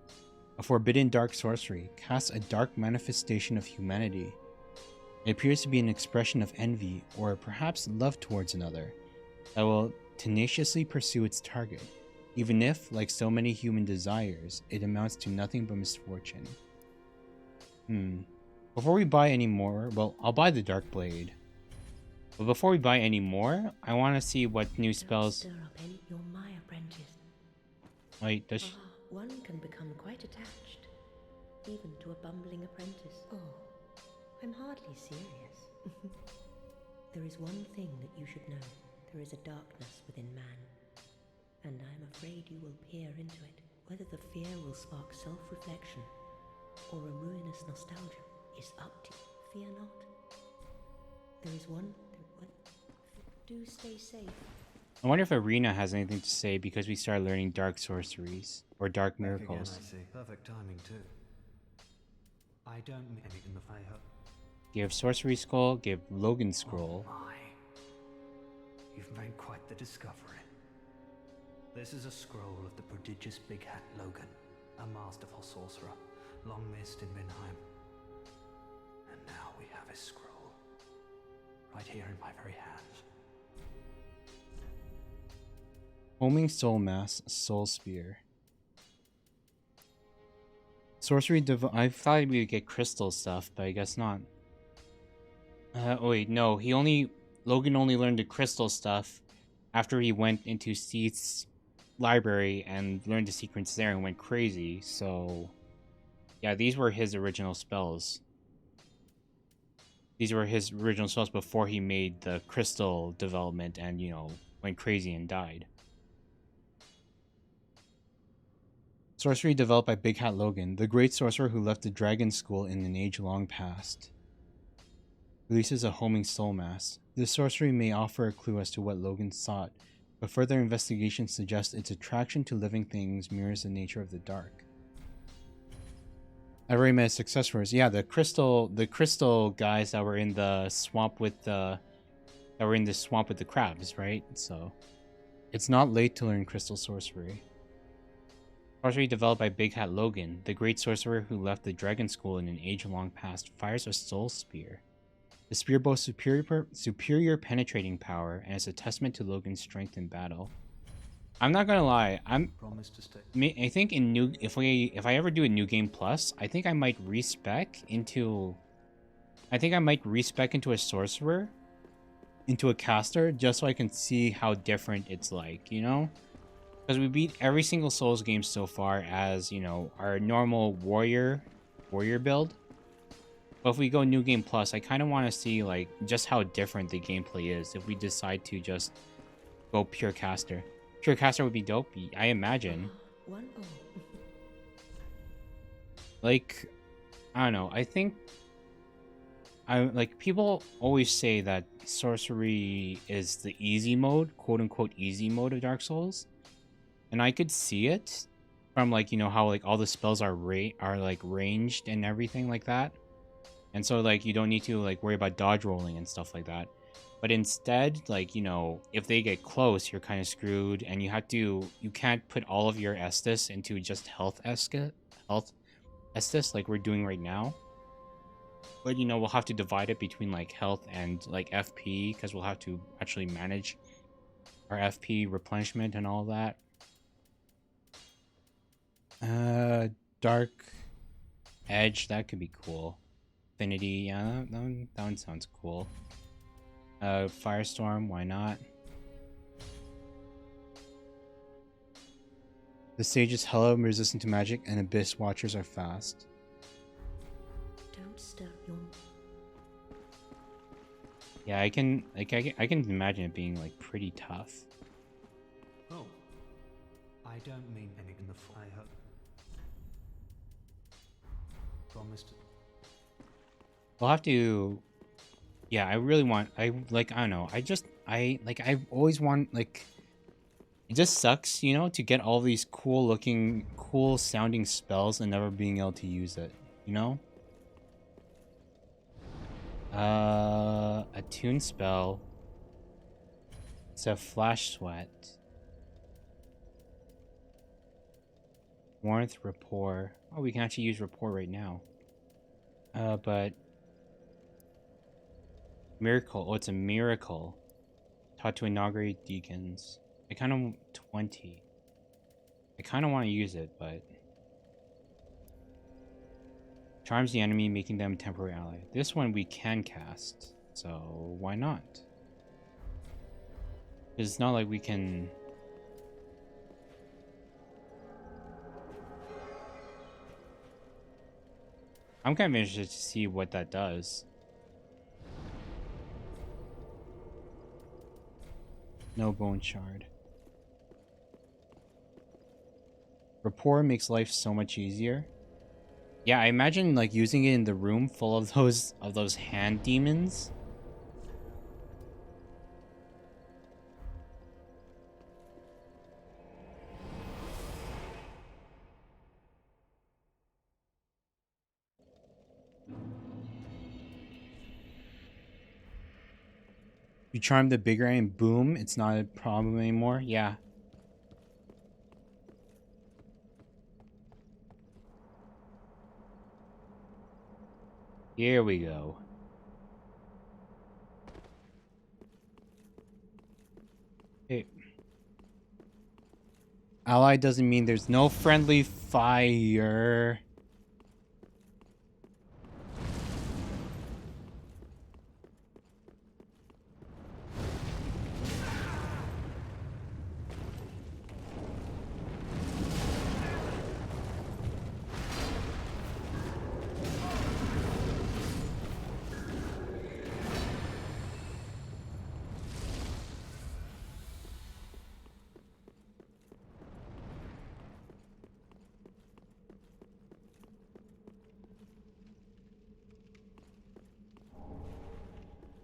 A forbidden dark sorcery casts a dark manifestation of humanity. It appears to be an expression of envy or perhaps love towards another that will tenaciously pursue its target, even if, like so many human desires, it amounts to nothing but misfortune. Before we buy any more, well, I'll buy the Dark Blade. But before we buy any more, I want to see what new spells. Stir up any, you're my apprentice. Wait, does she... One can become quite attached, even to a bumbling apprentice. Oh, I'm hardly serious. There is one thing that you should know. There is a darkness within man, and I'm afraid you will peer into it. Whether the fear will spark self-reflection or a ruinous nostalgia is up to you. Fear not. There is one... Do stay safe. I wonder if Arena has anything to say because we started learning dark sorceries or dark miracles. Again, I see. Perfect timing too. I don't mean it in the fire. Give Sorcery Skull, give Logan Scroll. Oh my. You've made quite the discovery. This is a scroll of the prodigious Big Hat Logan, a masterful sorcerer, long missed in Vinheim. And now we have his scroll, right here in my very hands. Homing Soul Mass, Soul Spear. Sorcery I thought we would get crystal stuff, but I guess not. Oh wait, no, Logan only learned the crystal stuff after he went into Seath's library and learned the secrets there and went crazy, so... Yeah, these were his original spells. These were his original spells before he made the crystal development and, you know, went crazy and died. Sorcery developed by Big Hat Logan, the great sorcerer who left the Dragon School in an age long past. Releases a homing soul mass. This sorcery may offer a clue as to what Logan sought, but further investigation suggests its attraction to living things mirrors the nature of the dark. I already met successors. Yeah, the crystal guys that were in the swamp with the crabs, right? So it's not late to learn crystal sorcery. Sorcery developed by Big Hat Logan, the great sorcerer who left the Dragon School in an age-long past, fires a soul spear. The spear boasts superior penetrating power and is a testament to Logan's strength in battle. I'm not gonna lie, I think if I ever do a new game plus, I think I might respec into a sorcerer, into a caster, just so I can see how different it's like, you know? Because we beat every single Souls game so far as, you know, our normal warrior build. But if we go New Game Plus, I kind of want to see, like, just how different the gameplay is if we decide to just go pure caster. Pure caster would be dope, I imagine. Like, I don't know, I think... like, people always say that sorcery is the easy mode, quote-unquote easy mode of Dark Souls. And I could see it from, like, you know, how, like, all the spells are like, ranged and everything like that. And so, like, you don't need to, like, worry about dodge rolling and stuff like that. But instead, like, you know, if they get close, you're kind of screwed. And you can't put all of your Estus into just health Estus, like we're doing right now. But, you know, we'll have to divide it between, like, health and, like, FP. Because we'll have to actually manage our FP replenishment and all that. Dark Edge, that could be cool. Affinity, yeah, that one sounds cool. Firestorm, why not? The sage is hella resistant to magic, and Abyss Watchers are fast. Don't stir your... Yeah, I can imagine it being, like, pretty tough. Oh, I don't mean anything in the I hope. Promised. We'll have to... Yeah, I really want... I don't know. I always want, like... It just sucks, you know, to get all these cool sounding spells and never being able to use it, you know? Attune spell. It's a Flash Sweat. Warmth, Rapport. Oh, we can actually use Rapport right now. But... Miracle. Oh, it's a miracle. Taught to inaugurate deacons. I kind of... 20. I kind of want to use it, but... Charms the enemy, making them a temporary ally. This one we can cast, so why not? It's not like we can... I'm kind of interested to see what that does. No Bone Shard. Rapport makes life so much easier. Yeah, I imagine, like, using it in the room full of those hand demons. You charm the bigger eye and boom, it's not a problem anymore. Yeah. Here we go. Hey. Ally doesn't mean there's no friendly fire.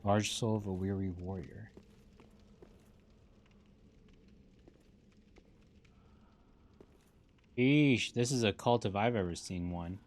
Large soul of a weary warrior. Eesh, this is a cult if I've ever seen one.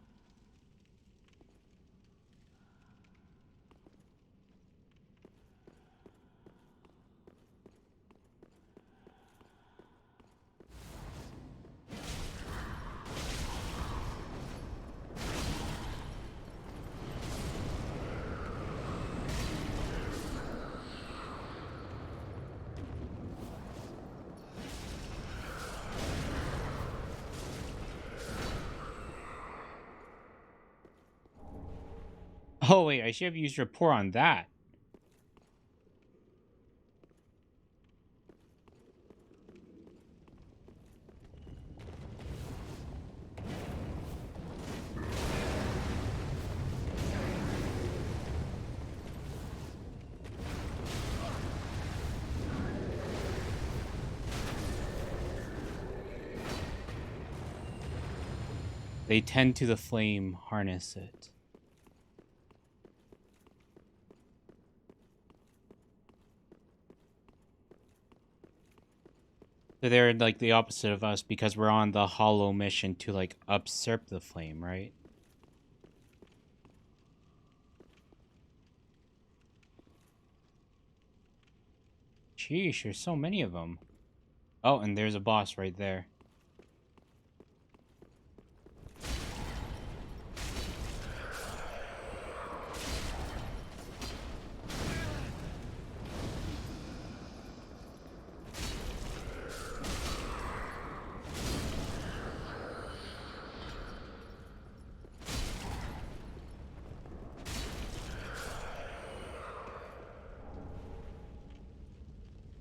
Oh wait, I should have used rapport on that. They tend to the flame, harness it. So they're like the opposite of us because we're on the hollow mission to like usurp the flame, right? Sheesh, there's so many of them. Oh, and there's a boss right there.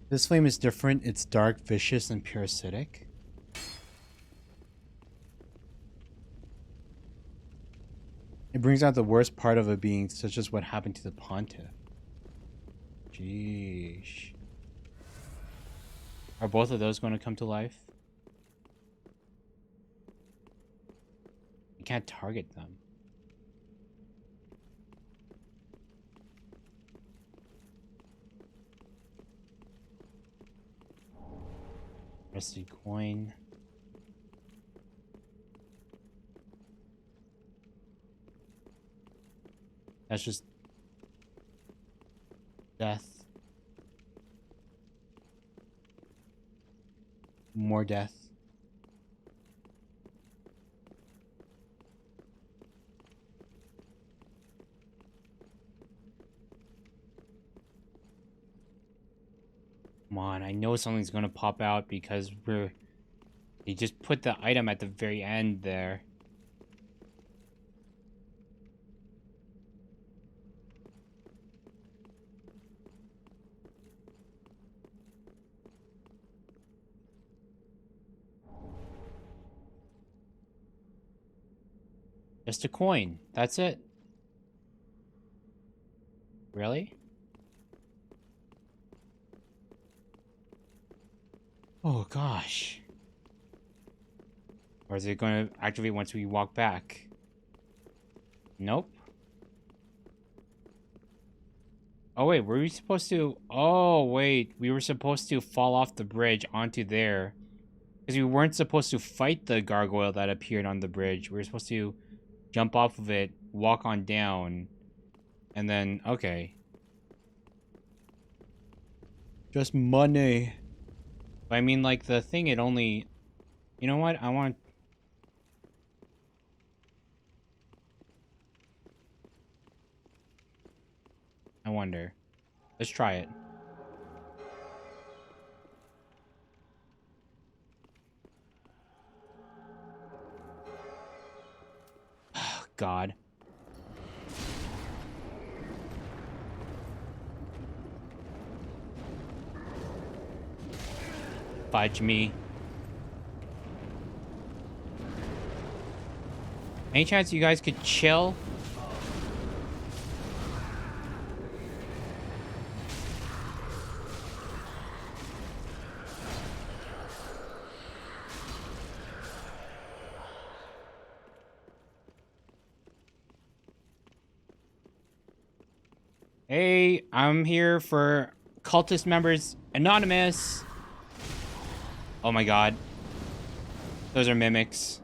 This flame is different. It's dark, vicious, and parasitic. It brings out the worst part of a being, such as what happened to the pontiff. Jeez. Are both of those going to come to life? You can't target them. Rusty coin. That's just death. More death. Come on, I know something's gonna pop out because they just put the item at the very end there. Just a coin. That's it. Really? Oh gosh. Or is it going to activate once we walk back? Nope. Oh wait, were we supposed to... Oh wait, we were supposed to fall off the bridge onto there. Because we weren't supposed to fight the gargoyle that appeared on the bridge. We were supposed to jump off of it, walk on down, and then... Okay. Just money. I mean, like, the thing, it only... You know what? I want... I wonder. Let's try it. Oh, God. Fudge me. Any chance you guys could chill? Hey, I'm here for Cultist Members Anonymous. Oh my god. Those are mimics.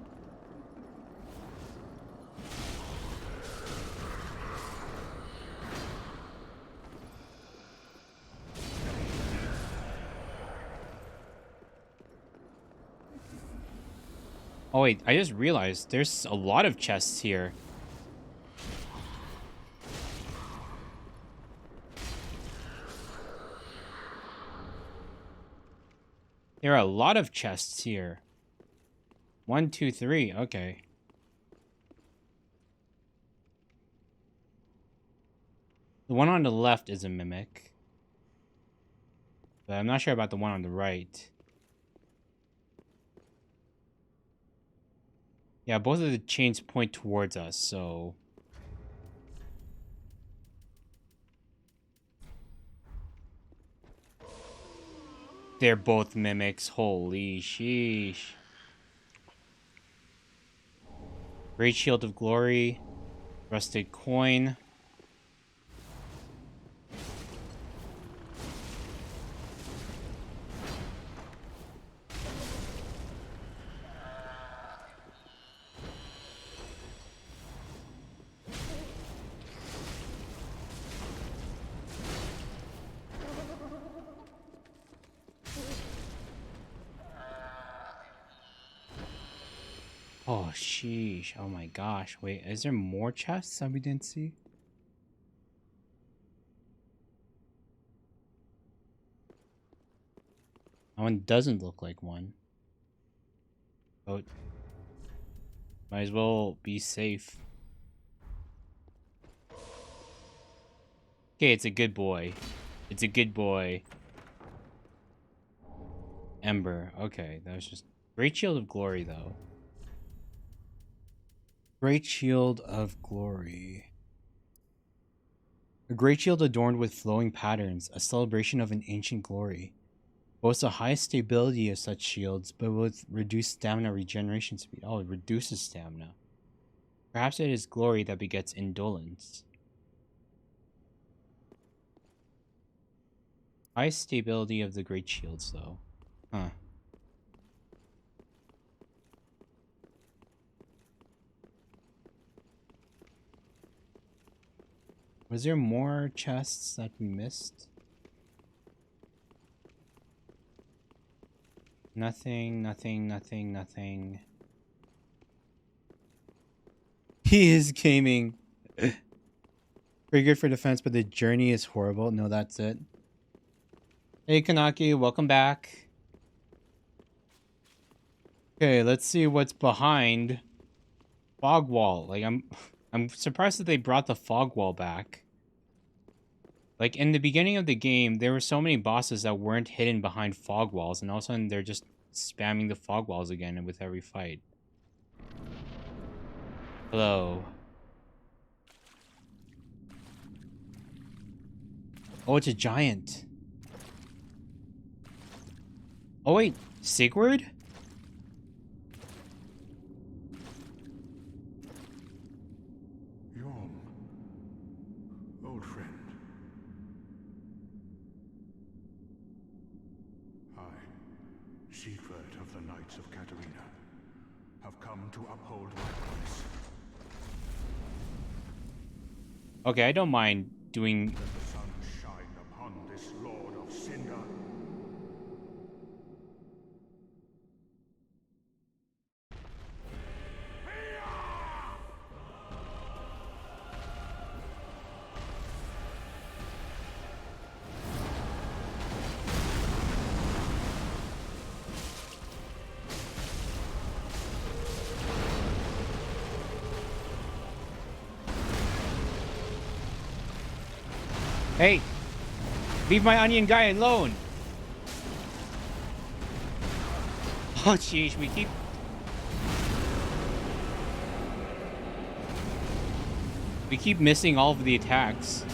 Oh wait, I just realized there's a lot of chests here. There are a lot of chests here. 1, 2, 3. Okay. The one on the left is a mimic. But I'm not sure about the one on the right. Yeah, both of the chains point towards us, so... They're both mimics. Holy sheesh. Great Shield of Glory. Rusted Coin. Oh, sheesh. Oh my gosh. Wait, is there more chests that we didn't see? That one doesn't look like one. Oh. Might as well be safe. Okay, it's a good boy. It's a good boy. Ember. Okay, that was just... Great Shield of Glory, though. Great Shield of Glory. A great shield adorned with flowing patterns, a celebration of an ancient glory. Boasts a high stability of such shields, but with reduced stamina regeneration speed. Oh, it reduces stamina. Perhaps it is glory that begets indolence. High stability of the great shields, though. Huh. Was there more chests that we missed? Nothing, nothing, nothing, nothing. He is gaming. Pretty good for defense, but the journey is horrible. No, that's it. Hey, Kanaki, welcome back. Okay, let's see what's behind Fog Wall. Like, I'm surprised that they brought the Fog Wall back. Like, in the beginning of the game, there were so many bosses that weren't hidden behind fog walls, and all of a sudden they're just spamming the fog walls again with every fight. Hello. Oh, it's a giant. Oh, wait. Sigurd? Old friend. I, Siegfried of the Knights of Catarina, have come to uphold my promise. Okay, I don't mind doing... Let the sun shine upon this Lord of Cinder. on. Hey! Leave my onion guy alone! Oh, jeez, we keep... We keep missing all of the attacks.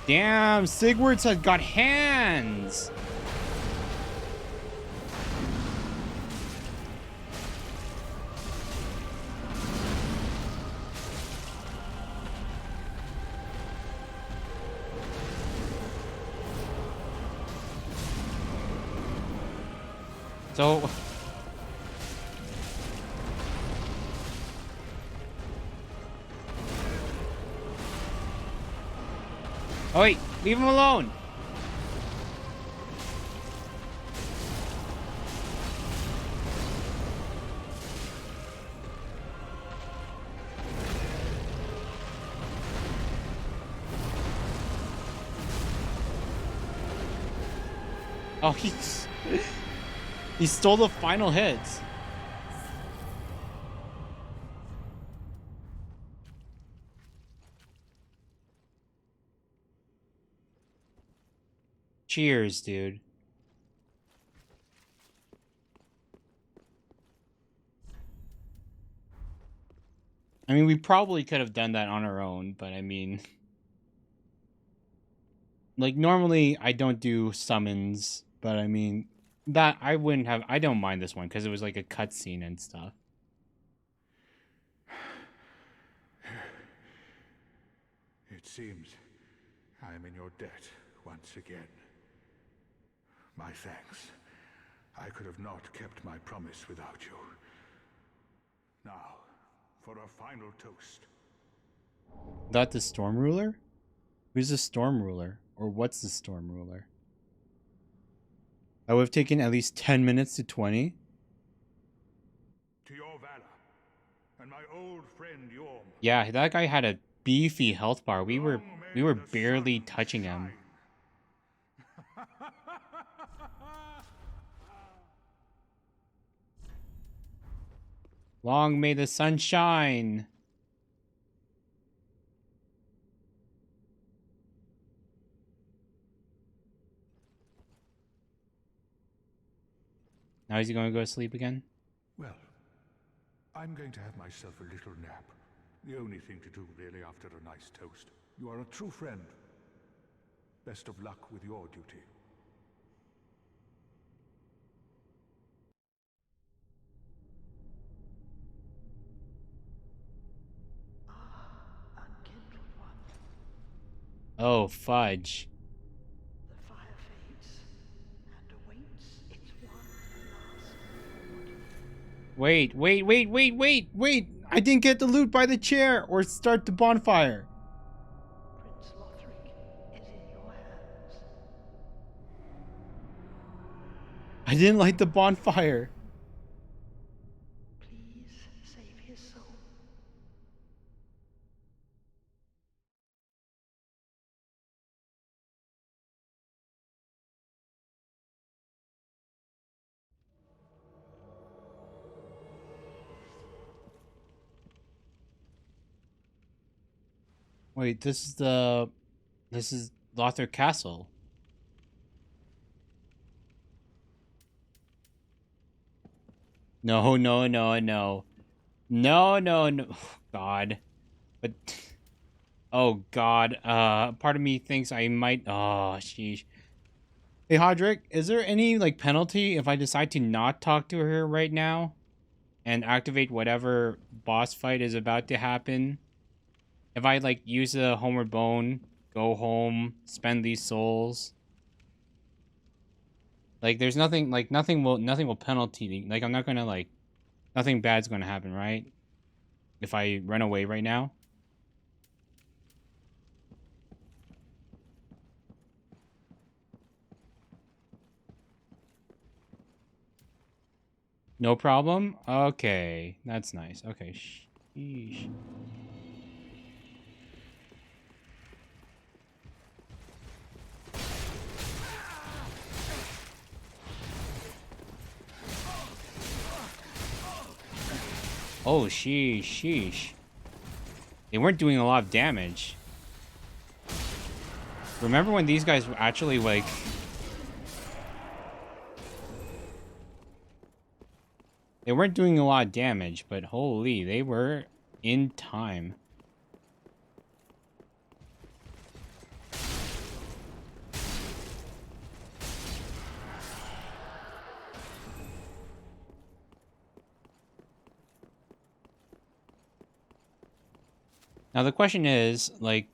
Damn, Sigwards has got hands! So... Oh wait, leave him alone. Oh, he stole the final hits. Cheers, dude. I mean, we probably could have done that on our own, but I mean... Like, normally I don't do summons, but I mean... That, I wouldn't have... I don't mind this one, because it was like a cutscene and stuff. It seems I am in your debt once again. My thanks. I could have not kept my promise without you. Now, for a final toast. That the Storm Ruler? Who's the Storm Ruler? Or what's the Storm Ruler? That would have taken at least 10 minutes to 20. To your valor, and my old friend Yorm. Yeah, that guy had a beefy health bar. We were barely touching him. Long may the sun shine. Now is he going to go to sleep again? Well, I'm going to have myself a little nap. The only thing to do, really, after a nice toast. You are a true friend. Best of luck with your duty. Oh, fudge. The fire fades and awaits its one last Wait. I didn't get the loot by the chair or start the bonfire. Prince Lothric is in your hands. I didn't light the bonfire. Please save his soul. Wait, this is Lothric Castle. No. No. God. But oh God. Part of me thinks I might. Oh, sheesh. Hey, Hodrick, is there any, like, penalty if I decide to not talk to her right now and activate whatever boss fight is about to happen? If I, like, use a Homeward Bone, go home, spend these souls? Like, there's nothing, like, nothing will penalty me. Like, I'm not gonna, like, nothing bad's gonna happen, right? If I run away right now? No problem? Okay, that's nice. Okay, sheesh. Oh, sheesh. They weren't doing a lot of damage. Remember when these guys were actually, like... They weren't doing a lot of damage, but holy, they were in time. Now the question is, like...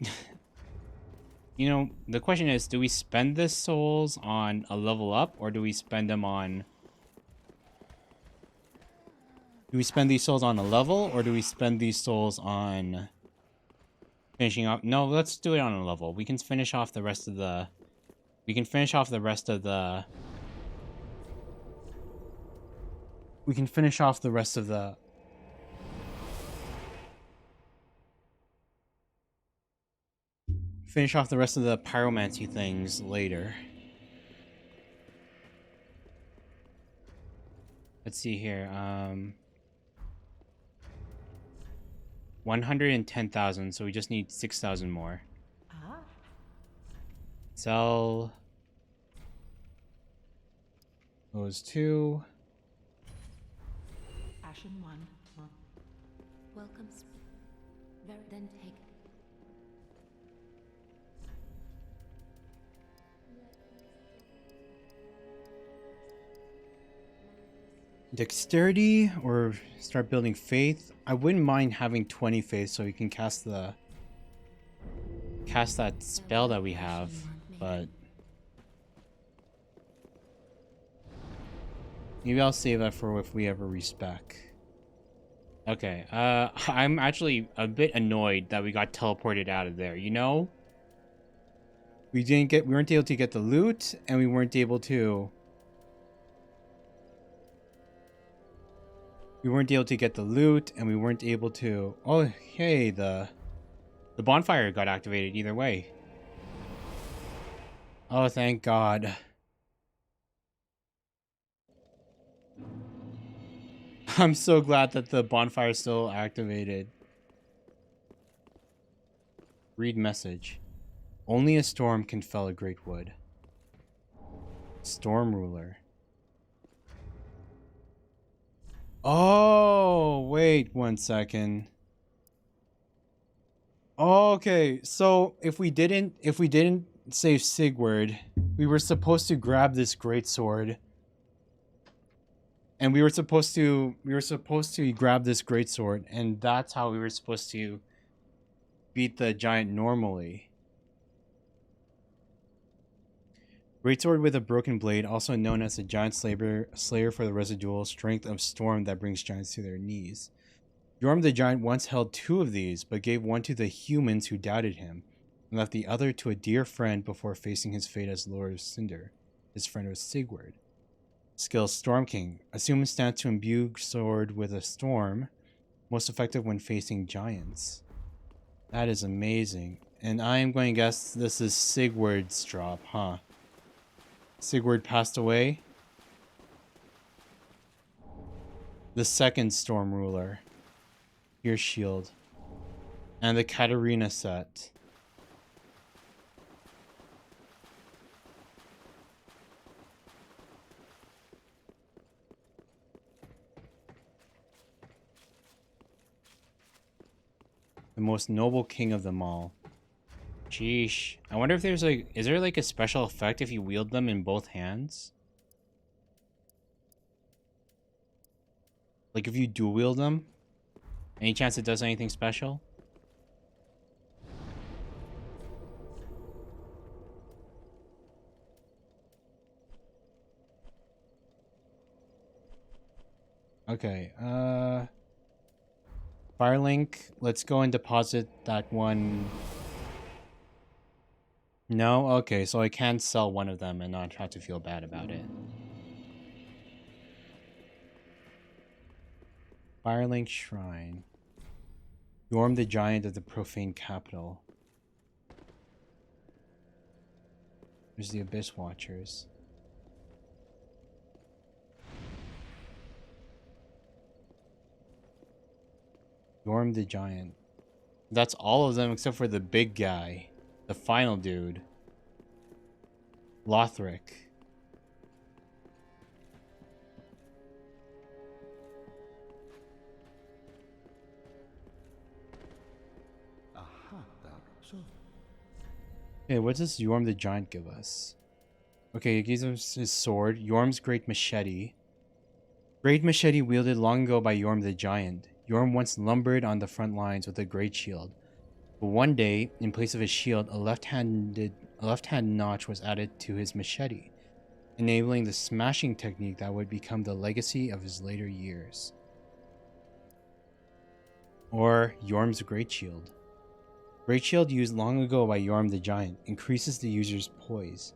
You know, the question is, do we spend the souls on a level up, or do we spend them on... Do we spend these souls on a level, or do we spend these souls on... Finishing off... No, let's do it on a level. We can finish off the rest of the... We can finish off the rest of the... We can finish off the rest of the... Finish off the rest of the pyromancy things later. Let's see here. 110,000, so we just need 6,000 more. Ah. Sell those two. Ashen one. Welcome. Very then take. Dexterity or start building faith. I wouldn't mind having 20 faith so we can cast that spell that we have, but maybe I'll save that for if we ever respec. Okay, I'm actually a bit annoyed that we got teleported out of there, you know? We weren't able to get the loot, and we weren't able to... We weren't able to get the loot, and we weren't able to... Oh, hey, the bonfire got activated either way. Oh, thank God. I'm so glad that the bonfire is still activated. Read message. Only a storm can fell a great wood. Storm ruler. Oh, wait 1 second. Okay, so if we didn't save Sigurd, we were supposed to grab this greatsword. And we were supposed to grab this greatsword, and that's how we were supposed to beat the giant normally. Greatsword with a broken blade, also known as the giant slayer for the residual strength of storm that brings giants to their knees. Yorm the giant once held 2 of these, but gave one to the humans who doubted him, and left the other to a dear friend before facing his fate as Lord of Cinder. His friend was Sigurd. Skill Storm King. Assume a stance to imbue sword with a storm. Most effective when facing giants. That is amazing. And I am going to guess this is Sigurd's drop, huh? Sigurd passed away. The second Storm Ruler. Here's Shield. And the Katarina set. The most noble king of them all. Sheesh. I wonder if there's like, is there like a special effect if you wield them in both hands? Like if you dual wield them? Any chance it does anything special? Okay, Firelink, let's go and deposit that one. No? Okay, so I can sell one of them and not have to feel bad about it. Firelink Shrine. Yorm the Giant of the Profane Capital. There's the Abyss Watchers. Yorm the Giant. That's all of them except for the big guy. The final dude. Lothric. Okay, what does Yorm the Giant give us? Okay, it gives us his sword, Yorm's Great Machete. Great Machete wielded long ago by Yorm the Giant. Yorm once lumbered on the front lines with a great shield. But one day, in place of his shield, a left-hand notch was added to his machete, enabling the smashing technique that would become the legacy of his later years. Or Yorm's Great Shield. Great Shield used long ago by Yorm the Giant increases the user's poise.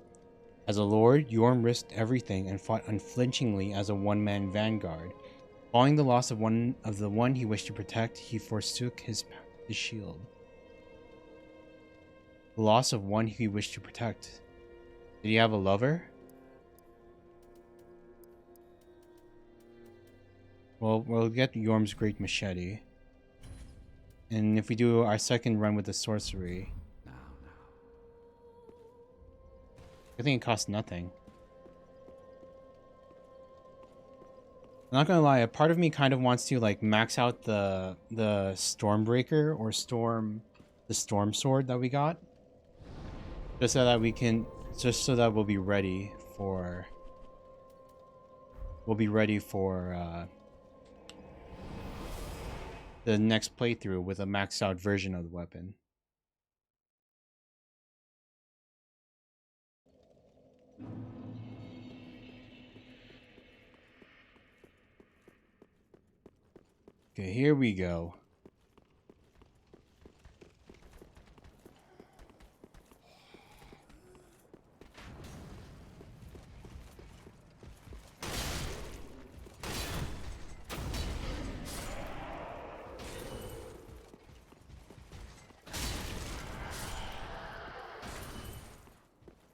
As a lord, Yorm risked everything and fought unflinchingly as a one-man vanguard. Following the loss of the one he wished to protect, he forsook his shield. The loss of one he wished to protect. Did he have a lover? Well, we'll get Yorm's Great Machete. And if we do our second run with the sorcery... I think it costs nothing. I'm not gonna lie, a part of me kind of wants to like max out the Stormbreaker or the Storm Sword that we got. Just so that we'll be ready for the next playthrough with a maxed out version of the weapon. Okay, here we go.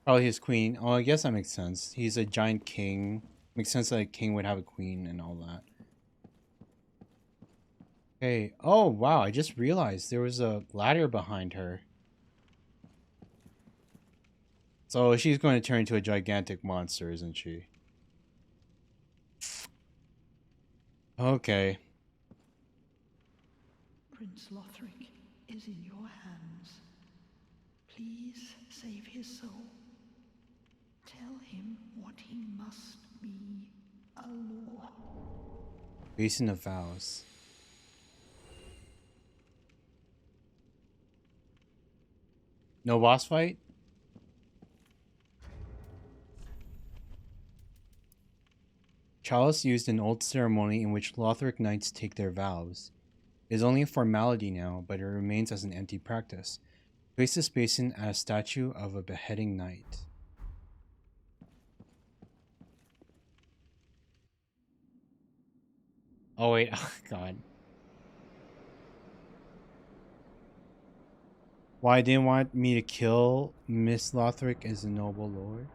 Probably his queen. Oh, I guess that makes sense. He's a giant king. Makes sense that a king would have a queen and all that. Okay. Oh, wow. I just realized there was a ladder behind her. So she's going to turn into a gigantic monster, isn't she? Okay. Prince Lothric is in your hands. Please save his soul. Tell him what he must be, a law. Basin of Vows. No boss fight? Chalice used an old ceremony in which Lothric knights take their vows. It is only a formality now, but it remains as an empty practice. Place this basin as a statue of a beheading knight. Oh wait, oh god. Why didn't want me to kill Miss Lothric as a noble lord?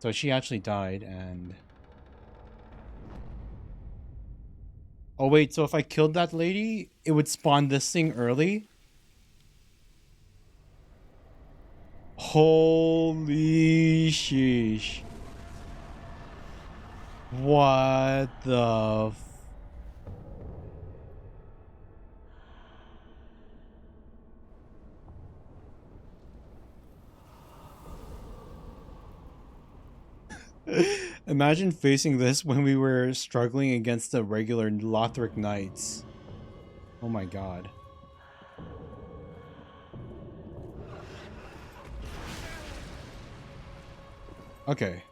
So she actually died and... Oh wait, so if I killed that lady, it would spawn this thing early? Holy sheesh. What the Imagine facing this when we were struggling against the regular Lothric Knights. Oh my god. Okay.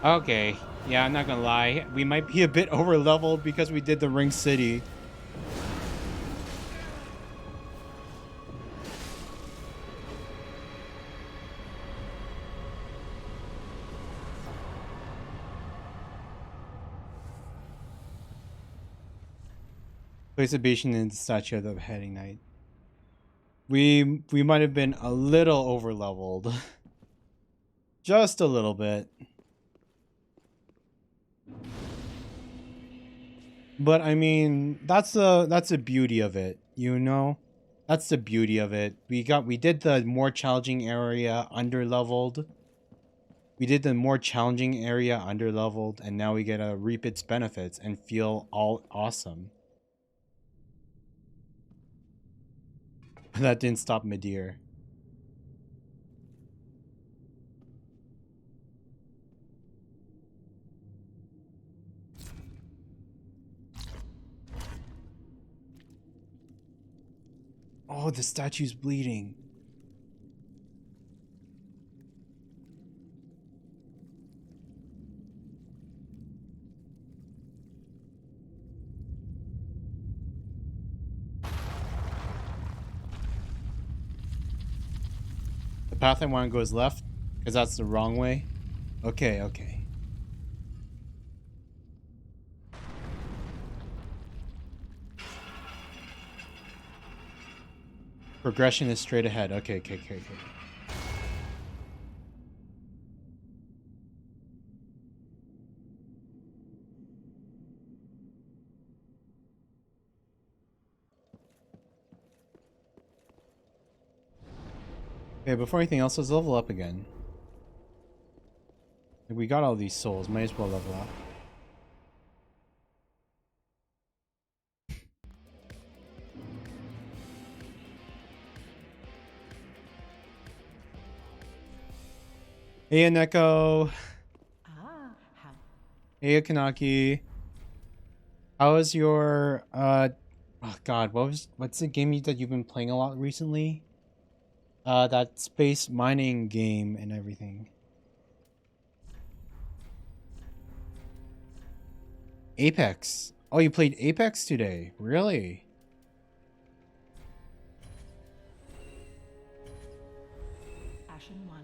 Okay, yeah, I'm not gonna lie. We might be a bit over leveled because we did the Ring City. Place a Bastion in the statue of the Beheading Knight. We might have been a little over leveled. Just a little bit. But I mean, that's the beauty of it, you know? That's the beauty of it. We did the more challenging area under-leveled. We did the more challenging area under-leveled, and now we get to reap its benefits and feel all awesome. That didn't stop Midir. Oh, the statue's bleeding. The path I want to go is left, because that's the wrong way. Okay, okay. Progression is straight ahead. Okay, okay, okay, okay. Okay, before anything else, let's level up again. Like, we got all these souls, might as well level up. Hey, Aneko. Hey, Kanaki. How is your oh god, what's the game that you've been playing a lot recently? That space mining game and everything. Apex. Oh, you played Apex today? Really? Ashen One.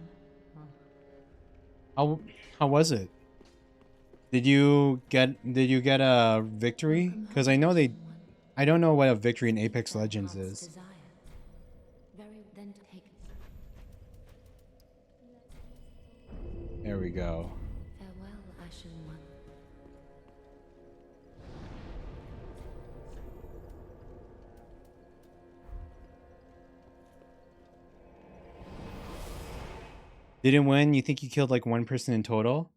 How was it? Did you get a victory? Because I know I don't know what a victory in Apex Legends is. There we go. Farewell, Ashen One. Didn't win? You think you killed like one person in total?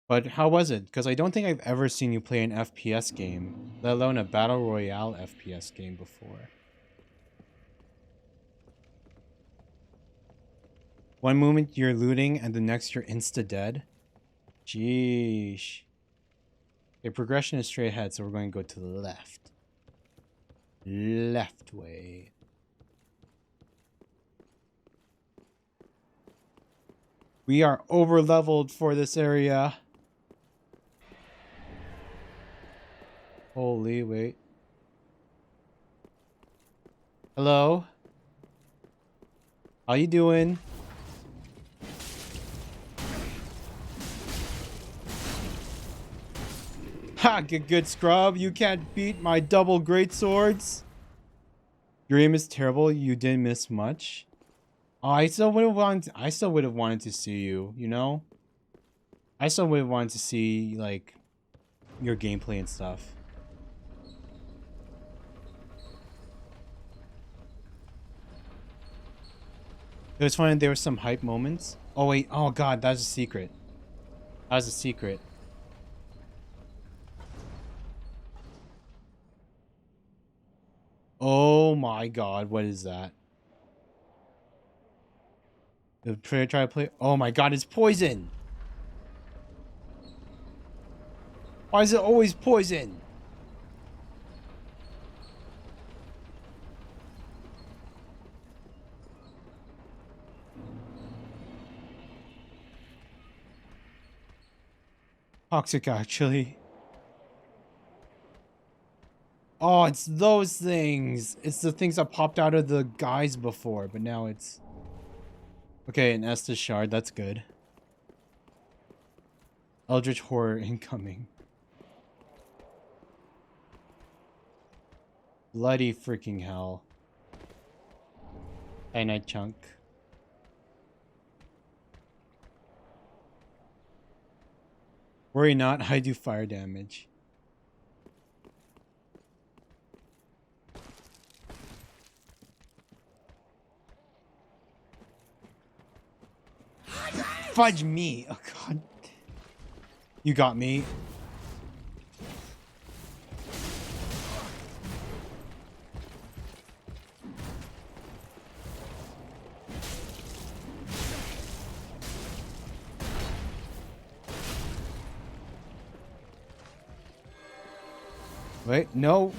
But how was it? Because I don't think I've ever seen you play an FPS game, let alone a Battle Royale FPS game before. One moment you're looting and the next you're insta-dead? Jeesh. Okay, progression is straight ahead, so we're going to go to the left. Left way. We are over-leveled for this area. Holy, wait. Hello? How you doing? Ha! Good scrub. You can't beat my double great swords. Your aim is terrible. You didn't miss much. Oh, I still would have wanted. I still would have wanted to see you. You know. I still would have wanted to see like your gameplay and stuff. It was funny. There were some hype moments. Oh wait. Oh god, that's a secret. That was a secret. Oh my god, what is that? The try to play. Oh my god, it's poison. Why is it always poison? Toxic, actually. Oh, it's those things. It's the things that popped out of the guys before, but now it's... Okay, an Estus shard. That's good. Eldritch Horror incoming. Bloody freaking hell. Night chunk. Worry not, I do fire damage. Fudge me! Oh god. You got me. Wait, no.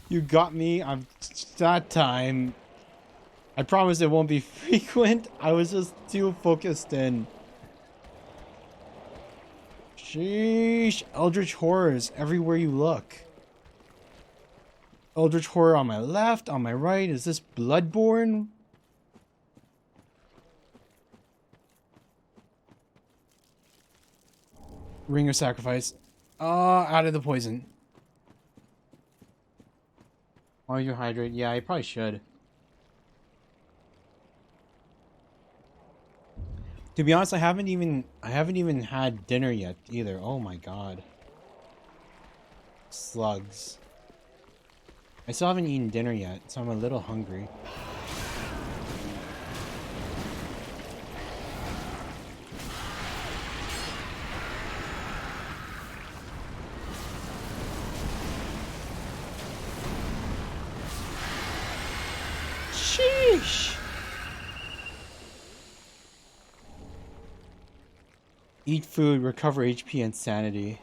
You got me. I'm that time. I promise it won't be frequent. I was just too focused in. Sheesh. Eldritch horrors everywhere you look. Eldritch horror on my left, on my right. Is this Bloodborne? Ring of Sacrifice. Out of the poison. Why you hydrate? Yeah, I probably should. To be honest, I haven't even had dinner yet either. Oh my god. Slugs. I still haven't eaten dinner yet, so I'm a little hungry. Sheesh. Eat food, recover HP and sanity.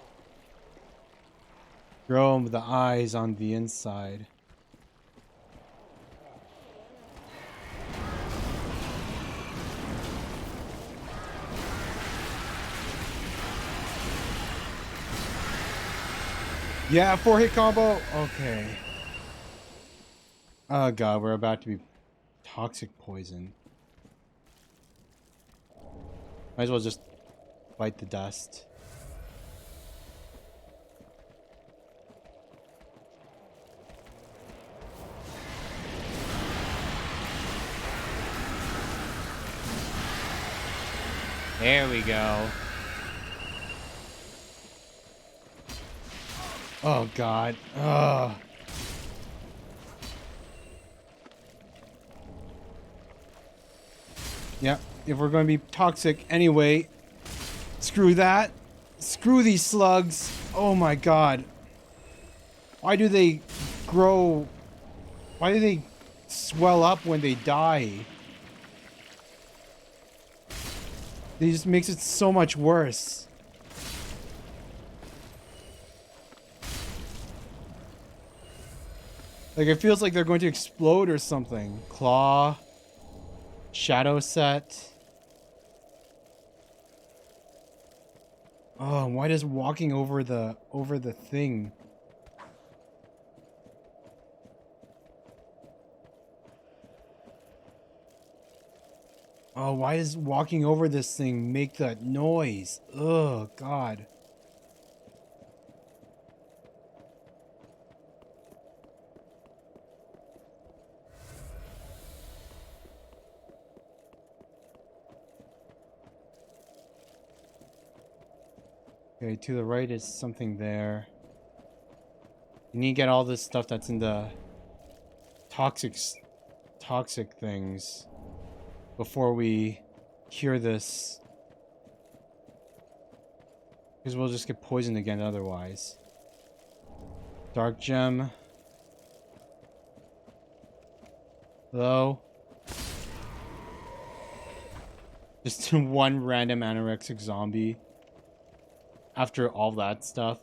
Grow the eyes on the inside. Yeah, 4-hit combo. Okay. Oh god, we're about to be toxic poison. Might as well just bite the dust. There we go. Oh god. Ugh. Yeah, if we're going to be toxic anyway, screw that. Screw these slugs. Oh my god. Why do they grow? Why do they swell up when they die? It just makes it so much worse. Like, it feels like they're going to explode or something. Claw. Shadow set. Oh, why does walking over the thing? Oh, why does walking over this thing make that noise? Oh, God. Okay, to the right is something there. You need to get all this stuff that's in the toxic things before we cure this. Because we'll just get poisoned again otherwise. Dark gem. Hello? Just one random anorexic zombie. After all that stuff.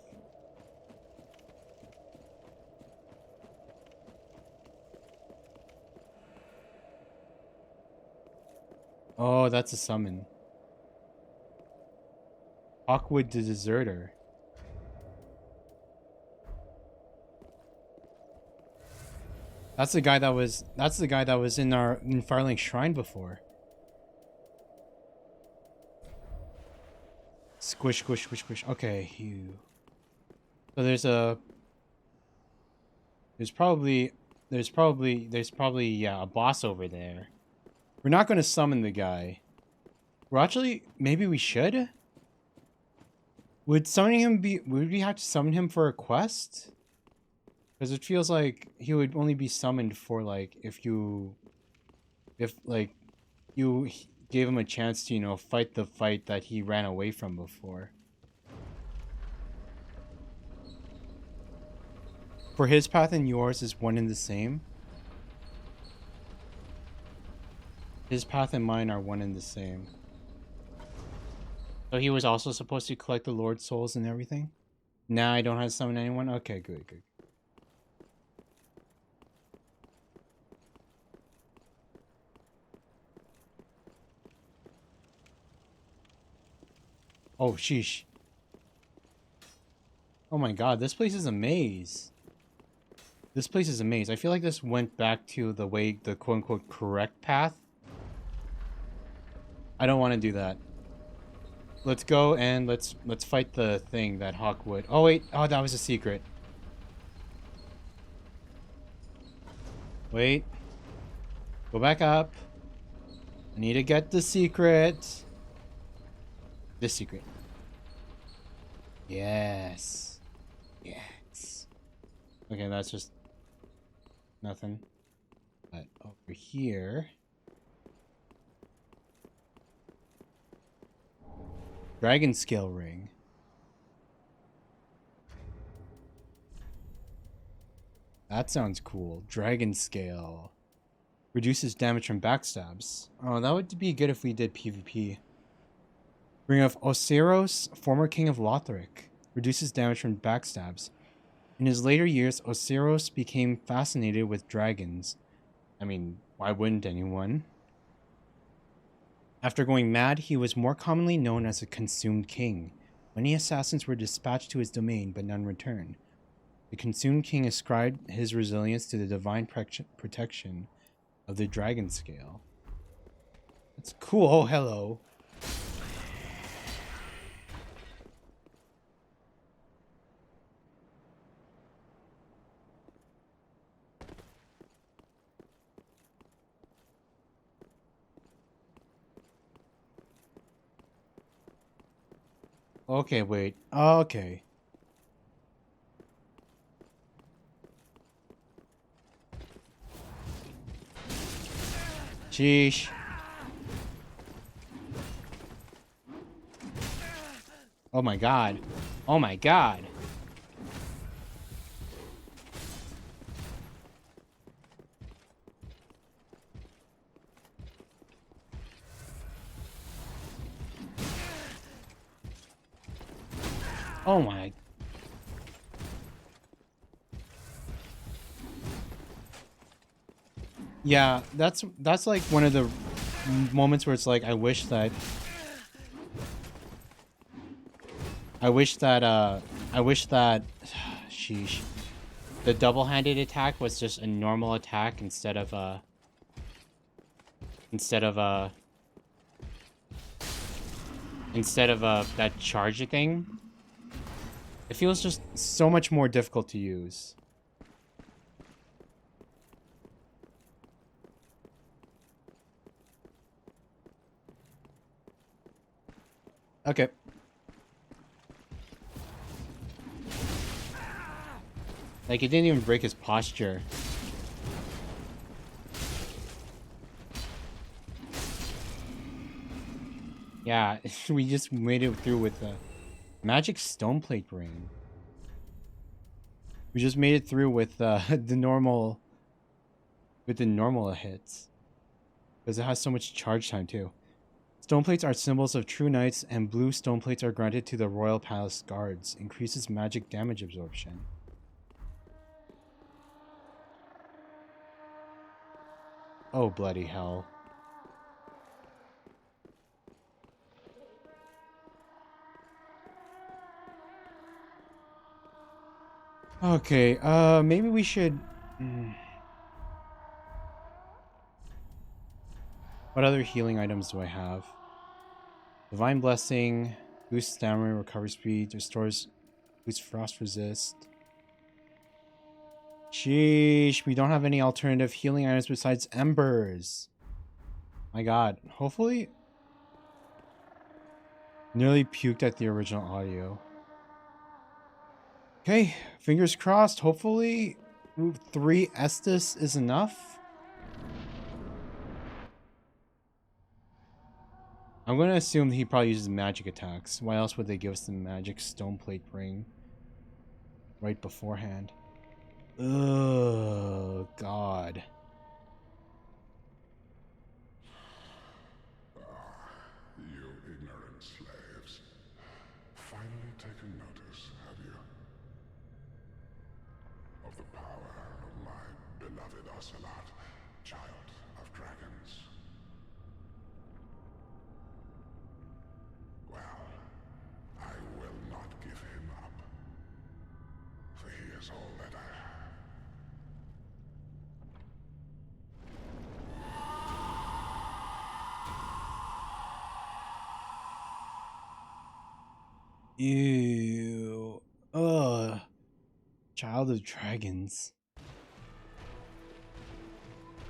Oh, that's a summon. Hawkwood the Deserter. That's the guy that was in Firelink Shrine before. Squish, squish, squish, squish. Okay, you. So there's probably yeah, a boss over there. We're not going to summon the guy. We're actually, maybe we should? Would we have to summon him for a quest? Because it feels like he would only be summoned for like if you gave him a chance to, you know, fight the fight that he ran away from before. For his path and yours is one and the same. His path and mine are one and the same. So he was also supposed to collect the Lord's souls and everything? Now I don't have to summon anyone? Okay, good, good. Oh, sheesh. Oh my god, this place is a maze. This place is a maze. I feel like this went back to the way, the quote-unquote correct path. I don't want to do that. Let's go and let's fight the thing that Hawkwood. Oh wait, oh that was a secret. Wait. Go back up. I need to get the secret. This secret. Yes. Yes. Okay, that's just nothing. But over here. Dragon Scale Ring. That sounds cool. Dragon Scale. Reduces damage from backstabs. Oh, that would be good if we did PvP. Ring of Oseros, former king of Lothric. Reduces damage from backstabs. In his later years, Oseros became fascinated with dragons. I mean, why wouldn't anyone? After going mad, he was more commonly known as a consumed king. Many assassins were dispatched to his domain, but none returned. The consumed king ascribed his resilience to the divine protection of the dragon scale. That's cool. Oh, hello. Okay, wait. Okay. Sheesh. Oh my god. Oh my god. Oh my. Yeah, that's like one of the moments where it's like I wish that sheesh. The double-handed attack was just a normal attack instead of that charge thing. It feels just so much more difficult to use. Okay. Like, it didn't even break his posture. Yeah, we just made it through with the magic stoneplate ring. We just made it through with the normal hits. Because it has so much charge time too. Stone plates are symbols of true knights, and blue stone plates are granted to the Royal Palace guards. Increases magic damage absorption. Oh, bloody hell. Okay, maybe we should... What other healing items do I have? Divine Blessing, boosts stamina, recovery speed, restores, boosts frost resist. Sheesh, we don't have any alternative healing items besides embers. My god, hopefully... Nearly puked at the original audio. Okay, fingers crossed. Hopefully 3 Estus is enough. I'm going to assume he probably uses magic attacks. Why else would they give us the magic stoneplate ring right beforehand? Oh, God. You ignorant slaves. Finally taken notice, have you? Of the power of my beloved Ocelot, child of dragons. Well, I will not give him up, for he is all that I have. Ew. Ugh. Child of Dragons.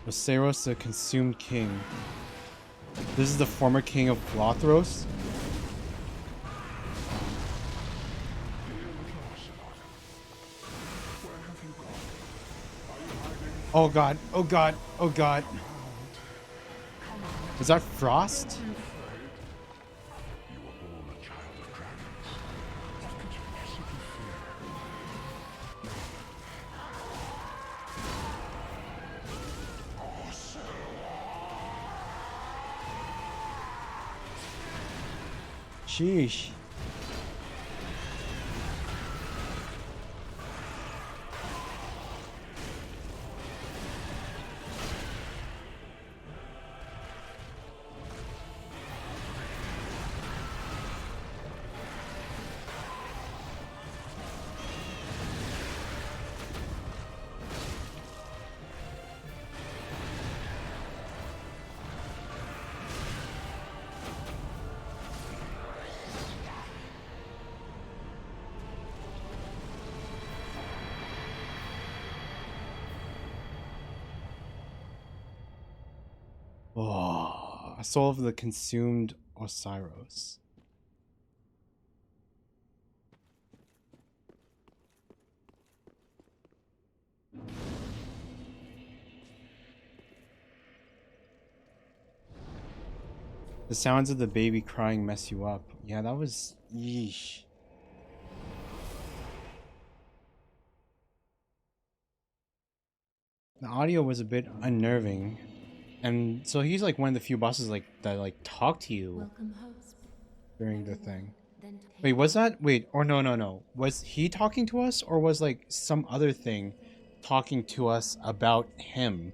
Oseros, the Consumed King. This is the former king of Lothros? Oh god, oh god, oh god. Was that Frost? Sheesh. Oh, a soul of the consumed Osiros. The sounds of the baby crying mess you up. Yeah, that was... yeesh. The audio was a bit unnerving. And so he's like one of the few bosses like that like talk to you during the thing. Wait, was that... wait, or no. Was he talking to us, or was like some other thing talking to us about him?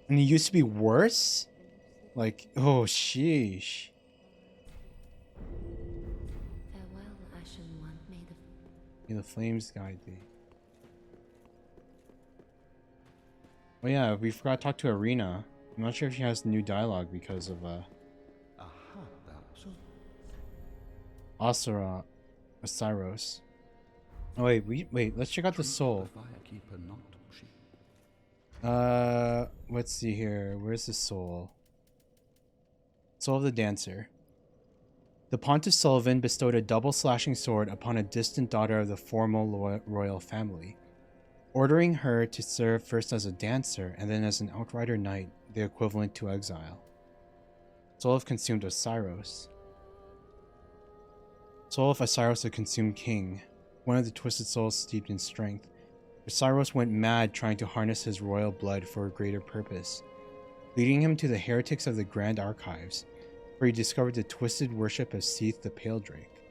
And he used to be worse? Like, oh, sheesh. Farewell, Ashen One. May the flames guide thee. Oh yeah, we forgot to talk to Arena. I'm not sure if she has new dialogue because of Osiros. Oh wait, let's check out the soul. Let's see here. Where's the soul? Soul of the Dancer. The Pontiff Sullivan bestowed a double slashing sword upon a distant daughter of the former royal family, ordering her to serve first as a dancer and then as an outrider knight, the equivalent to exile. Soul of consumed Osiris. Soul of Osiris, the consumed king, one of the twisted souls steeped in strength. Osiris went mad trying to harness his royal blood for a greater purpose, leading him to the heretics of the Grand Archives, where he discovered the twisted worship of Seath the Pale Drake.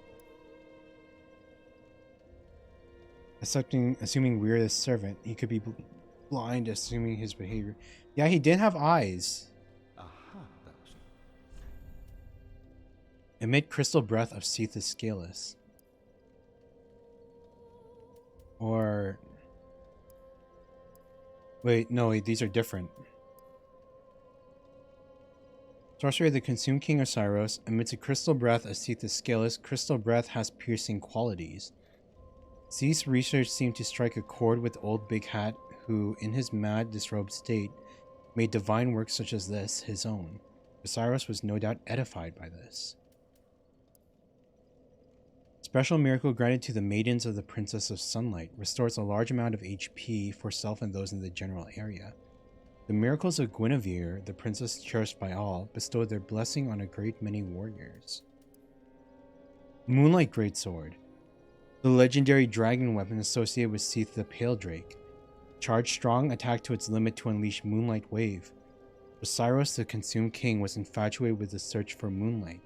Assuming Weir is servant, he could be blind, assuming his behavior. Yeah, he did have eyes. Emit crystal breath of Seath the Scaleless. Or... Wait, no, these are different. Sorcery of the Consumed King Osiris emits a crystal breath of Seath the Scaleless. Crystal breath has piercing qualities. Seath's research seemed to strike a chord with old Big Hat, who, in his mad, disrobed state, made divine works such as this his own. Osiris was no doubt edified by this. Special miracle granted to the maidens of the Princess of Sunlight restores a large amount of HP for self and those in the general area. The miracles of Guinevere, the princess cherished by all, bestowed their blessing on a great many warriors. Moonlight Greatsword. The legendary dragon weapon associated with Seath the Pale Drake. Charged strong, attacked to its limit to unleash Moonlight Wave. Osiris, the Consumed King, was infatuated with the search for moonlight.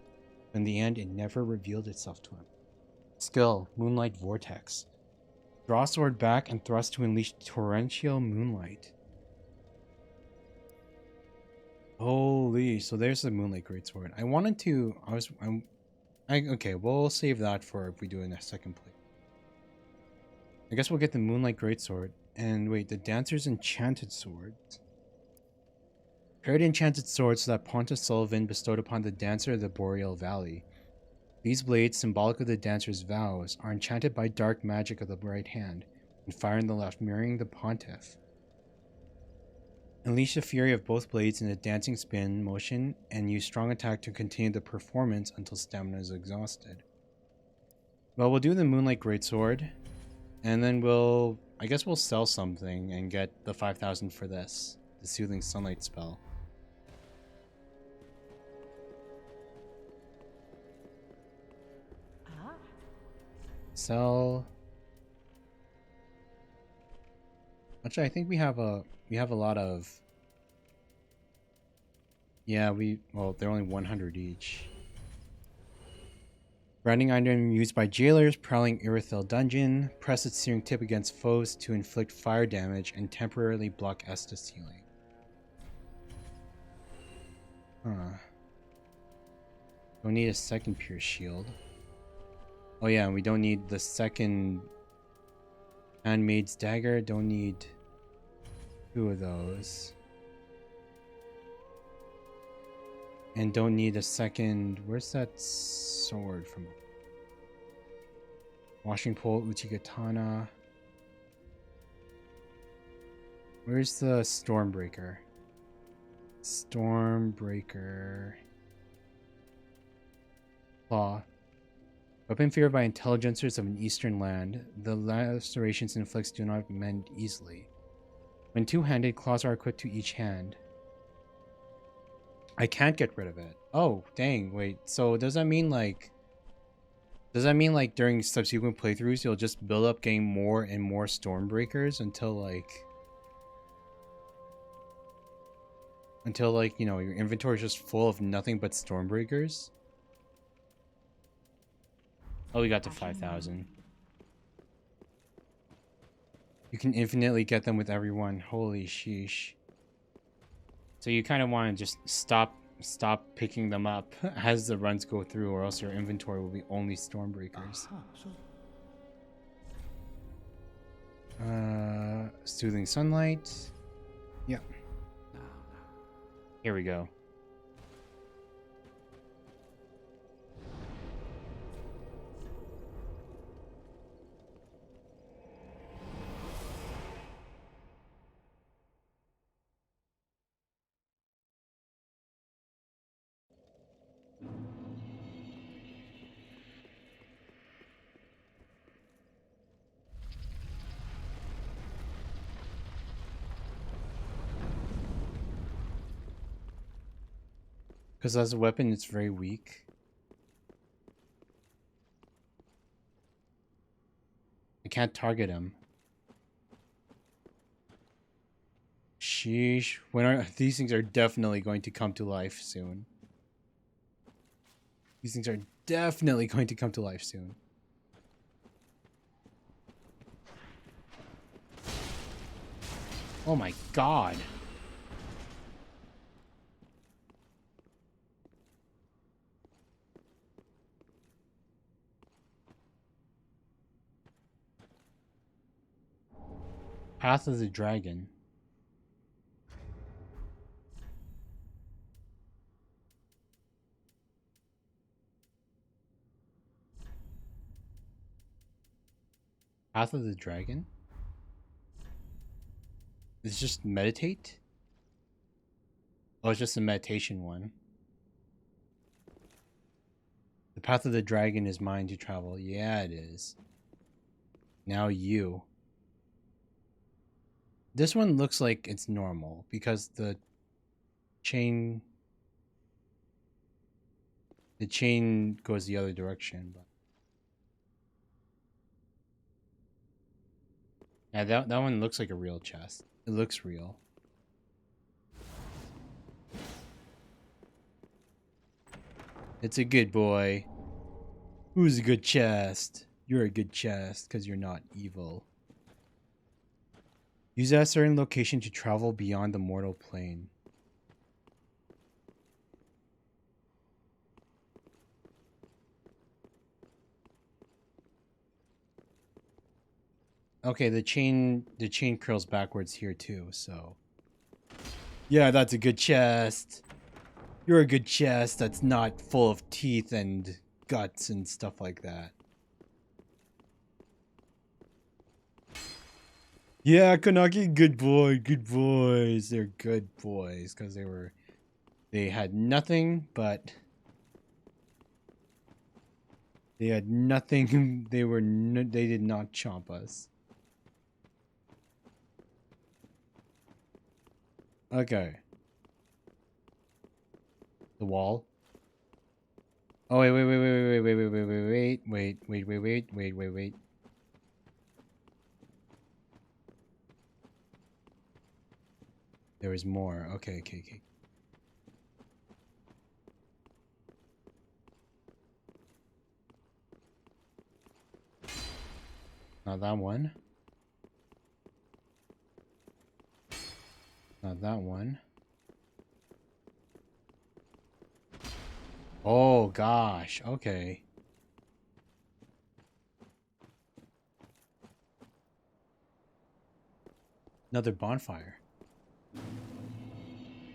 In the end, it never revealed itself to him. Skill, Moonlight Vortex. Draw sword back and thrust to unleash torrential moonlight. Holy, so there's the Moonlight Greatsword. I wanted to, okay, we'll save that for if we do a second play. I guess we'll get the Moonlight Greatsword. And wait, the Dancer's Enchanted Sword. Paired enchanted swords that Pontiff Sullivan bestowed upon the Dancer of the Boreal Valley. These blades, symbolic of the Dancer's vows, are enchanted by dark magic of the right hand, and fire in the left, mirroring the Pontiff. Unleash the fury of both blades in a dancing spin motion, and use strong attack to continue the performance until stamina is exhausted. Well, we'll do the Moonlight Greatsword, and then I guess we'll sell something and get the 5,000 for this, the Soothing Sunlight spell. Sell. Actually, I think we have a lot of. Yeah, well, they're only 100 each. Branding item used by jailers prowling Irithyll dungeon. Press its searing tip against foes to inflict fire damage and temporarily block Estus healing. Huh. Don't need a second pure shield. Oh yeah, and we don't need the second Handmaid's Dagger. Don't need 2 of those. And don't need a second... Where's that sword from? Washing Pole, Uchigatana. Where's the Stormbreaker? Stormbreaker. Claw. Weapon feared by intelligencers of an eastern land, the lacerations inflicts do not mend easily. When two-handed, claws are equipped to each hand. I can't get rid of it. Oh, dang, wait. So does that mean like during subsequent playthroughs you'll just build up getting more and more Stormbreakers until you know, your inventory is just full of nothing but Stormbreakers? Oh, we got to 5,000. You can infinitely get them with everyone. Holy sheesh. So you kind of want to just stop picking them up as the runs go through, or else your inventory will be only Stormbreakers. Soothing Sunlight. Yep. Here we go. Because as a weapon, it's very weak. I can't target him. Sheesh. When are these things are definitely going to come to life soon. These things are definitely going to come to life soon. Oh my god. Path of the Dragon. Path of the Dragon? It's just meditate? Oh, it's just a meditation one. The Path of the Dragon is mine to travel. Yeah, it is. Now you. This one looks like it's normal because the chain goes the other direction, but yeah, that one looks like a real chest. It looks real. It's a good boy. Who's a good chest? You're a good chest because you're not evil. Use at a certain location to travel beyond the mortal plane. Okay, the chain curls backwards here too, so. Yeah, that's a good chest. You're a good chest that's not full of teeth and guts and stuff like that. Yeah, Kanaki, good boy, good boys. They're good boys because they had nothing but they had nothing. They did not chomp us. Okay. The wall. Oh wait. There was more. Okay. Not that one. Not that one. Oh gosh, okay. Another bonfire.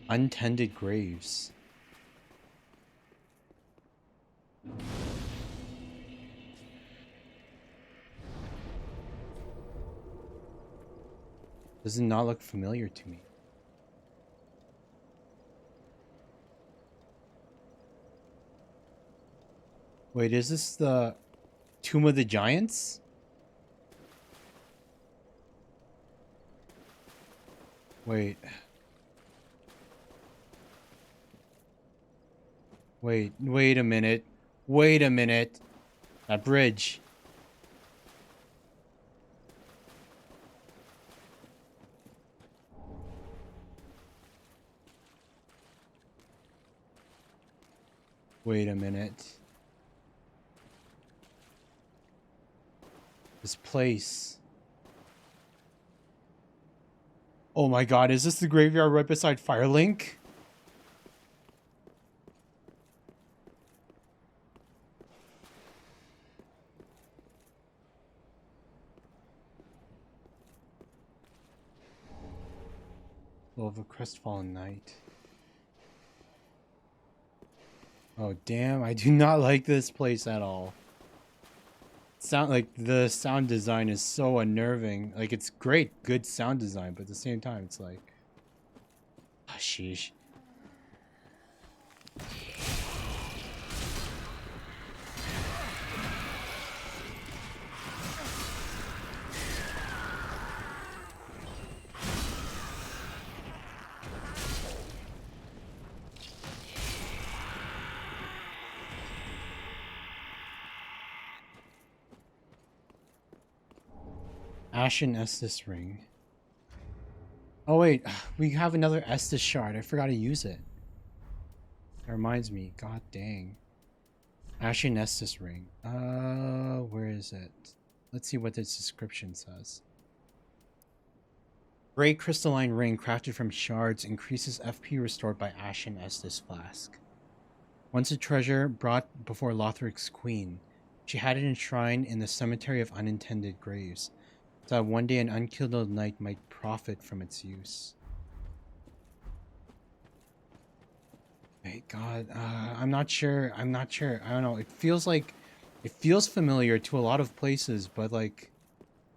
Untended graves. Does it not look familiar to me? Wait, is this the Tomb of the Giants? Wait. Wait a minute. Wait a minute. That bridge. Wait a minute. This place. Oh my god, is this the graveyard right beside Firelink? Of a crestfallen knight. Oh damn, I do not like this place at all. The sound design is so unnerving. Like, it's great, good sound design, but at the same time it's like, ah, sheesh. Ashen Estus ring. Oh wait, we have another Estus shard. I forgot to use it. That reminds me. God dang. Ashen Estus ring. Where is it? Let's see what its description says. Great crystalline ring crafted from shards increases FP restored by Ashen Estus flask. Once a treasure brought before Lothric's queen, she had it enshrined in the cemetery of unintended graves, so that one day an unkindled knight might profit from its use. Wait, God, I'm not sure. I don't know. It feels familiar to a lot of places, but like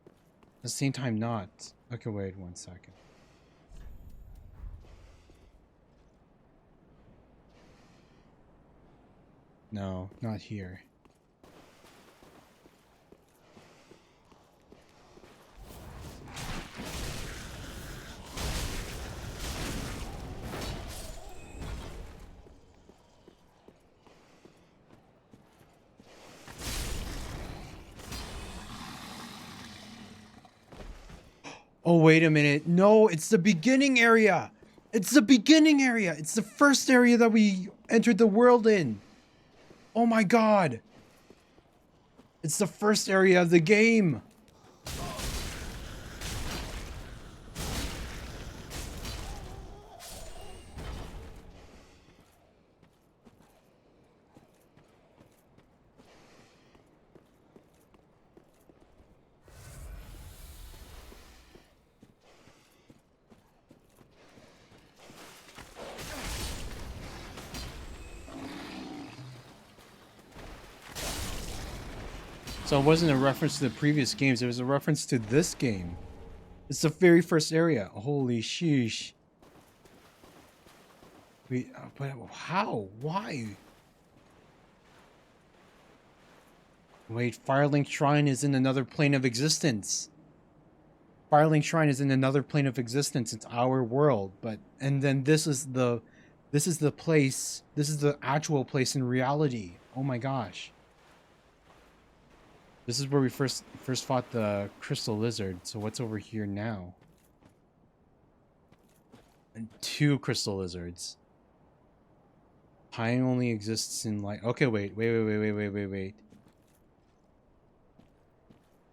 at the same time not. Okay, wait 1 second. No, not here. Oh, wait a minute. No, it's the beginning area. It's the beginning area. It's the first area that we entered the world in. Oh my God. It's the first area of the game. So it wasn't a reference to the previous games, it was a reference to this game. It's the very first area. Holy sheesh. But how? Why? Wait, Firelink Shrine is in another plane of existence. Firelink Shrine is in another plane of existence. It's our world, and then this is the place. This is the actual place in reality. Oh my gosh. This is where we first fought the Crystal Lizard. So what's over here now? And 2 Crystal Lizards. Time only exists in light. Okay, wait.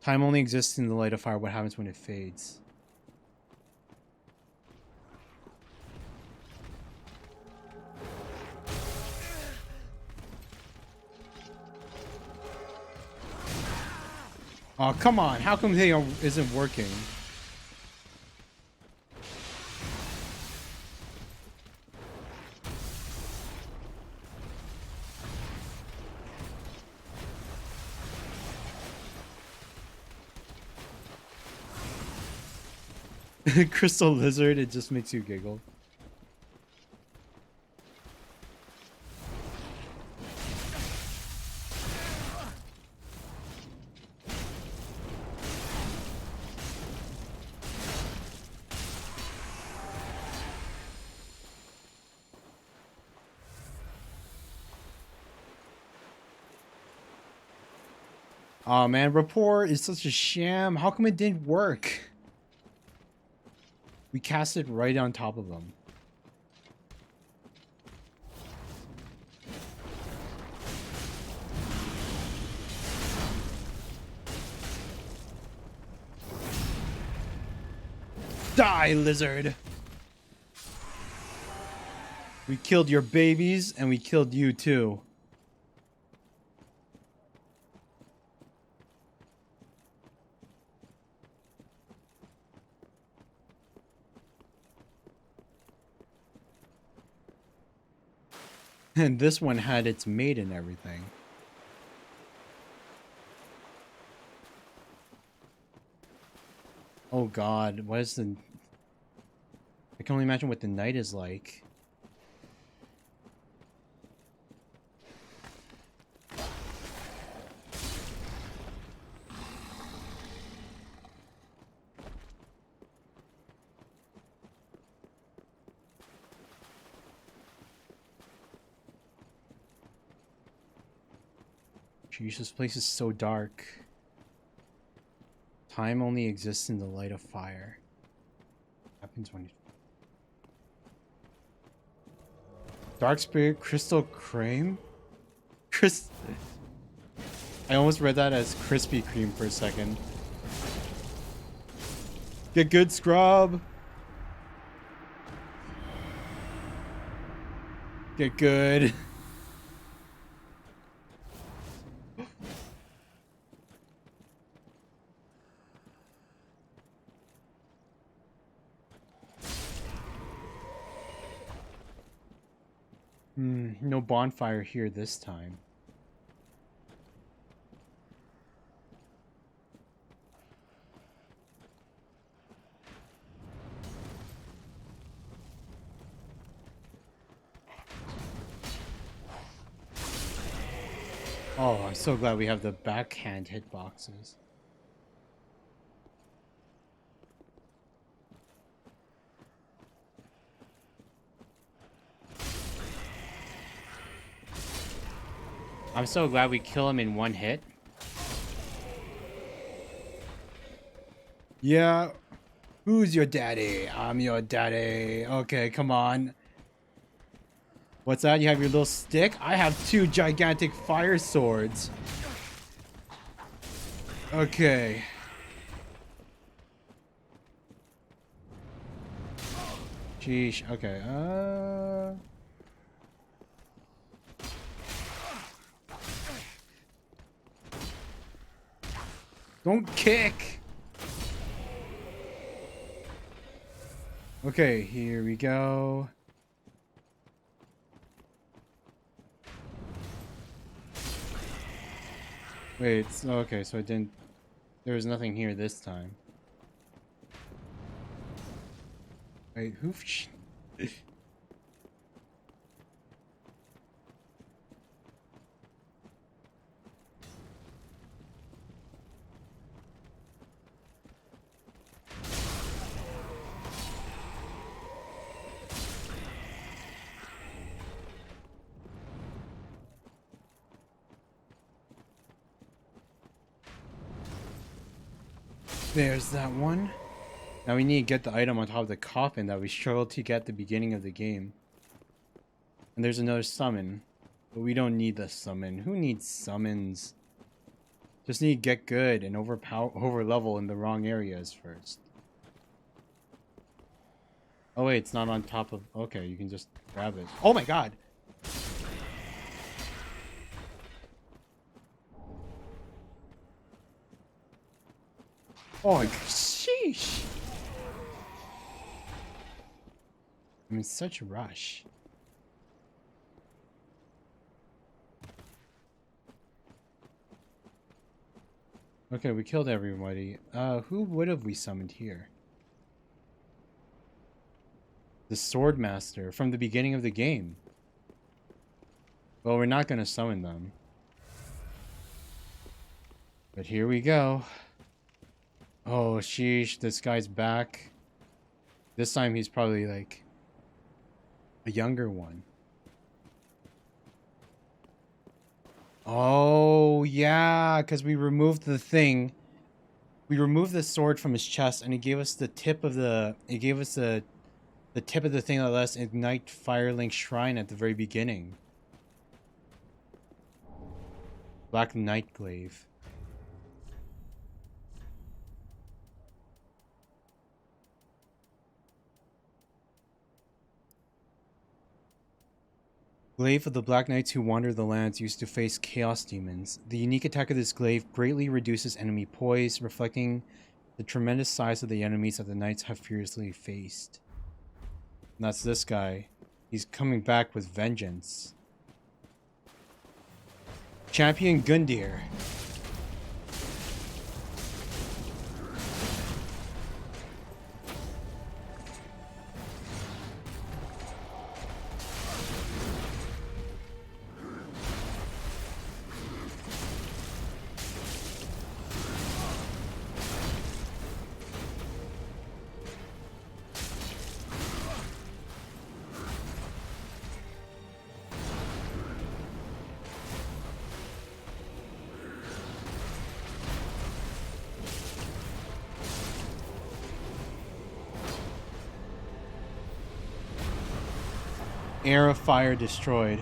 Time only exists in the light of fire. What happens when it fades? Oh, come on. How come they isn't working? Crystal Lizard, it just makes you giggle. Oh man, Rapport is such a sham. How come it didn't work? We cast it right on top of them. Die, lizard! We killed your babies, and we killed you too. And this one had its mate and everything. Oh god, what is the... I can only imagine what the night is like. Jeez, this place is so dark. Time only exists in the light of fire. Happens when you... Dark Spirit Crystal Cream? I almost read that as Krispy Kreme for a second. Get good, scrub! Get good. No bonfire here this time. Oh, I'm so glad we have the backhand hitboxes. I'm so glad we kill him in one hit. Yeah. Who's your daddy? I'm your daddy. Okay, come on. What's that? You have your little stick? I have 2 gigantic fire swords. Okay. Sheesh. Okay. Don't kick. Okay, here we go. Wait, okay, so it didn't... There was nothing here this time. Wait, who... There's that one. Now we need to get the item on top of the coffin that we struggled to get at the beginning of the game. And there's another summon. But we don't need the summon. Who needs summons? Just need to get good and over level in the wrong areas first. Oh wait, it's not on top of... Okay, you can just grab it. Oh my god! Oh, sheesh! I'm in such a rush. Okay, we killed everybody. Who would have we summoned here? The Swordmaster from the beginning of the game. Well, we're not gonna summon them. But here we go. Oh, sheesh, this guy's back. This time he's probably like a younger one. Oh, yeah, because we removed the thing. We removed the sword from his chest and it gave us the tip of the... It gave us the tip of the thing that let us ignite Firelink Shrine at the very beginning. Black Knight Glaive. Glaive of the Black Knights who wander the lands used to face Chaos Demons. The unique attack of this glaive greatly reduces enemy poise, reflecting the tremendous size of the enemies that the Knights have fiercely faced. And that's this guy. He's coming back with vengeance. Champion Gundyr. Air of fire destroyed.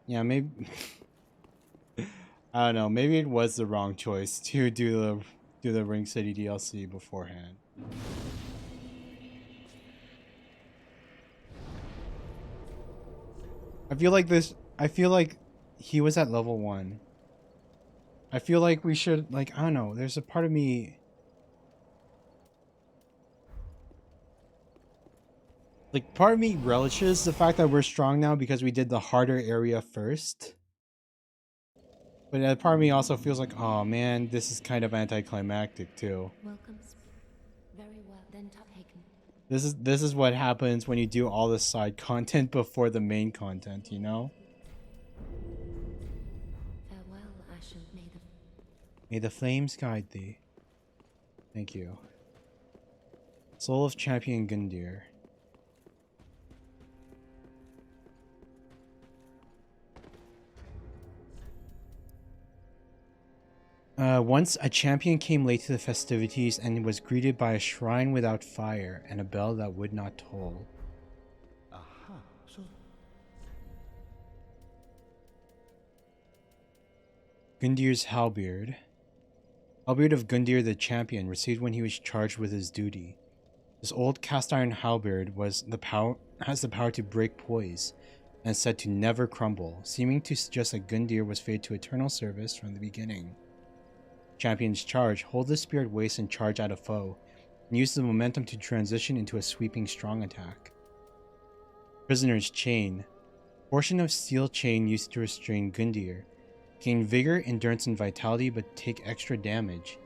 Yeah, maybe I don't know, maybe it was the wrong choice to do the Ring City DLC beforehand. I feel like he was at level 1. I feel like we should, like, I don't know, there's a part of me relishes the fact that we're strong now because we did the harder area first. But a part of me also feels like, oh man, this is kind of anticlimactic too. Welcome. Very well, then Tuphaken. This is what happens when you do all the side content before the main content, you know? Farewell, Ashen. May the flames guide thee. Thank you. Soul of Champion Gundyr. Once a champion came late to the festivities and was greeted by a shrine without fire and a bell that would not toll. Aha, so... Gundyr's Halberd. Halberd of Gundyr the champion, received when he was charged with his duty. This old cast iron halberd has the power to break poise, and is said to never crumble, seeming to suggest that Gundyr was fated to eternal service from the beginning. Champion's charge: hold the spirit waste and charge at a foe, and use the momentum to transition into a sweeping strong attack. Prisoner's Chain. Portion of steel chain used to restrain Gundyr. Gain vigor, endurance, and vitality, but take extra damage.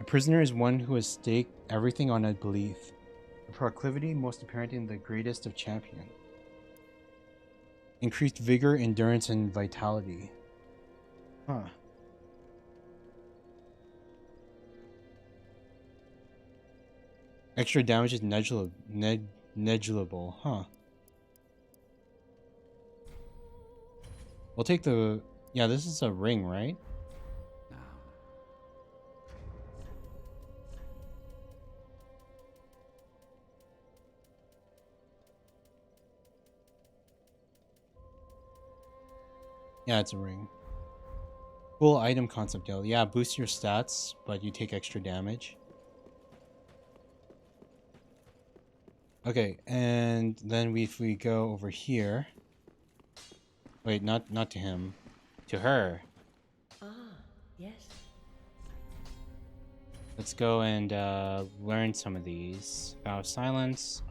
A prisoner is one who has staked everything on a belief. A proclivity most apparent in the greatest of champion. Increased vigor, endurance, and vitality. Huh. Extra damage is negligible, huh? We'll take the... Yeah, this is a ring, right? Now, Yeah, it's a ring. Cool item concept, though. Yeah, boost your stats, but you take extra damage. Okay, and then if we go over here... Wait, not to him. To her. Ah, yes. Let's go and learn some of these. Vow of Silence,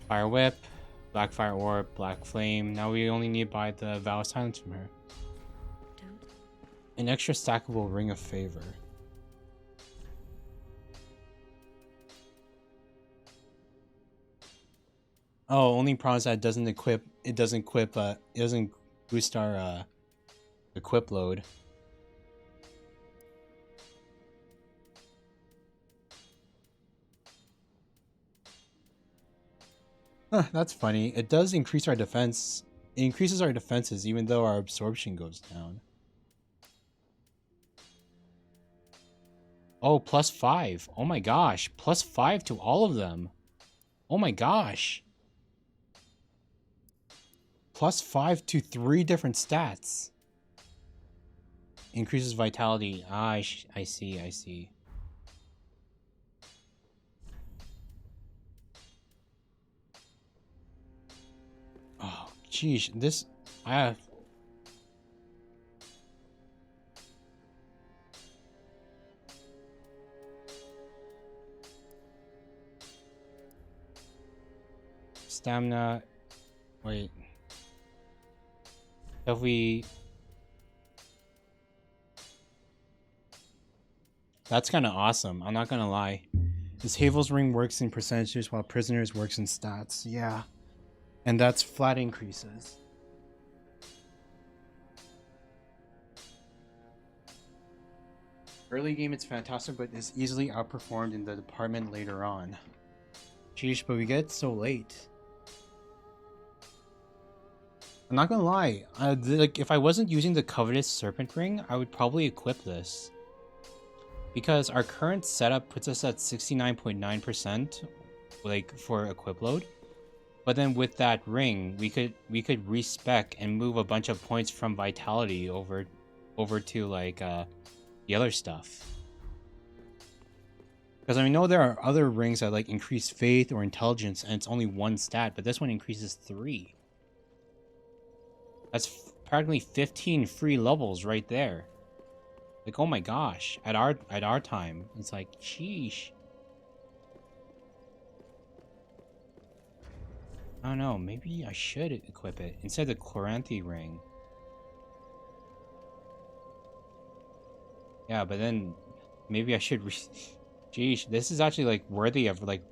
Fire Whip, Black Fire Orb, Black Flame. Now we only need to buy the Vow of Silence from her. Don't. An extra stackable Ring of Favor. Oh, only problem is that it doesn't boost our equip load. Huh, that's funny. It does increase our defense. It increases our defenses even though our absorption goes down. Oh, +5. Oh my gosh. +5 to all of them. Oh my gosh. +5 to 3 different stats. Increases vitality. Ah, I see. Oh, geez. This... I have... Stamina... Wait... If we... That's kind of awesome. I'm not gonna lie. This Havel's Ring works in percentages while Prisoner's works in stats. Yeah. And that's flat increases. Early game it's fantastic, but is easily outperformed in the department later on. Sheesh, but we get so late. I'm not gonna lie, like if I wasn't using the Covetous Serpent Ring, I would probably equip this. because our current setup puts us at 69.9%, like for equip load. But then with that ring, we could respec and move a bunch of points from vitality over to like the other stuff. Because I know there are other rings that like increase faith or intelligence, and it's only one stat, but this one increases 3. That's practically 15 free levels right there. Like, oh my gosh, at our time, it's like, sheesh. I don't know, maybe I should equip it instead of the Chloranthy ring. Yeah, but then maybe I should. Jeez, this is actually like worthy of like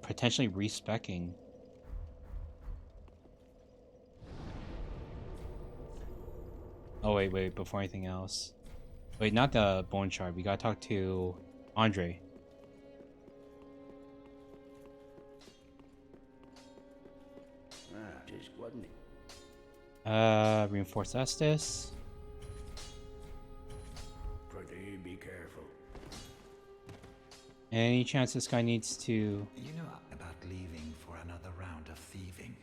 potentially respecking. Oh wait, before anything else. Wait, not the bone shard. We gotta talk to Andre. Just wasn't it? Reinforce Estus. Pretty be careful. Any chance this guy needs to... You know about leaving for another round of thieving?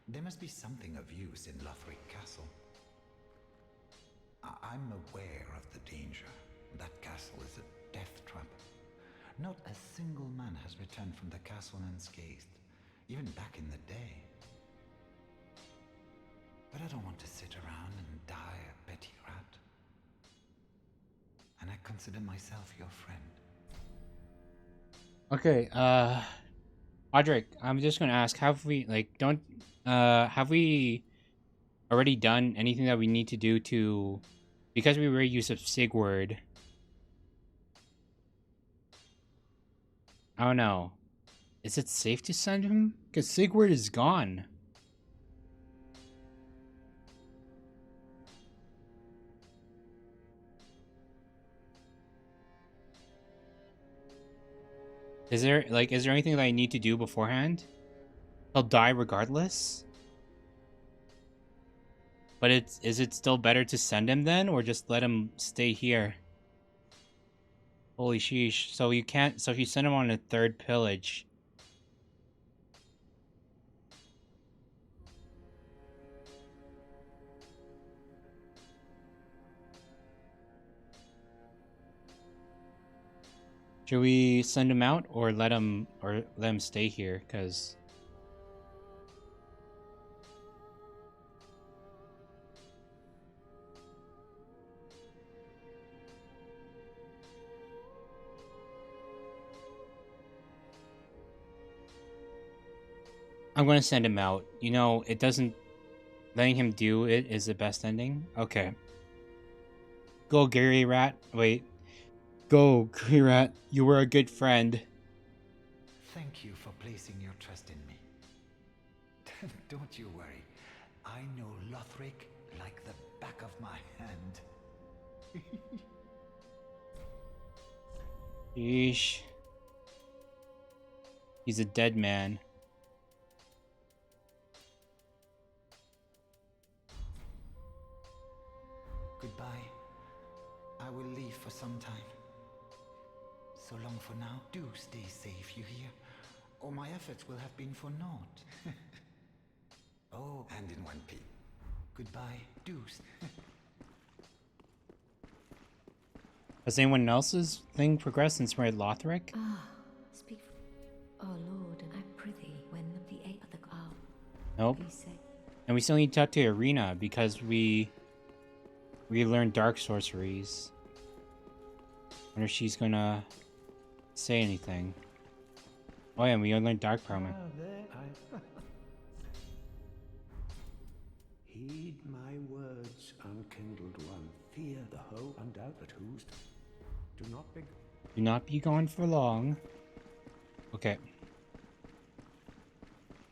There must be something of use in Lothric Castle. I'm aware of the danger. That castle is a death trap. Not a single man has returned from the castle unscathed, even back in the day. But I don't want to sit around and die a petty rat. And I consider myself your friend. Okay, Audric, I'm just gonna ask, have we, like, have we already done anything that we need to do to, because we were use of Sigurd, I don't know, is it safe to send him? Because Sigurd is gone. Is there anything that I need to do beforehand? He'll die regardless? But is it still better to send him then, or just let him stay here? Holy sheesh. So you can't, so if you send him on a third pillage. Should we send him out or let him stay here? Because I'm gonna send him out. You know, it doesn't, letting him do it is the best ending. Okay. Go, Gary Rat. Wait. Go, Gary Rat. You were a good friend. Thank you for placing your trust in me. Don't you worry. I know Lothric like the back of my hand. Yeesh. He's a dead man. Goodbye. I will leave for some time. So long for now. Do stay safe, you hear? Or my efforts will have been for naught. Oh, and in one piece. Goodbye, Deuce. Has anyone else's thing progressed since we're at Lothric? Ah, speak. Oh Lord, I prithee, when the eight of the Nope. And we still need to talk to Irina because we learned dark sorceries. Wonder if she's gonna say anything. Oh yeah, we learned dark permanent. Heed my words, unkindled one. Fear the whole undoubted who's. Do not be gone for long. Okay.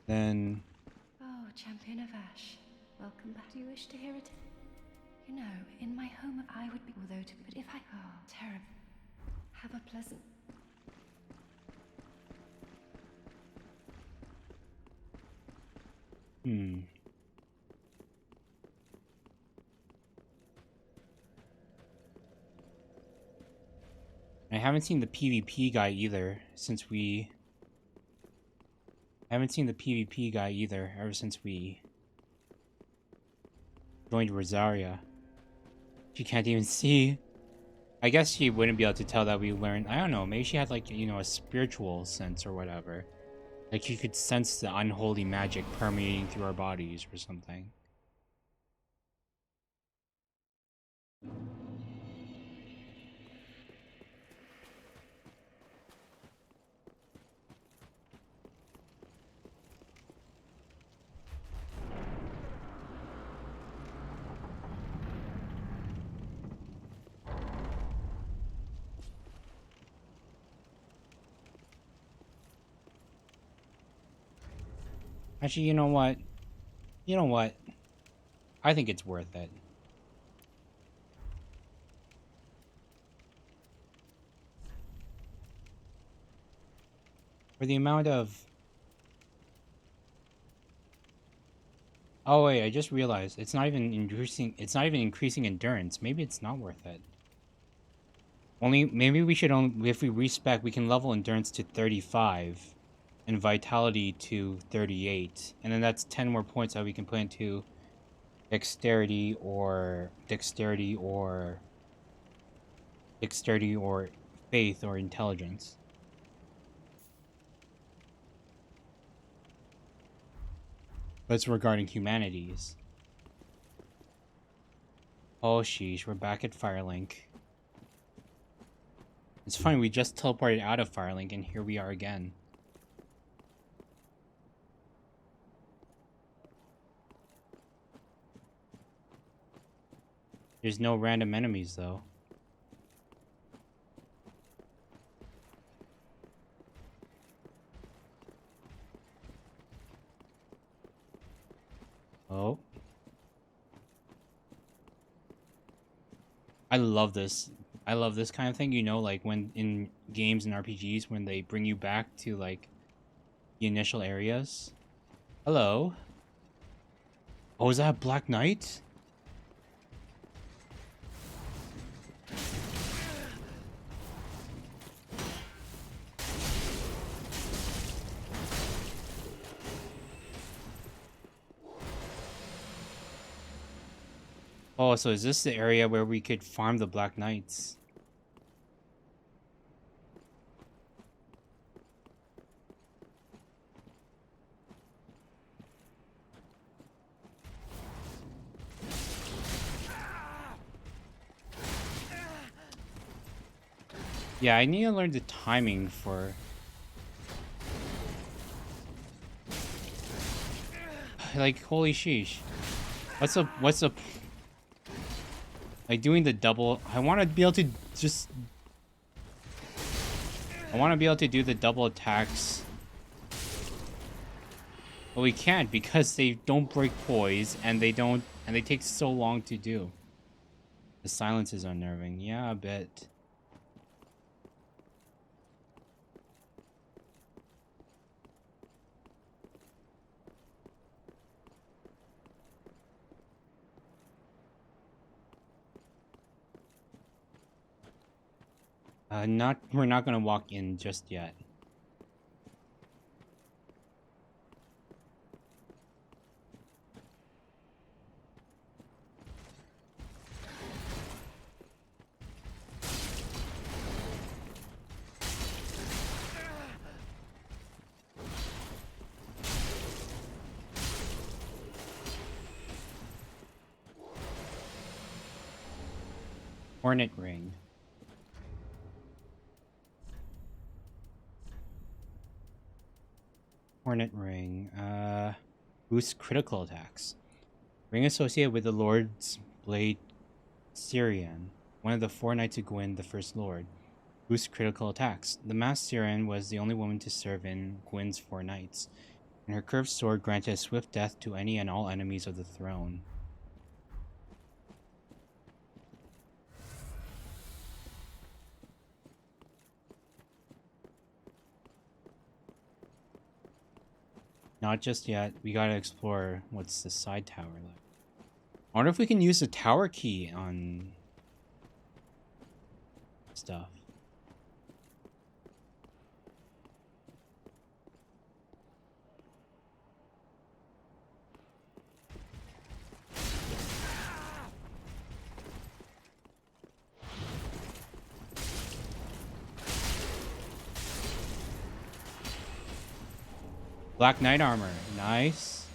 Then. Oh, Champion of Ash, welcome back. Do you wish to hear it? You know, in my home, I would be, although to, but if I, oh, terrible. Have a pleasant. haven't seen the PvP guy either since we... I haven't seen the PvP guy either ever since we joined Rosaria. She can't even see. I guess she wouldn't be able to tell that we learned. I don't know. Maybe she had like, you know, a spiritual sense or whatever. Like she could sense the unholy magic permeating through our bodies or something. Actually, you know what? You know what? I think it's worth it. For the amount of... Oh wait, I just realized it's not even increasing endurance. Maybe it's not worth it. Maybe we should only, if we respec, we can level endurance to 35 and vitality to 38. And then that's 10 more points that we can put into dexterity or faith or intelligence. But it's regarding humanities. Oh sheesh, we're back at Firelink. It's funny, we just teleported out of Firelink and here we are again. There's no random enemies though. Oh. I love this. I love this kind of thing, you know, like when in games and RPGs when they bring you back to like the initial areas. Hello. Oh, is that a Black Knight? Oh, so is this the area where we could farm the Black Knights? Yeah, I need to learn the timing for... Like, holy sheesh. What's up? Like, doing the double... I want to be able to just... I want to be able to do the double attacks. But we can't because they don't break poise and they don't... And they take so long to do. The silence is unnerving. Yeah, a bit. We're not gonna walk in just yet. Hornet Ring. Hornet Ring. Boosts critical attacks. Ring associated with the Lord's Blade Syrian, one of the 4 Knights of Gwyn, the First Lord. Boosts critical attacks. The masked Syrian was the only woman to serve in Gwyn's 4 Knights, and her curved sword granted a swift death to any and all enemies of the throne. Not just yet. We gotta explore what's the side tower like. I wonder if we can use the tower key on stuff. Black Knight armor. Nice.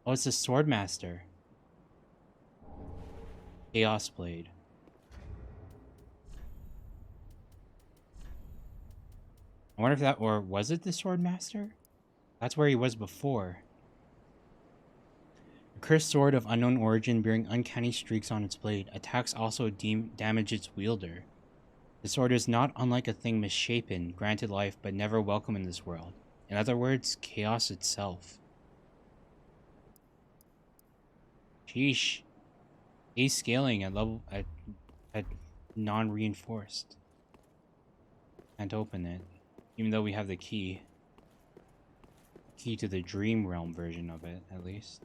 Oh, it's a Swordmaster. Chaos Blade. I wonder if that, or was it the Swordmaster? That's where he was before. A cursed sword of unknown origin bearing uncanny streaks on its blade. Attacks also damage its wielder. The sword is not unlike a thing misshapen, granted life, but never welcome in this world. In other words, chaos itself. Sheesh. A scaling at level at non-reinforced. Can't open it. Even though we have the key. Key to the Dream Realm version of it, at least.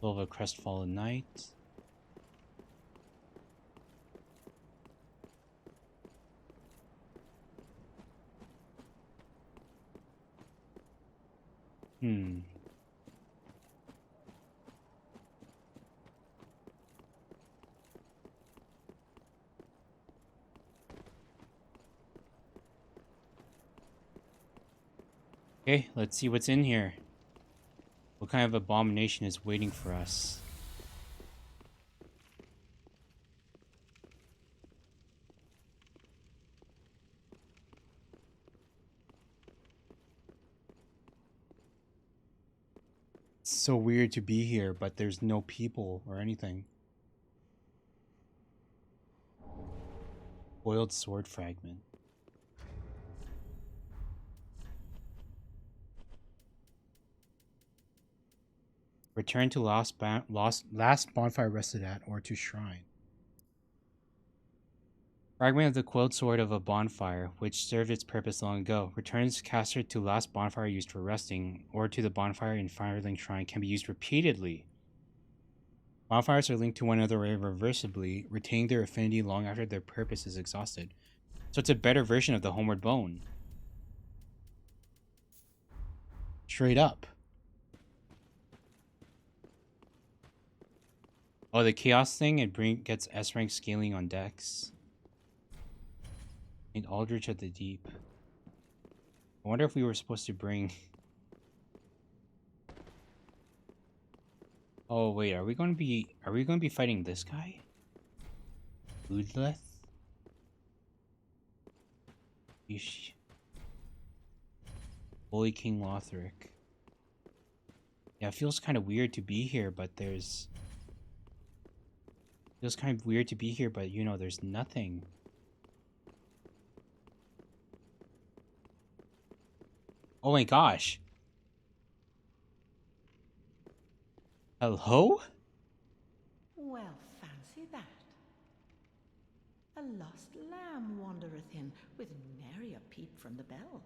Soul of a Crestfallen Knight. Okay, let's see what's in here. What kind of abomination is waiting for us? It's so weird to be here, but there's no people or anything. Boiled sword fragment. Return to last bonfire rested at, or to shrine. Fragment of the coiled sword of a bonfire, which served its purpose long ago. Returns caster to last bonfire used for resting, or to the bonfire in Firelink Shrine, can be used repeatedly. Bonfires are linked to one another irreversibly, retaining their affinity long after their purpose is exhausted. So it's a better version of the Homeward Bone. Straight up. Oh, the chaos thing, it gets S rank scaling on decks. And Aldrich at the Deep. I wonder if we were supposed to bring... Oh wait, are we going to be fighting this guy? Udleth? Yeesh. Holy King Lothric. Yeah, it feels kind of weird to be here, but there's... Feels kind of weird to be here, but you know, there's nothing. Oh my gosh. Hello? Well, fancy that. A lost lamb wandereth in, with nary a peep from the bell.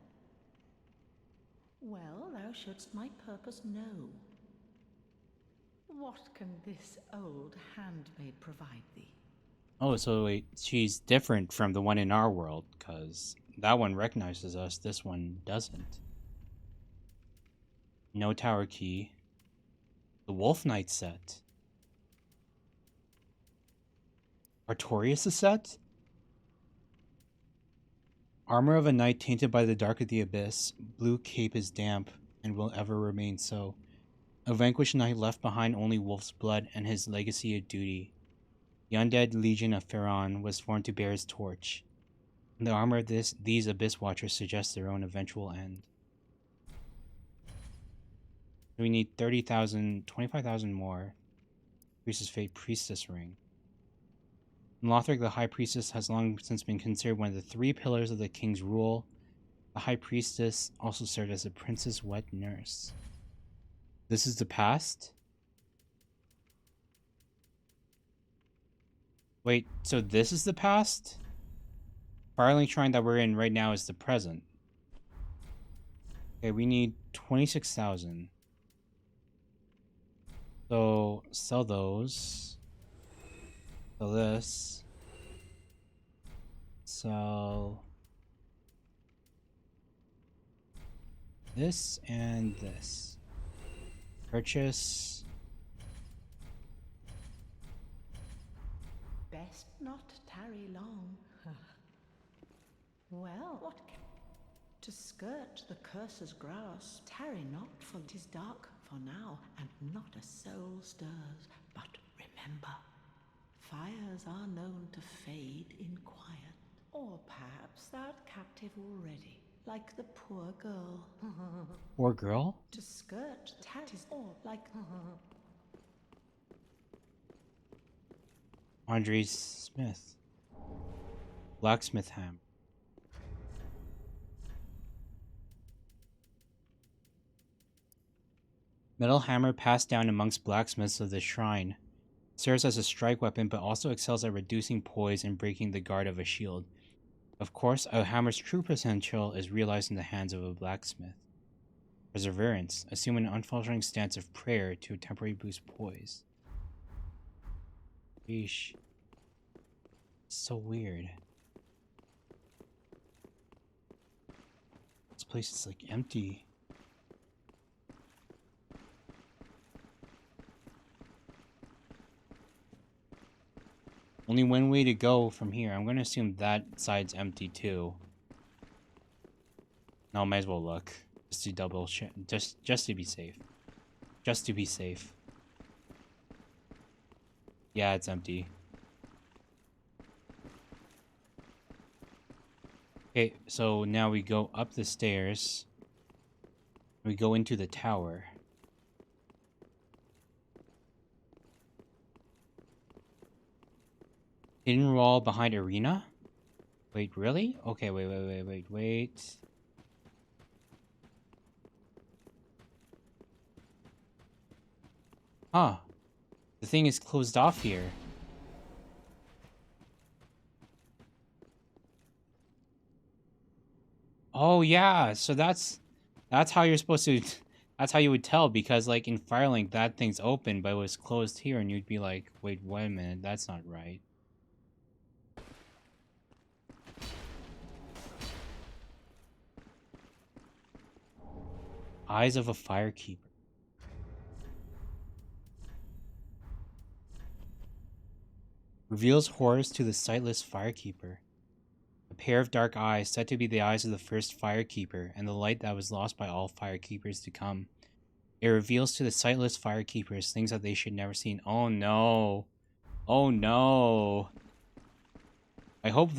Well, thou shouldst my purpose know. What can this old handmaid provide thee? Oh, so wait, she's different from the one in our world, because that one recognizes us, this one doesn't. No tower key. The Wolf Knight set. Artorias set? Armor of a knight tainted by the dark of the abyss. Blue cape is damp, and will ever remain so. A vanquished knight left behind only wolf's blood and his legacy of duty. The undead legion of Pharaon was formed to bear his torch. The armor of these abyss watchers suggests their own eventual end. We need 30,000, 25,000 more. Priestess Fate Priestess Ring. In Lothric, the High Priestess has long since been considered one of the 3 pillars of the king's rule. The High Priestess also served as a prince's wet nurse. This is the past? Wait, so this is the past? Firelink Shrine that we're in right now is the present. Okay, we need 26,000. So, sell those. Sell this. Sell This and this. Purchase. Best not tarry long. Well, what to skirt the curse's grasp, tarry not, for 'tis dark for now, and not a soul stirs. But remember, fires are known to fade in quiet. Or perhaps thou'rt captive already, like the poor girl. Poor girl? To skirt tis or like Andre Smith. Blacksmith ham. Metal hammer passed down amongst blacksmiths of the shrine. Serves as a strike weapon, but also excels at reducing poise and breaking the guard of a shield. Of course, a hammer's true potential is realized in the hands of a blacksmith. Perseverance. Assume an unfaltering stance of prayer to temporarily boost poise. Yeesh. So weird. This place is like empty. Only one way to go from here. I'm gonna assume that side's empty too. No, might as well look. Just to double check. Just to be safe. Just to be safe. Yeah, it's empty. Okay, so now we go up the stairs. We go into the tower. Hidden wall behind arena? Wait, really? Okay, wait. Huh. The thing is closed off here. Oh yeah, so that's how you're supposed to that's how you would tell, because like in Firelink that thing's open but it was closed here and you'd be like, wait a minute, that's not right. Eyes of a Firekeeper. Reveals horrors to the sightless Firekeeper. A pair of dark eyes said to be the eyes of the first Firekeeper, and the light that was lost by all Firekeepers to come. It reveals to the sightless Firekeepers things that they should never see. Oh no. Oh no. I hope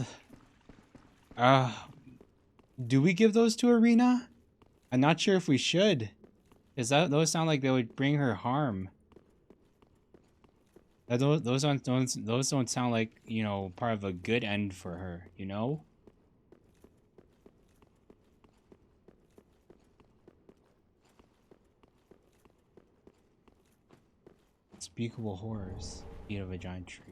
do we give those to Arena? I'm not sure if we should. Because those sound like they would bring her harm. Those don't sound like, you know, part of a good end for her, you know? Unspeakable horrors. Feet of a giant tree.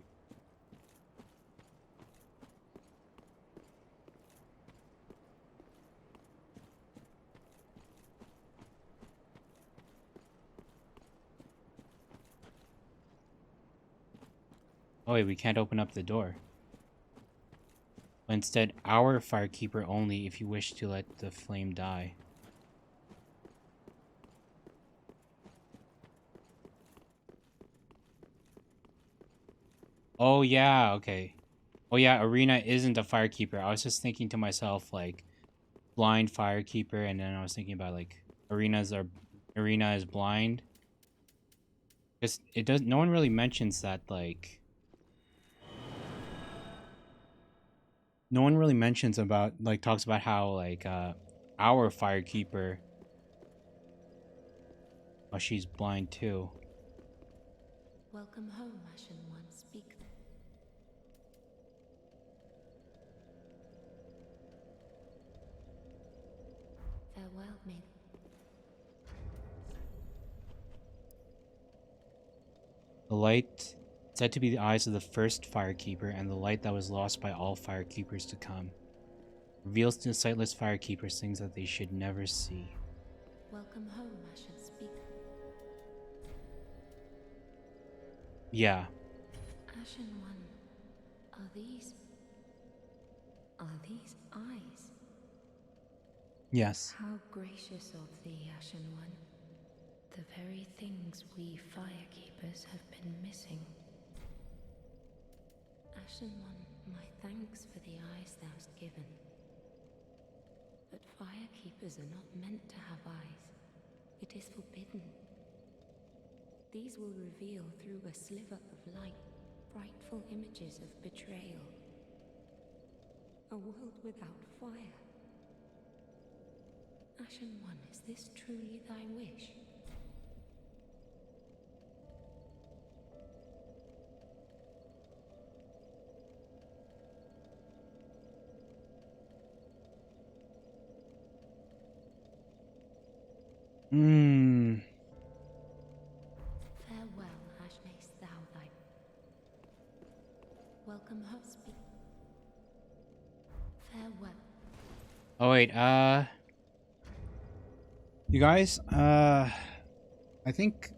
Oh wait, we can't open up the door. But instead, our Firekeeper only if you wish to let the flame die. Oh yeah, okay. Oh yeah, Arena isn't a Firekeeper. I was just thinking to myself, like, blind Firekeeper, and then I was thinking about, like, Arena is blind. Because no one really mentions that, like... No one really mentions about, like, talks about how, like, our Firekeeper... Oh, she's blind too. Welcome home, Ashen One. Speak. Farewell, maiden. The light said to be the eyes of the first Firekeeper, and the light that was lost by all Firekeepers to come. Reveals to the sightless Firekeepers things that they should never see. Welcome home, Ashen. Speak. Yeah. Ashen One, are these eyes? Yes. How gracious of thee, Ashen One. The very things we Firekeepers have been missing. Ashen One, my thanks for the eyes thou'st given. But Firekeepers are not meant to have eyes. It is forbidden. These will reveal through a sliver of light frightful images of betrayal. A world without fire. Ashen One, is this truly thy wish? Farewell, Ash, mayst thou thy welcome her speak. Farewell. Oh wait, you guys, I think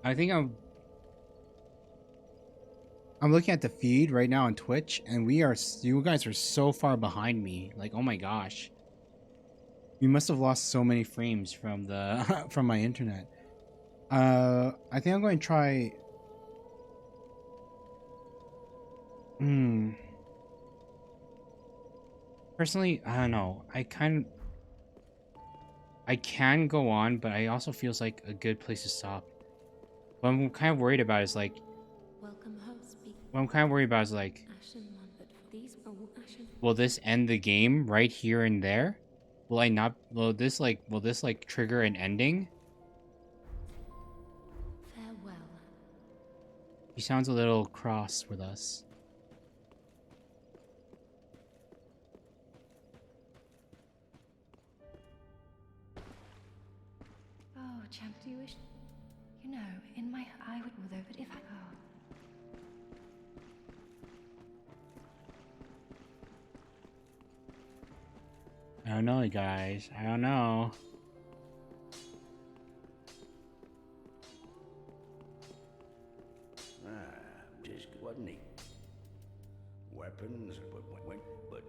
I'm looking at the feed right now on Twitch, and you guys are so far behind me. Like, oh my gosh. We must have lost so many frames from the from my internet. I think I'm going to try. Personally, I don't know. I can go on, but I also feels like a good place to stop. What I'm kind of worried about is like. What I'm kind of worried about is like. Will this end the game right here and there? Will I not? Will this like trigger an ending? Farewell. He sounds a little cross with us. Oh, champ, do you wish? You know, in my I would although, but if I I don't know, guys. I don't know. Just wasn't he? Weapons, but.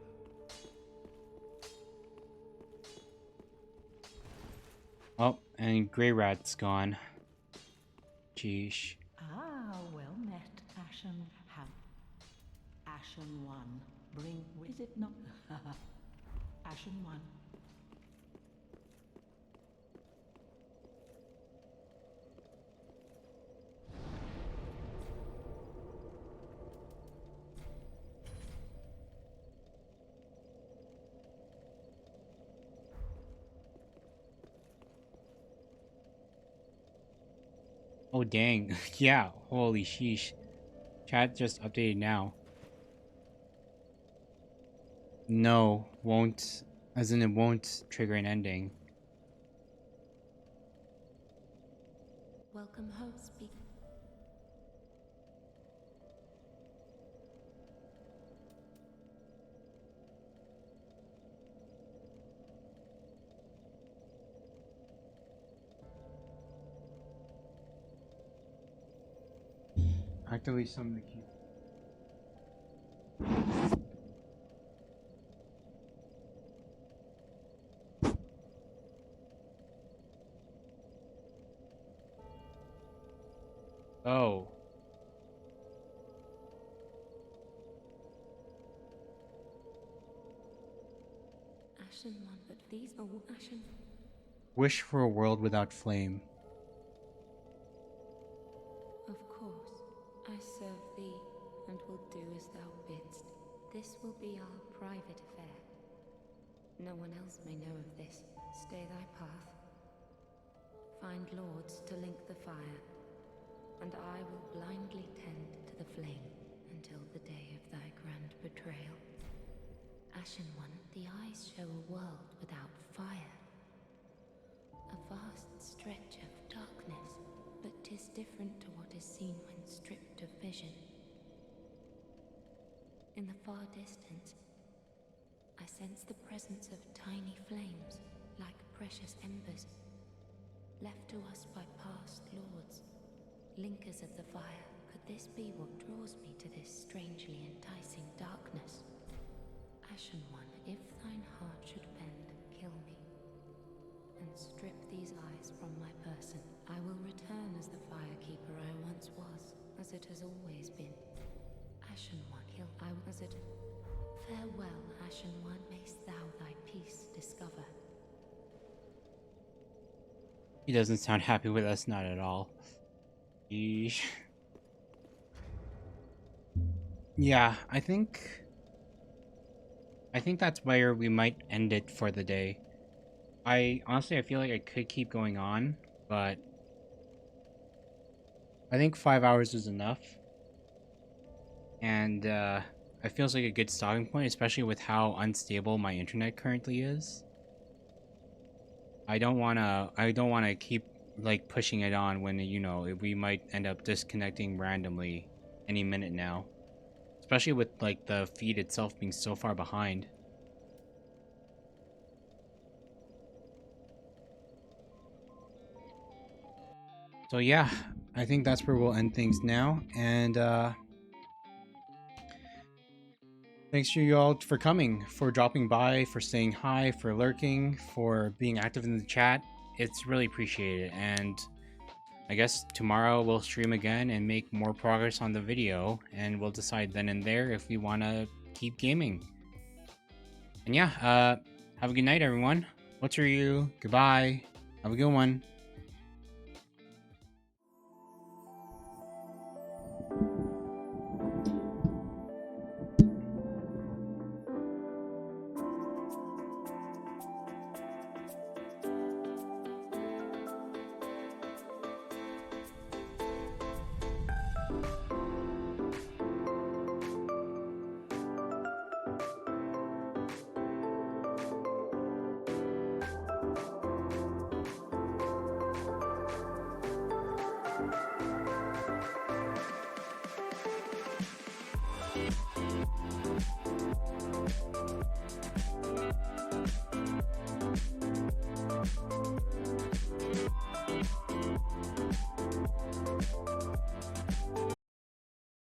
Oh, and Grey Rat's gone. Jeesh. Ah, well met, Ashen. Ashen One. Bring. Is it not? Ashen One. Oh dang. Yeah, holy sheesh. Chat just updated now. No, won't. As in, it won't trigger an ending. Welcome home, speak. Actively summon the key. Oh. Ashen One, but these are Ashen. Wish for a world without flame. Of course, I serve thee, and will do as thou bidst. This will be our private affair. No one else may know of this. Stay thy path. Find lords to link the fire, and I will blindly tend to the flame until the day of thy grand betrayal. Ashen One, the eyes show a world without fire. A vast stretch of darkness, but 'tis different to what is seen when stripped of vision. In the far distance, I sense the presence of tiny flames, like precious embers, left to us by past lords, linkers of the fire. Could this be what draws me to this strangely enticing darkness? Ashen One, if thine heart should bend, kill me and strip these eyes from my person, I will return as the Firekeeper I once was, as it has always been. Ashen One, kill I as it. Farewell, Ashen One, mayst thou thy peace discover. He doesn't sound happy with us, not at all. Yeesh. Yeah, I think that's where we might end it for the day. I feel like I could keep going on, but I think 5 hours is enough. And it feels like a good starting point, especially with how unstable my internet currently is. I don't wanna keep like pushing it on when, you know, we might end up disconnecting randomly any minute now. Especially with like the feed itself being so far behind. So yeah, I think that's where we'll end things now. And thanks to you all for coming, for dropping by, for saying hi, for lurking, for being active in the chat. It's really appreciated. And I guess tomorrow we'll stream again and make more progress on the video, and we'll decide then and there if we want to keep gaming. And yeah, have a good night, everyone. What's for you? Goodbye. Have a good one.